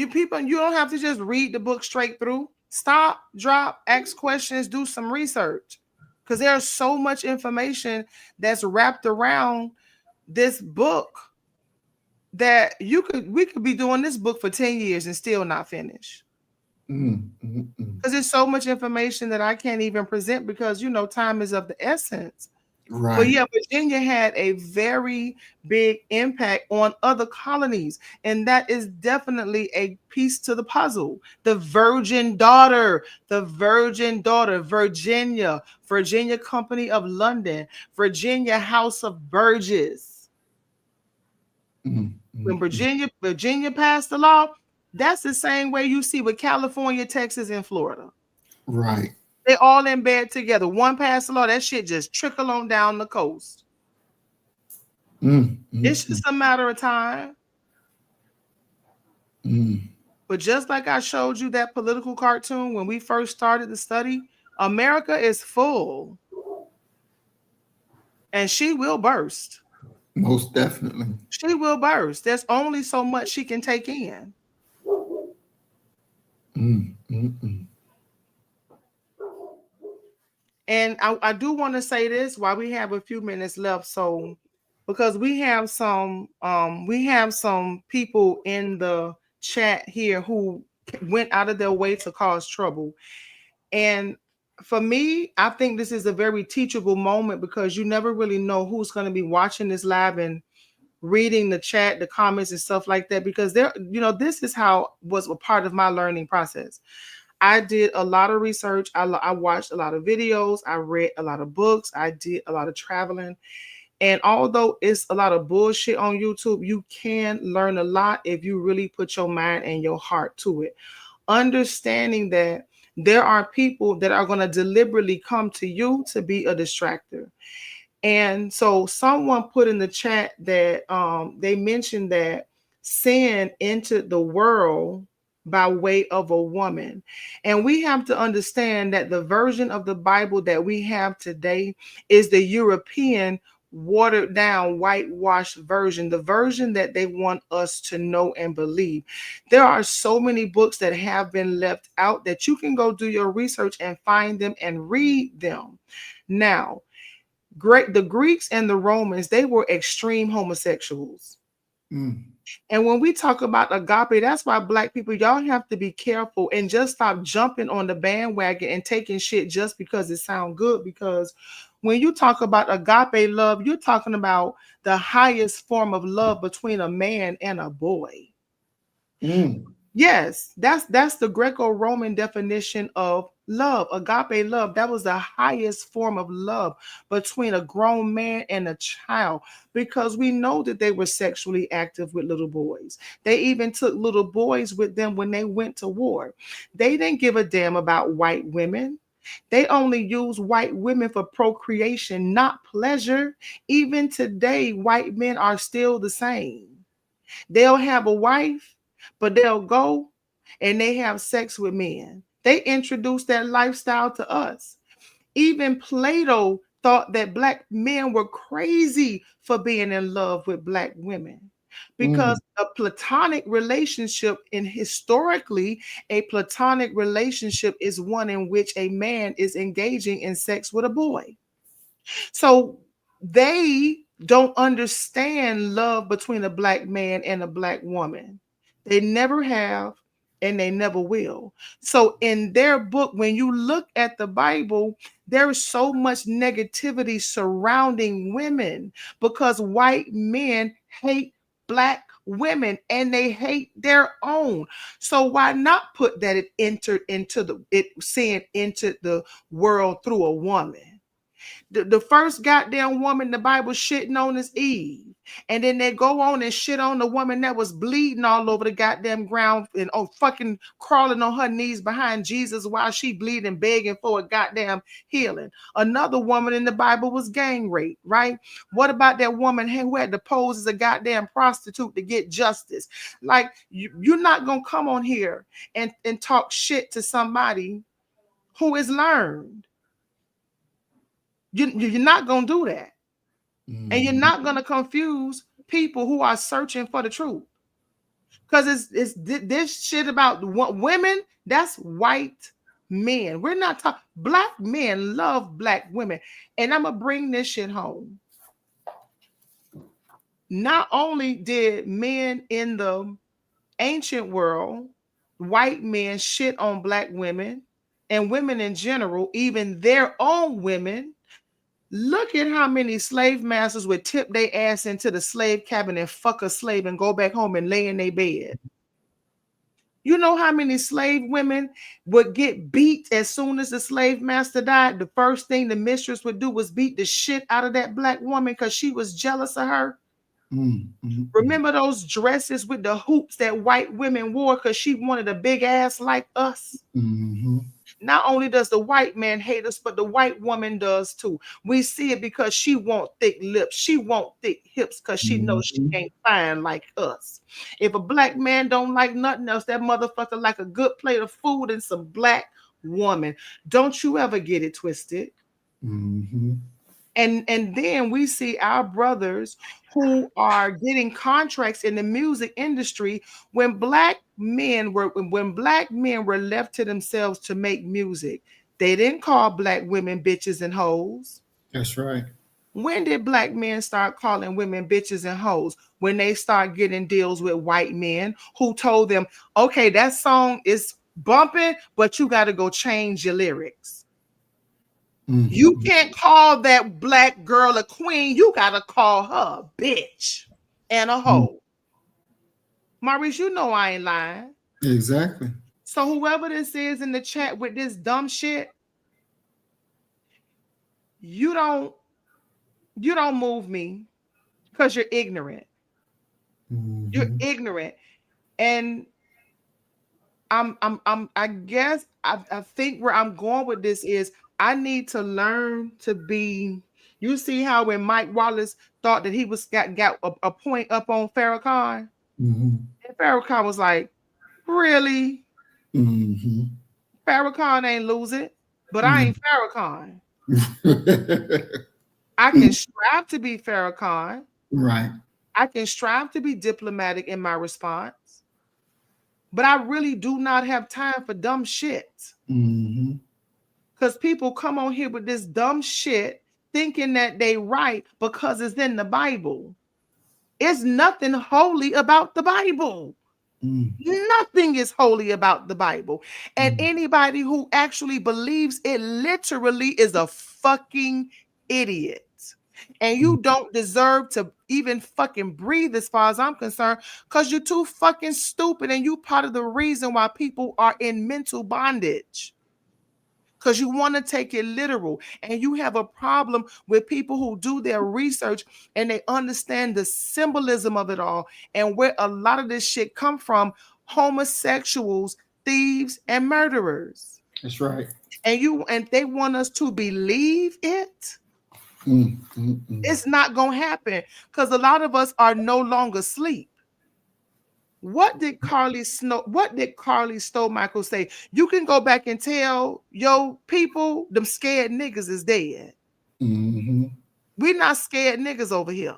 people, you don't have to just read the book straight through. Stop, drop, ask questions, do some research. Because there's so much information that's wrapped around this book that we could be doing this book for 10 years and still not finish. Because there's so much information that I can't even present because, time is of the essence. Right. But yeah, Virginia had a very big impact on other colonies. And that is definitely a piece to the puzzle. The Virgin Daughter, Virginia Company of London, Virginia House of Burgesses. When Virginia passed the law, that's the same way you see with California, Texas, and Florida. Right. They all in bed together. One passed the law, that shit just trickle on down the coast. It's just a matter of time. But just like I showed you that political cartoon when we first started the study, America is full. And she will burst. Most definitely. She will burst. There's only so much she can take in. And I do want to say this while we have a few minutes left. So, because we have some people in the chat here who went out of their way to cause trouble. And for me, I think this is a very teachable moment because you never really know who's going to be watching this live and reading the chat, the comments and stuff like that, because this is how was a part of my learning process. I did a lot of research. I watched a lot of videos. I read a lot of books. I did a lot of traveling. And although it's a lot of bullshit on YouTube, you can learn a lot if you really put your mind and your heart to it. Understanding that there are people that are going to deliberately come to you to be a distractor. And so someone put in the chat that they mentioned that sin entered the world by way of a woman. And we have to understand that the version of the Bible that we have today is the European watered down, whitewashed version, the version that they want us to know and believe. There are so many books that have been left out that you can go do your research and find them and read them. Now, the Greeks and the Romans, they were extreme homosexuals. And when we talk about agape, that's why Black people, y'all have to be careful and just stop jumping on the bandwagon and taking shit just because it sounds good. Because when you talk about agape love, you're talking about the highest form of love between a man and a boy. Yes, that's the Greco-Roman definition of love, agape love. That was the highest form of love between a grown man and a child, because we know that they were sexually active with little boys. They even took little boys with them when they went to war. They didn't give a damn about white women. They only use white women for procreation, not pleasure. Even today, white men are still the same. They'll have a wife, but they'll go and they have sex with men. They introduced that lifestyle to us. Even Plato thought that black men were crazy for being in love with black women, because a platonic relationship, in historically, a platonic relationship is one in which a man is engaging in sex with a boy. So they don't understand love between a black man and a black woman. They never have, and they never will. So in their book, when you look at the Bible, there is so much negativity surrounding women because white men hate black women and they hate their own. So why not put that it entered into the world through a woman? The first goddamn woman the Bible shitting on is Eve. And then they go on and shit on the woman that was bleeding all over the goddamn ground and fucking crawling on her knees behind Jesus while she bleeding, begging for a goddamn healing. Another woman in the Bible was gang raped, right? What about that woman who had to pose as a goddamn prostitute to get justice? Like, you're not going to come on here and talk shit to somebody who is learned. You're not going to do that. And you're not going to confuse people who are searching for the truth. Because it's this shit about women, that's white men. We're not talking, black men love black women. And I'm going to bring this shit home. Not only did men in the ancient world, white men shit on black women and women in general, even their own women. Look at how many slave masters would tip their ass into the slave cabin and fuck a slave and go back home and lay in their bed. You know how many slave women would get beat as soon as the slave master died? The first thing the mistress would do was beat the shit out of that black woman because she was jealous of her. Remember those dresses with the hoops that white women wore because she wanted a big ass like us? Not only does the white man hate us, but the white woman does too. We see it because she want thick lips. She want thick hips because she knows she ain't fine like us. If a black man don't like nothing else, that motherfucker like a good plate of food and some black woman. Don't you ever get it twisted. And then we see our brothers who are getting contracts in the music industry when black men were left to themselves to make music. They didn't call black women bitches and hoes. That's right. When did black men start calling women bitches and hoes? When they start getting deals with white men who told them, okay, that song is bumping, but you got to go change your lyrics. You can't call that black girl a queen. You got to call her a bitch and a hoe. Maurice, you know I ain't lying. Exactly. So whoever this is in the chat with this dumb shit, you don't move me because you're ignorant. You're ignorant. And I guess I think where I'm going with this is I need to learn to be. You see how when Mike Wallace thought that he was got a point up on Farrakhan, and Farrakhan was like, "Really? Farrakhan ain't lose it, but I ain't Farrakhan. I can strive to be Farrakhan. Right. I can strive to be diplomatic in my response." But I really do not have time for dumb shit. Because people come on here with this dumb shit thinking that they right because it's in the Bible. It's nothing holy about the Bible. Nothing is holy about the Bible. And anybody who actually believes it literally is a fucking idiot. And you don't deserve to even fucking breathe as far as I'm concerned, because you're too fucking stupid, and you part of the reason why people are in mental bondage. Because you want to take it literal, and you have a problem with people who do their research and they understand the symbolism of it all and where a lot of this shit come from: homosexuals, thieves, and murderers. That's right. And they want us to believe it. It's not gonna happen, because a lot of us are no longer asleep. What did Carly Stomichael say? You can go back and tell your people them scared niggas is dead. We're not scared niggas over here.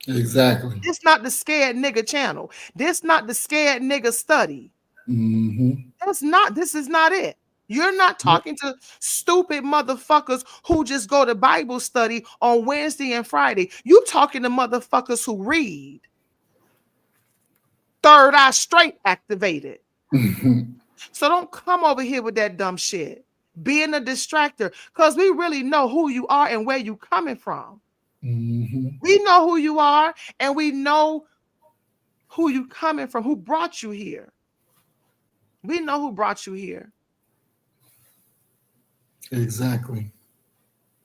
Exactly. This not the scared nigga channel. This not the scared nigga study. This is not it. You're not talking to stupid motherfuckers who just go to Bible study on Wednesday and Friday. You talking to motherfuckers who read. Third eye straight activated. So don't come over here with that dumb shit, being a distractor, because we really know who you are and where you coming from. We know who you are, and we know who you coming from, who brought you here. We know who brought you here. Exactly.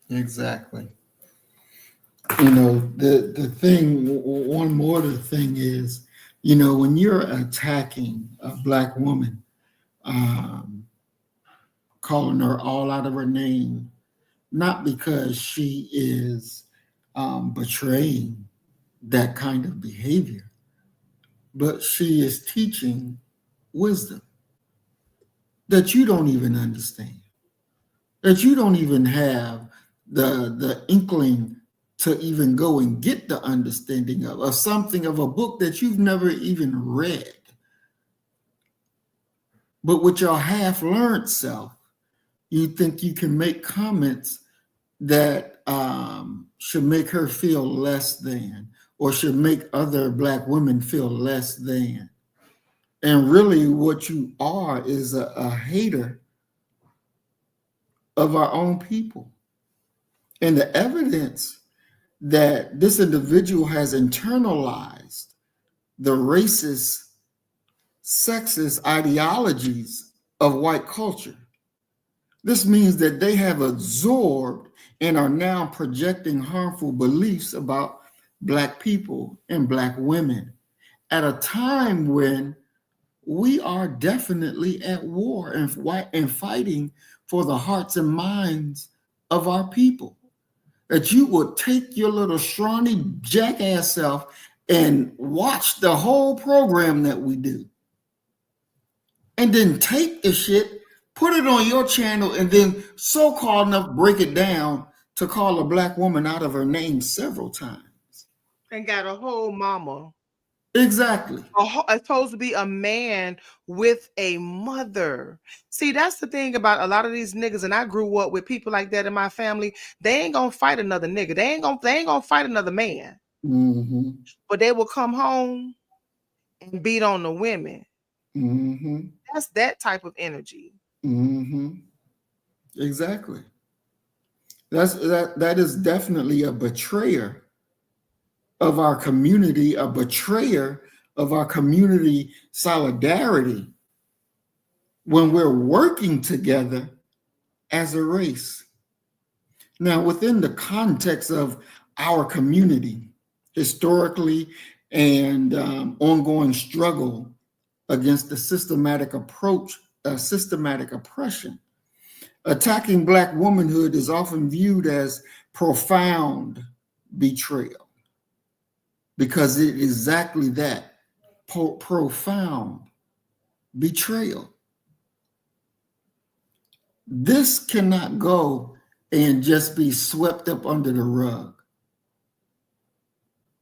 Exactly. You know, the thing, one more the thing is, you know, when you're attacking a Black woman, calling her all out of her name, not because she is betraying that kind of behavior, but she is teaching wisdom that you don't even understand, that you don't even have the inkling to even go and get the understanding of something, of a book that you've never even read. But with your half-learned self, you think you can make comments that should make her feel less than, or should make other Black women feel less than. And really what you are is a hater of our own people. And the evidence that this individual has internalized the racist, sexist ideologies of white culture. This means that they have absorbed and are now projecting harmful beliefs about Black people and Black women at a time when we are definitely at war and fighting for the hearts and minds of our people. That you would take your little scrawny jackass self and watch the whole program that we do, and then take the shit, put it on your channel, and then so-called enough break it down to call a Black woman out of her name several times. And got a whole mama. Exactly. It's supposed to be a man with a mother. See, that's the thing about a lot of these niggas, and I grew up with people like that in my family. They ain't gonna fight another nigga. They ain't gonna fight another man. But they will come home and beat on the women. That's that type of energy. Exactly. That is definitely a betrayer of our community, a betrayer of our community solidarity when we're working together as a race. Now, within the context of our community, historically and ongoing struggle against the systematic oppression, attacking Black womanhood is often viewed as profound betrayal, because it is exactly that, profound betrayal. This cannot go and just be swept up under the rug.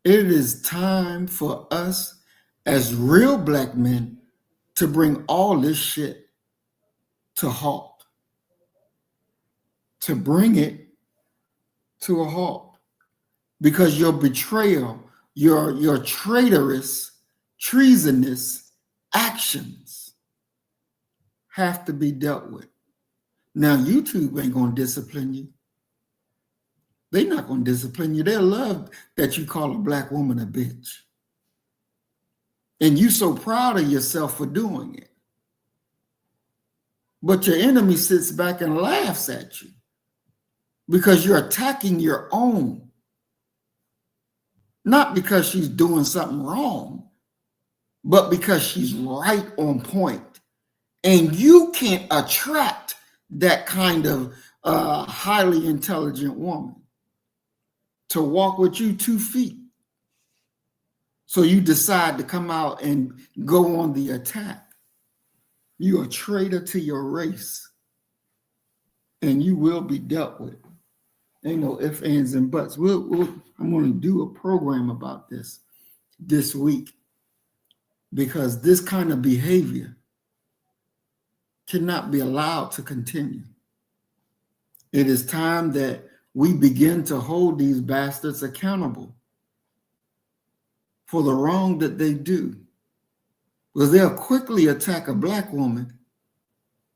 It is time for us as real Black men to bring all this shit to halt, to bring it to a halt, because your betrayal, your traitorous, treasonous actions have to be dealt with. Now, YouTube ain't gonna discipline you. They're not going to discipline you. They'll love that you call a black woman a bitch. And you're so proud of yourself for doing it. But your enemy sits back and laughs at you because you're attacking your own. Not because she's doing something wrong, but because she's right on point. And you can't attract that kind of highly intelligent woman to walk with you 2 feet. So you decide to come out and go on the attack. You're a traitor to your race, and you will be dealt with. Ain't no ifs, ands, and buts. I'm going to do a program about this week, because this kind of behavior cannot be allowed to continue. It is time that we begin to hold these bastards accountable for the wrong that they do. Because they'll quickly attack a black woman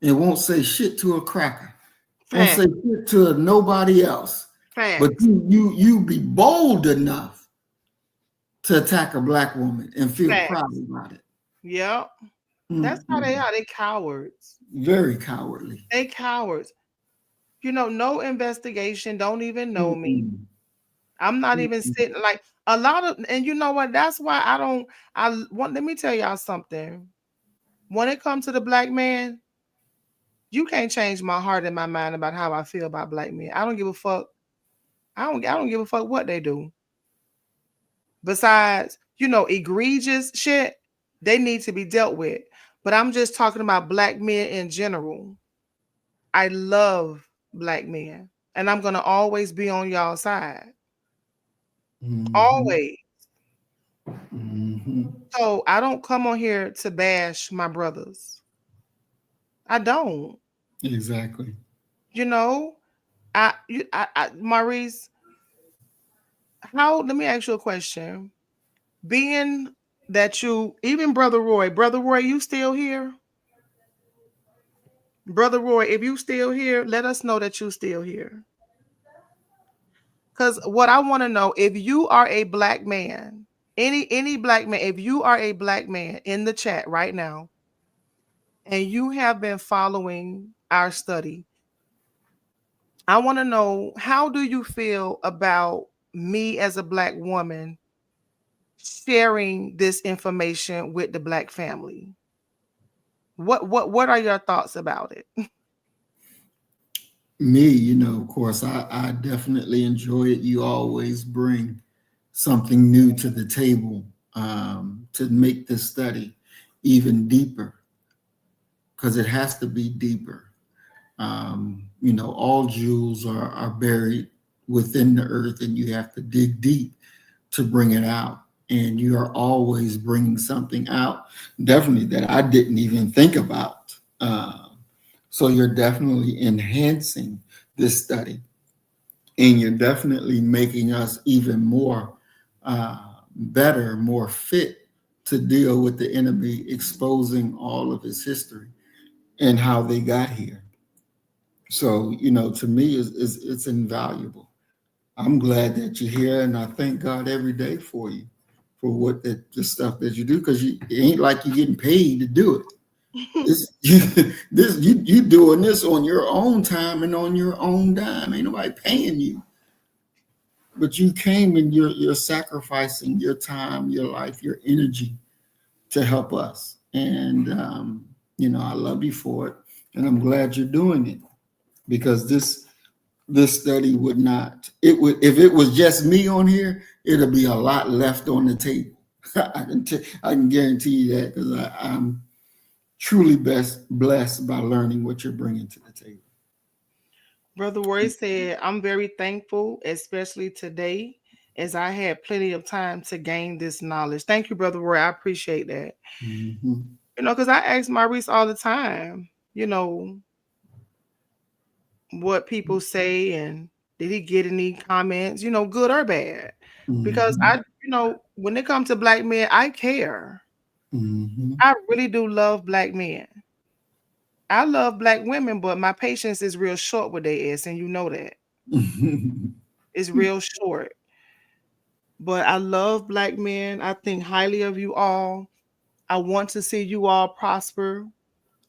and won't say shit to a cracker. Won't say shit to nobody else. But you be bold enough to attack a black woman and feel proud about it. Yep. That's how they are. They cowards. Very cowardly. They cowards. No investigation. Don't even know me. I'm not even sitting like a lot of, and you know what? That's why let me tell y'all something. When it comes to the black man, you can't change my heart and my mind about how I feel about black men. I don't give a fuck. I don't give a fuck what they do. Besides, egregious shit, they need to be dealt with. But I'm just talking about black men in general. I love black men, and I'm going to always be on y'all side. Always. So I don't come on here to bash my brothers. I don't. Exactly. Maurice, let me ask you a question. Being that even Brother Roy, you still here? Brother Roy, if you still here, let us know that you still here. Because what I want to know, if you are a black man, any black man, if you are a black man in the chat right now, and you have been following our study, I want to know, how do you feel about me as a black woman sharing this information with the black family? What are your thoughts about it? Me, of course, I definitely enjoy it. You always bring something new to the table to make this study even deeper, because it has to be deeper. All jewels are buried within the earth, and you have to dig deep to bring it out. And you are always bringing something out, definitely, that I didn't even think about. So you're definitely enhancing this study, and you're definitely making us even more better, more fit to deal with the enemy, exposing all of his history and how they got here. So, to me, it's invaluable. I'm glad that you're here, and I thank God every day for you, for what the stuff that you do, because it ain't like you're getting paid to do it. You doing this on your own time and on your own dime. Ain't nobody paying you. But you came and you're sacrificing your time, your life, your energy to help us. And I love you for it. And I'm glad you're doing it, because this study would not, if it was just me on here, it'll be a lot left on the table. I can guarantee you that, because I'm truly blessed by learning what you're bringing to the table. Brother Roy said, I'm very thankful, especially today, as I had plenty of time to gain this knowledge. Thank you, Brother Roy. I appreciate that. Because I ask Maurice all the time, what people say, and did he get any comments, good or bad? Because when it comes to black men, I care. I really do love black men. I love black women, but my patience is real short with their ass, and you know that. It's real short. But I love Black men. I think highly of you all. I want to see you all prosper.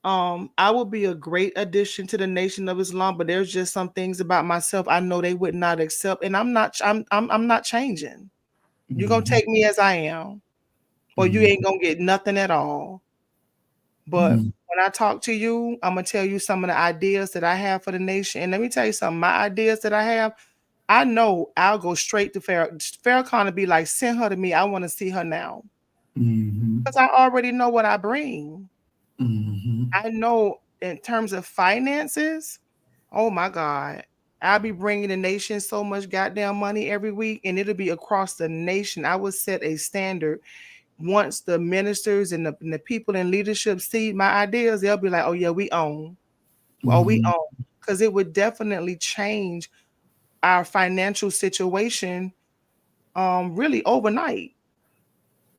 I will be a great addition to the Nation of Islam, but there's just some things about myself I know they would not accept, and I'm not changing. You're gonna take me as I am, or you ain't gonna get nothing at all. But when I talk to you, I'm gonna tell you some of the ideas that I have for the nation. And let me tell you something, my ideas that I have, I know I'll go straight to Farrakhan to be like, send her to me. I want to see her now. Because I already know what I bring. I know in terms of finances, oh my God, I'll be bringing the nation so much goddamn money every week, and it'll be across the nation. I will set a standard. Once the ministers and the people in leadership see my ideas, they'll be like, oh yeah, we own. Oh, we own. Because it would definitely change our financial situation really overnight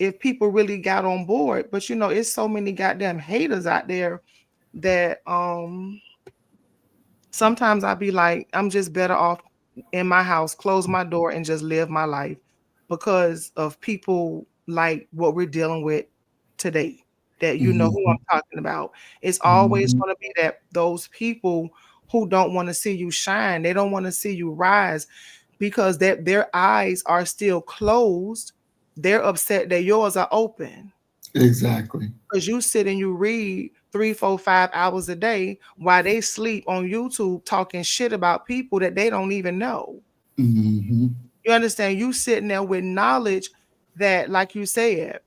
if people really got on board. But you know, it's so many goddamn haters out there that sometimes I be like, I'm just better off in my house, close my door, and just live my life because of people like what we're dealing with today. That you know who I'm talking about. It's always going to be that those people who don't want to see you shine. They don't want to see you rise because their eyes are still closed. They're upset that yours are open. Exactly. Because you sit and you read 3, 4, 5 hours a day while they sleep on YouTube talking shit about people that they don't even know. You understand? You sitting there with knowledge that, like you said,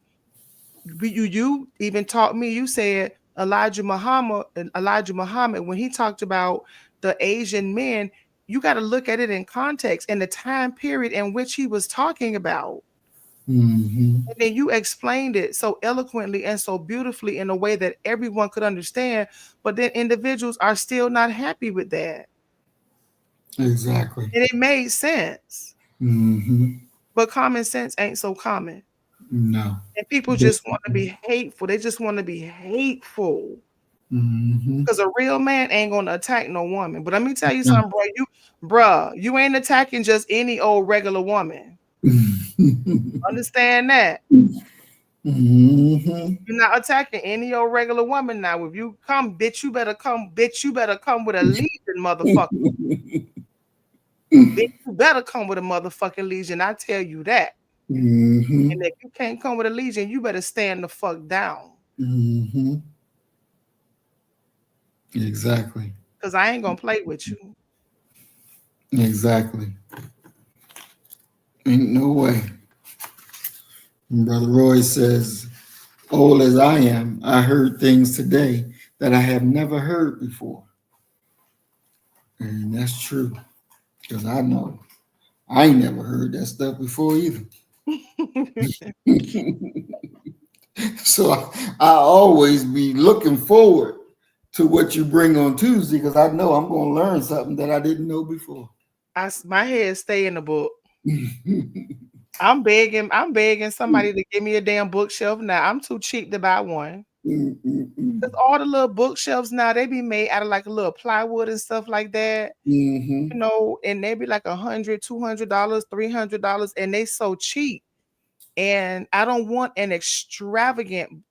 you even taught me. You said Elijah Muhammad, when he talked about the Asian men, you got to look at it in context and the time period in which he was talking about. And then you explained it so eloquently and so beautifully in a way that everyone could understand, but then individuals are still not happy with that. Exactly. And it made sense. But common sense ain't so common. No. And people just want to be hateful. They just want to be hateful. Because a real man ain't gonna attack no woman. But let me tell you something, bro. You ain't attacking just any old regular woman. Understand that? You're not attacking any old regular woman now. If you come, bitch, you better come, bitch, you better come with a legion, motherfucker. Bitch, you better come with a motherfucking legion. I tell you that. And if you can't come with a legion, you better stand the fuck down. Exactly. Because I ain't gonna play with you. Exactly. Ain't no way. And Brother Roy says, old as I am, I heard things today that I have never heard before. And that's true. Because I know I ain't never heard that stuff before either. So I always be looking forward to what you bring on Tuesday because I know I'm going to learn something that I didn't know before. My head stay in the book. I'm begging somebody to give me a damn bookshelf now. I'm too cheap to buy one. Because all the little bookshelves now, they be made out of like a little plywood and stuff like that. You know, and they be like $100, $200, $300, and they so cheap. And I don't want an extravagant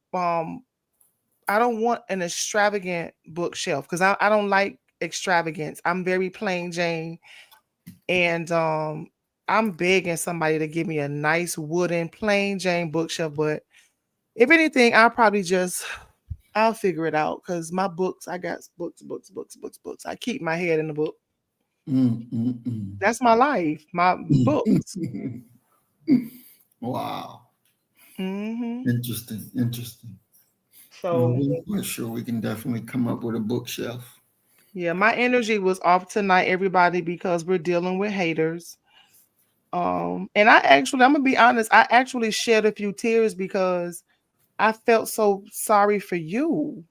bookshelf because I don't like extravagance. I'm very plain Jane. And I'm begging somebody to give me a nice wooden plain Jane bookshelf. But if anything, I'll figure it out because my books, I got books. I keep my head in the book. That's my life, my books. Wow. Interesting. So I'm quite sure we can definitely come up with a bookshelf. yeah, my energy was off tonight, everybody, because we're dealing with haters. And I'm gonna be honest, I actually shed a few tears because I felt so sorry for you.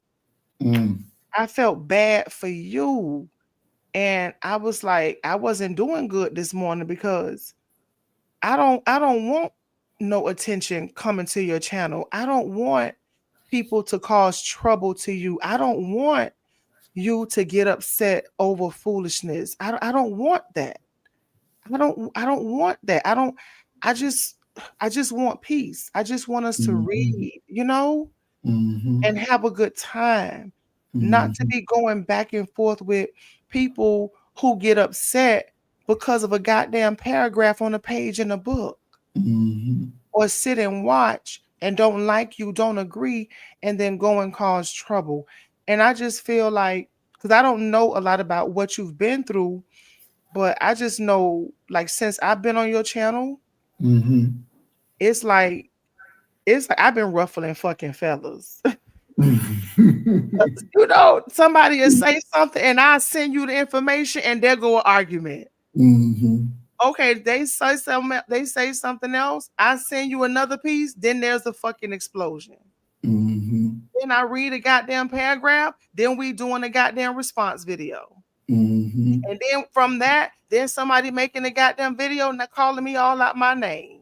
I felt bad for you. And I was like, I wasn't doing good this morning because I don't want no attention coming to your channel. I don't want people to cause trouble to you. I don't want you to get upset over foolishness. I don't want that. I don't want that. I just want peace. I just want us to read, and have a good time. Not to be going back and forth with people who get upset because of a goddamn paragraph on a page in a book. Or sit and watch and don't like you, don't agree, and then go and cause trouble. And I just feel like, because I don't know a lot about what you've been through, but I just know, like, since I've been on your channel, it's like I've been ruffling fucking feathers. Somebody will say something and I send you the information and there go an argument. Okay, they say something else. I send you another piece, then there's a fucking explosion. Then I read a goddamn paragraph, then we doing a goddamn response video. And then from that, then somebody making a goddamn video and they're calling me all out my name.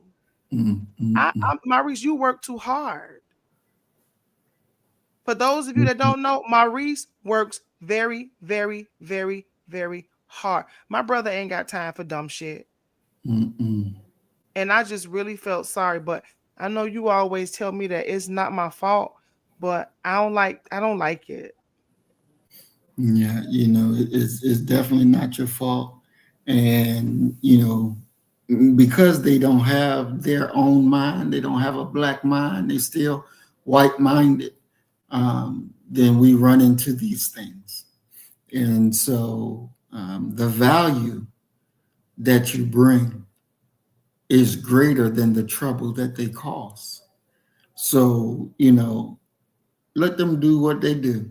Maurice, you work too hard. For those of you that don't know, Maurice works very, very, very, very hard. My brother ain't got time for dumb shit. And I just really felt sorry, but I know you always tell me that it's not my fault, but I don't like it. Yeah, it's definitely not your fault. And, because they don't have their own mind, they don't have a black mind, they still white-minded, then we run into these things. And so the value that you bring is greater than the trouble that they cause. So, let them do what they do.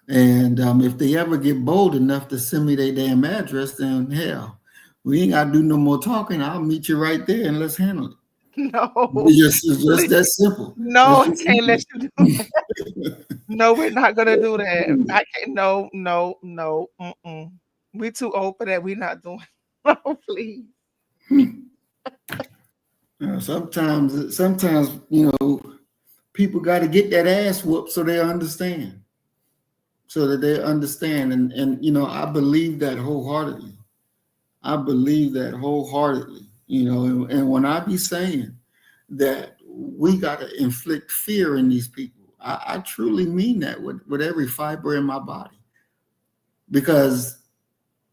And if they ever get bold enough to send me their damn address, then hell, we ain't got to do no more talking. I'll meet you right there and let's handle it. No. It's just that simple. No, I can't let you do that. No, we're not going to do that. I can't. No. We too old for that. We're not doing it. No, please. Sometimes, people got to get that ass whooped so they understand. And I believe that wholeheartedly. And when I be saying that we got to inflict fear in these people, I truly mean that with every fiber in my body, because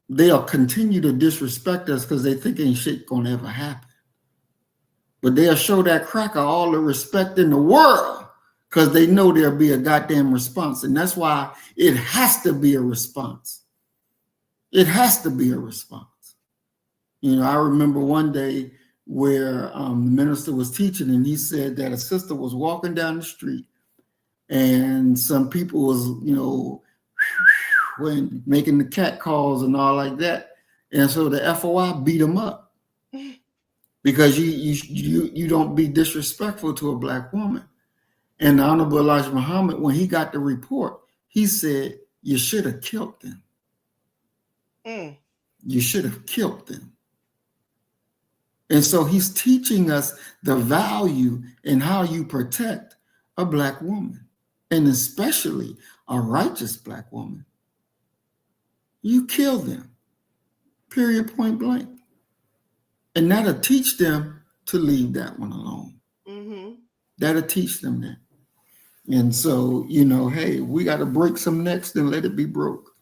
they'll continue to disrespect us because they think ain't shit gonna ever happen. But they'll show that cracker all the respect in the world because they know there'll be a goddamn response. And that's why it has to be a response. It has to be a response. I remember one day where the minister was teaching and he said that a sister was walking down the street and some people was, when making the cat calls and all like that. And so the FOI beat them up because you don't be disrespectful to a black woman. And the Honorable Elijah Muhammad, when he got the report, he said, you should have killed them. You should have killed them. And so he's teaching us the value in how you protect a black woman, and especially a righteous black woman. You kill them, period, point blank. And that'll teach them to leave that one alone. That'll teach them that. And so, hey, we got to break some necks and let it be broke.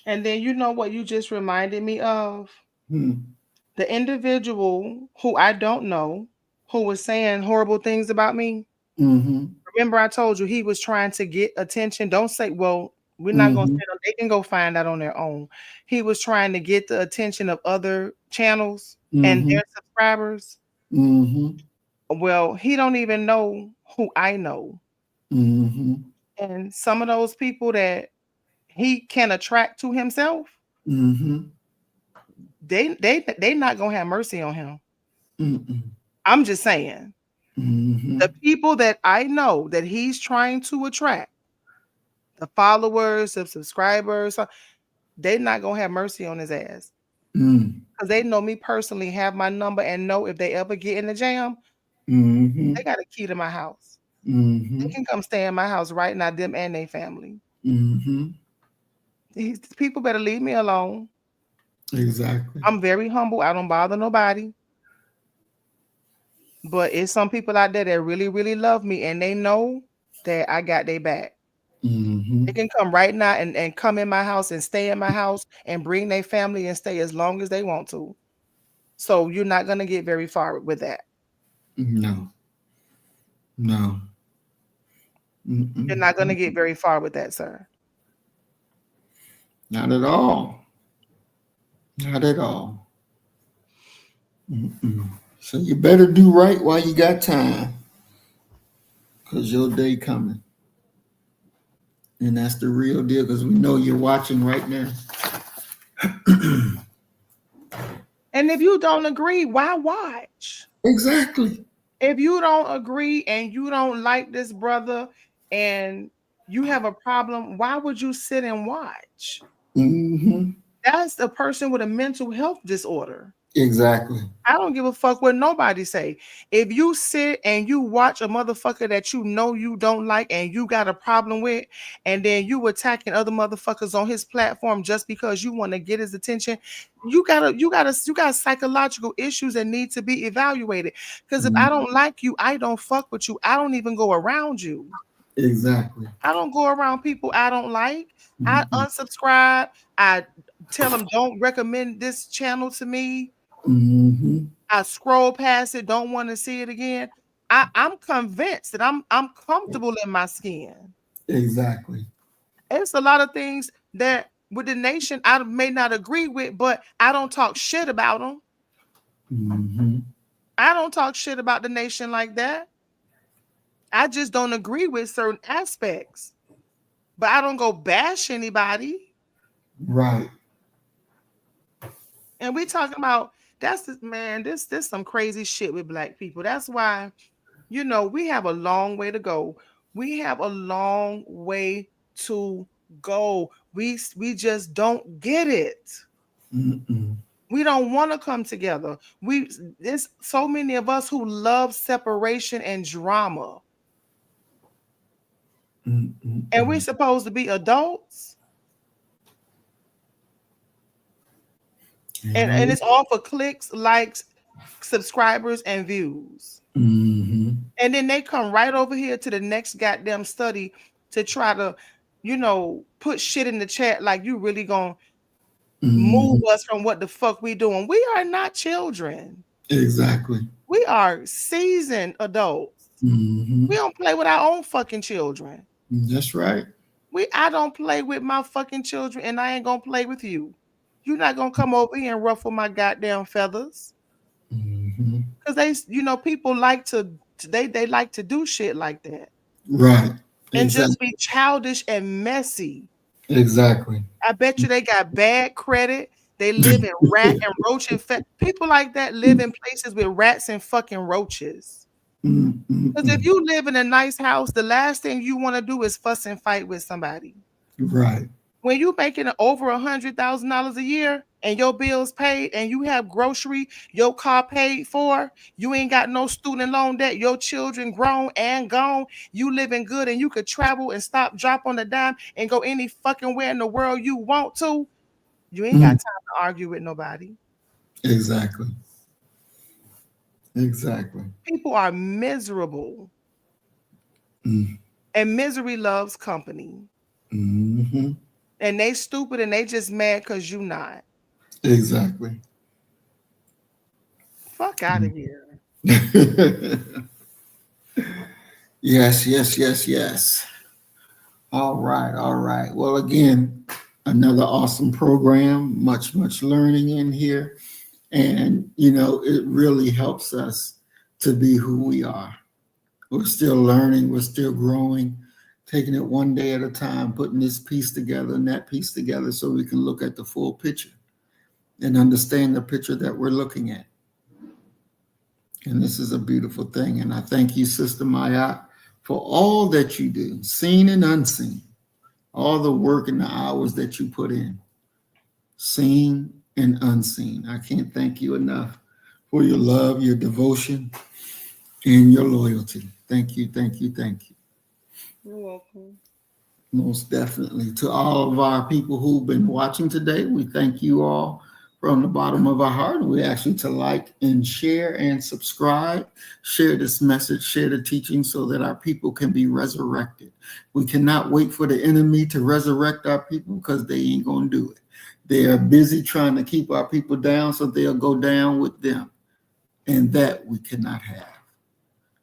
And then you know what you just reminded me of? The individual who I don't know, who was saying horrible things about me. Remember I told you he was trying to get attention. Don't say, well, we're not going to say them. They can go find out on their own. He was trying to get the attention of other channels and their subscribers. Well, he don't even know who I know. And some of those people that he can attract to himself, they not gonna have mercy on him. I'm just saying. The people that I know that he's trying to attract, the followers, the subscribers, they're not gonna have mercy on his ass. Because they know me personally, have my number, and know if they ever get in the jam, they got a key to my house. They can come stay in my house right now, them and their family. These people better leave me alone. Exactly. I'm very humble. I don't bother nobody. But it's some people out there that really, really love me, and they know that I got their back. Mm-hmm. They can come right now and come in my house and stay in my house and bring their family and stay as long as they want to. So you're not going to get very far with that. No. No. You're not going to get very far with that, sir. Not at all. Not at all. So you better do right while you got time, because your day coming. And that's the real deal, because we know you're watching right now. And if you don't agree, why watch? Exactly. If you don't agree and you don't like this brother and you have a problem, why would you sit and watch? Mm-hmm. That's a person with a mental health disorder. Exactly. I don't give a fuck what nobody say. If you sit and you watch a motherfucker that you know you don't like and you got a problem with, and then you attacking other motherfuckers on his platform just because you want to get his attention, you got psychological issues that need to be evaluated. Because if I don't like you, I don't fuck with you. I don't even go around you. Exactly. I don't go around people I don't like. I unsubscribe. I tell them don't recommend this channel to me. Mm-hmm. I scroll past it, don't want to see it again. I'm convinced that I'm comfortable in my skin. Exactly. It's a lot of things that with the nation I may not agree with, but I don't talk shit about them. Mm-hmm. I don't talk shit about the nation like that. I just don't agree with certain aspects, but I don't go bash anybody. Right. And we talking about this some crazy shit with black people. That's why, we have a long way to go. We have a long way to go. We just don't get it. Mm-mm. We don't want to come together. There's so many of us who love separation and drama. Mm-mm. And we're supposed to be adults. And it's all for clicks, likes, subscribers, and views. Mm-hmm. And then they come right over here to the next goddamn study to try to, put shit in the chat like you really gonna move us from what the fuck we doing. We are not children. Exactly. We are seasoned adults. Mm-hmm. We don't play with our own fucking children. That's right. I don't play with my fucking children, and I ain't gonna play with you. You're not gonna come over here and ruffle my goddamn feathers. Mm-hmm. Because people like to they like to do shit like that. Right. And Exactly. just be childish and messy. Exactly. I bet you they got bad credit. They live in rat and roach people like that live in places with rats and fucking roaches. Because if you live in a nice house, the last thing you want to do is fuss and fight with somebody. Right. When you making over $100,000 a year and your bills paid and you have grocery, your car paid for, you ain't got no student loan debt, your children grown and gone, you living good and you could travel and stop, drop on the dime and go any fucking where in the world you want to, you ain't got time to argue with nobody. Exactly. Exactly. People are miserable. And misery loves company. Mm-hmm. And they stupid and they just mad because you not. Exactly. Fuck out of here. Yes, yes, yes, yes. All right, all right. Well, again, another awesome program, much learning in here. And, it really helps us to be who we are. We're still learning, we're still growing, taking it one day at a time, putting this piece together and that piece together so we can look at the full picture and understand the picture that we're looking at. And this is a beautiful thing. And I thank you, Sister Maya, for all that you do, seen and unseen, all the work and the hours that you put in, seen and unseen. I can't thank you enough for your love, your devotion, and your loyalty. Thank you, thank you, thank you. You're welcome. Most definitely. To all of our people who've been watching today, we thank you all from the bottom of our heart. We ask you to like and share and subscribe. Share this message, share the teaching so that our people can be resurrected. We cannot wait for the enemy to resurrect our people because they ain't going to do it. They are busy trying to keep our people down so they'll go down with them. And that we cannot have.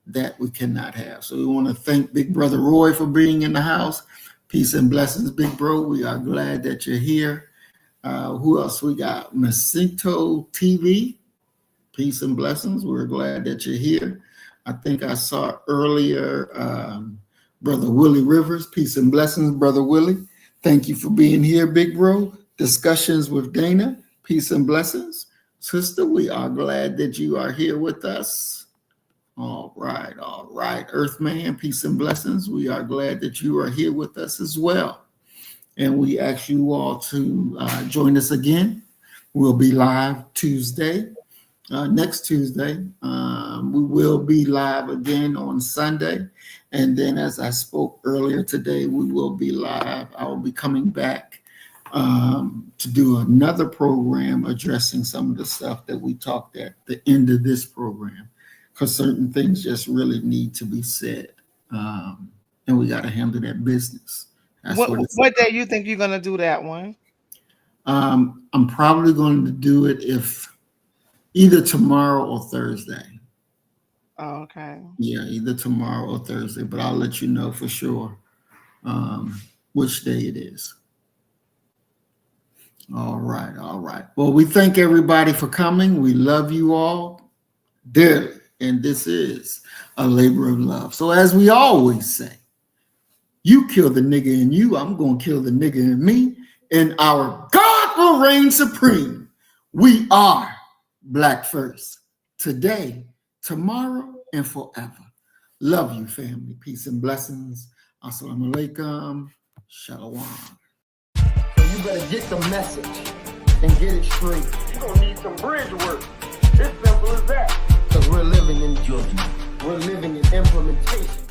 That we cannot have. So we want to thank Big Brother Roy for being in the house. Peace and blessings, Big Bro. We are glad that you're here. Who else we got? Macinto TV. Peace and blessings. We're glad that you're here. I think I saw earlier Brother Willie Rivers. Peace and blessings, Brother Willie. Thank you for being here, Big Bro. Discussions with Dana. Peace and blessings. Sister, we are glad that you are here with us. All right. Earthman, peace and blessings. We are glad that you are here with us as well. And we ask you all to join us again. We'll be live Tuesday, next Tuesday. We will be live again on Sunday. And then as I spoke earlier today, we will be live. I will be coming back to do another program addressing some of the stuff that we talked at the end of this program, because certain things just really need to be said. And we got to handle that business. What day you think you're going to do that one? I'm probably going to do it if either tomorrow or Thursday. Oh, okay. Yeah, either tomorrow or Thursday, but I'll let you know for sure which day it is. All right. Well, we thank everybody for coming. We love you all dearly, and this is a labor of love. So as we always say, you kill the nigga in you, I'm going to kill the nigga in me, and our God will reign supreme. We are Black first, today, tomorrow, and forever. Love you, family. Peace and blessings. Assalamu alaikum. Shalom. So you better get the message and get it straight. You're going to need some bridge work. It's simple as that. Because we're living in judgment. We're living in implementation.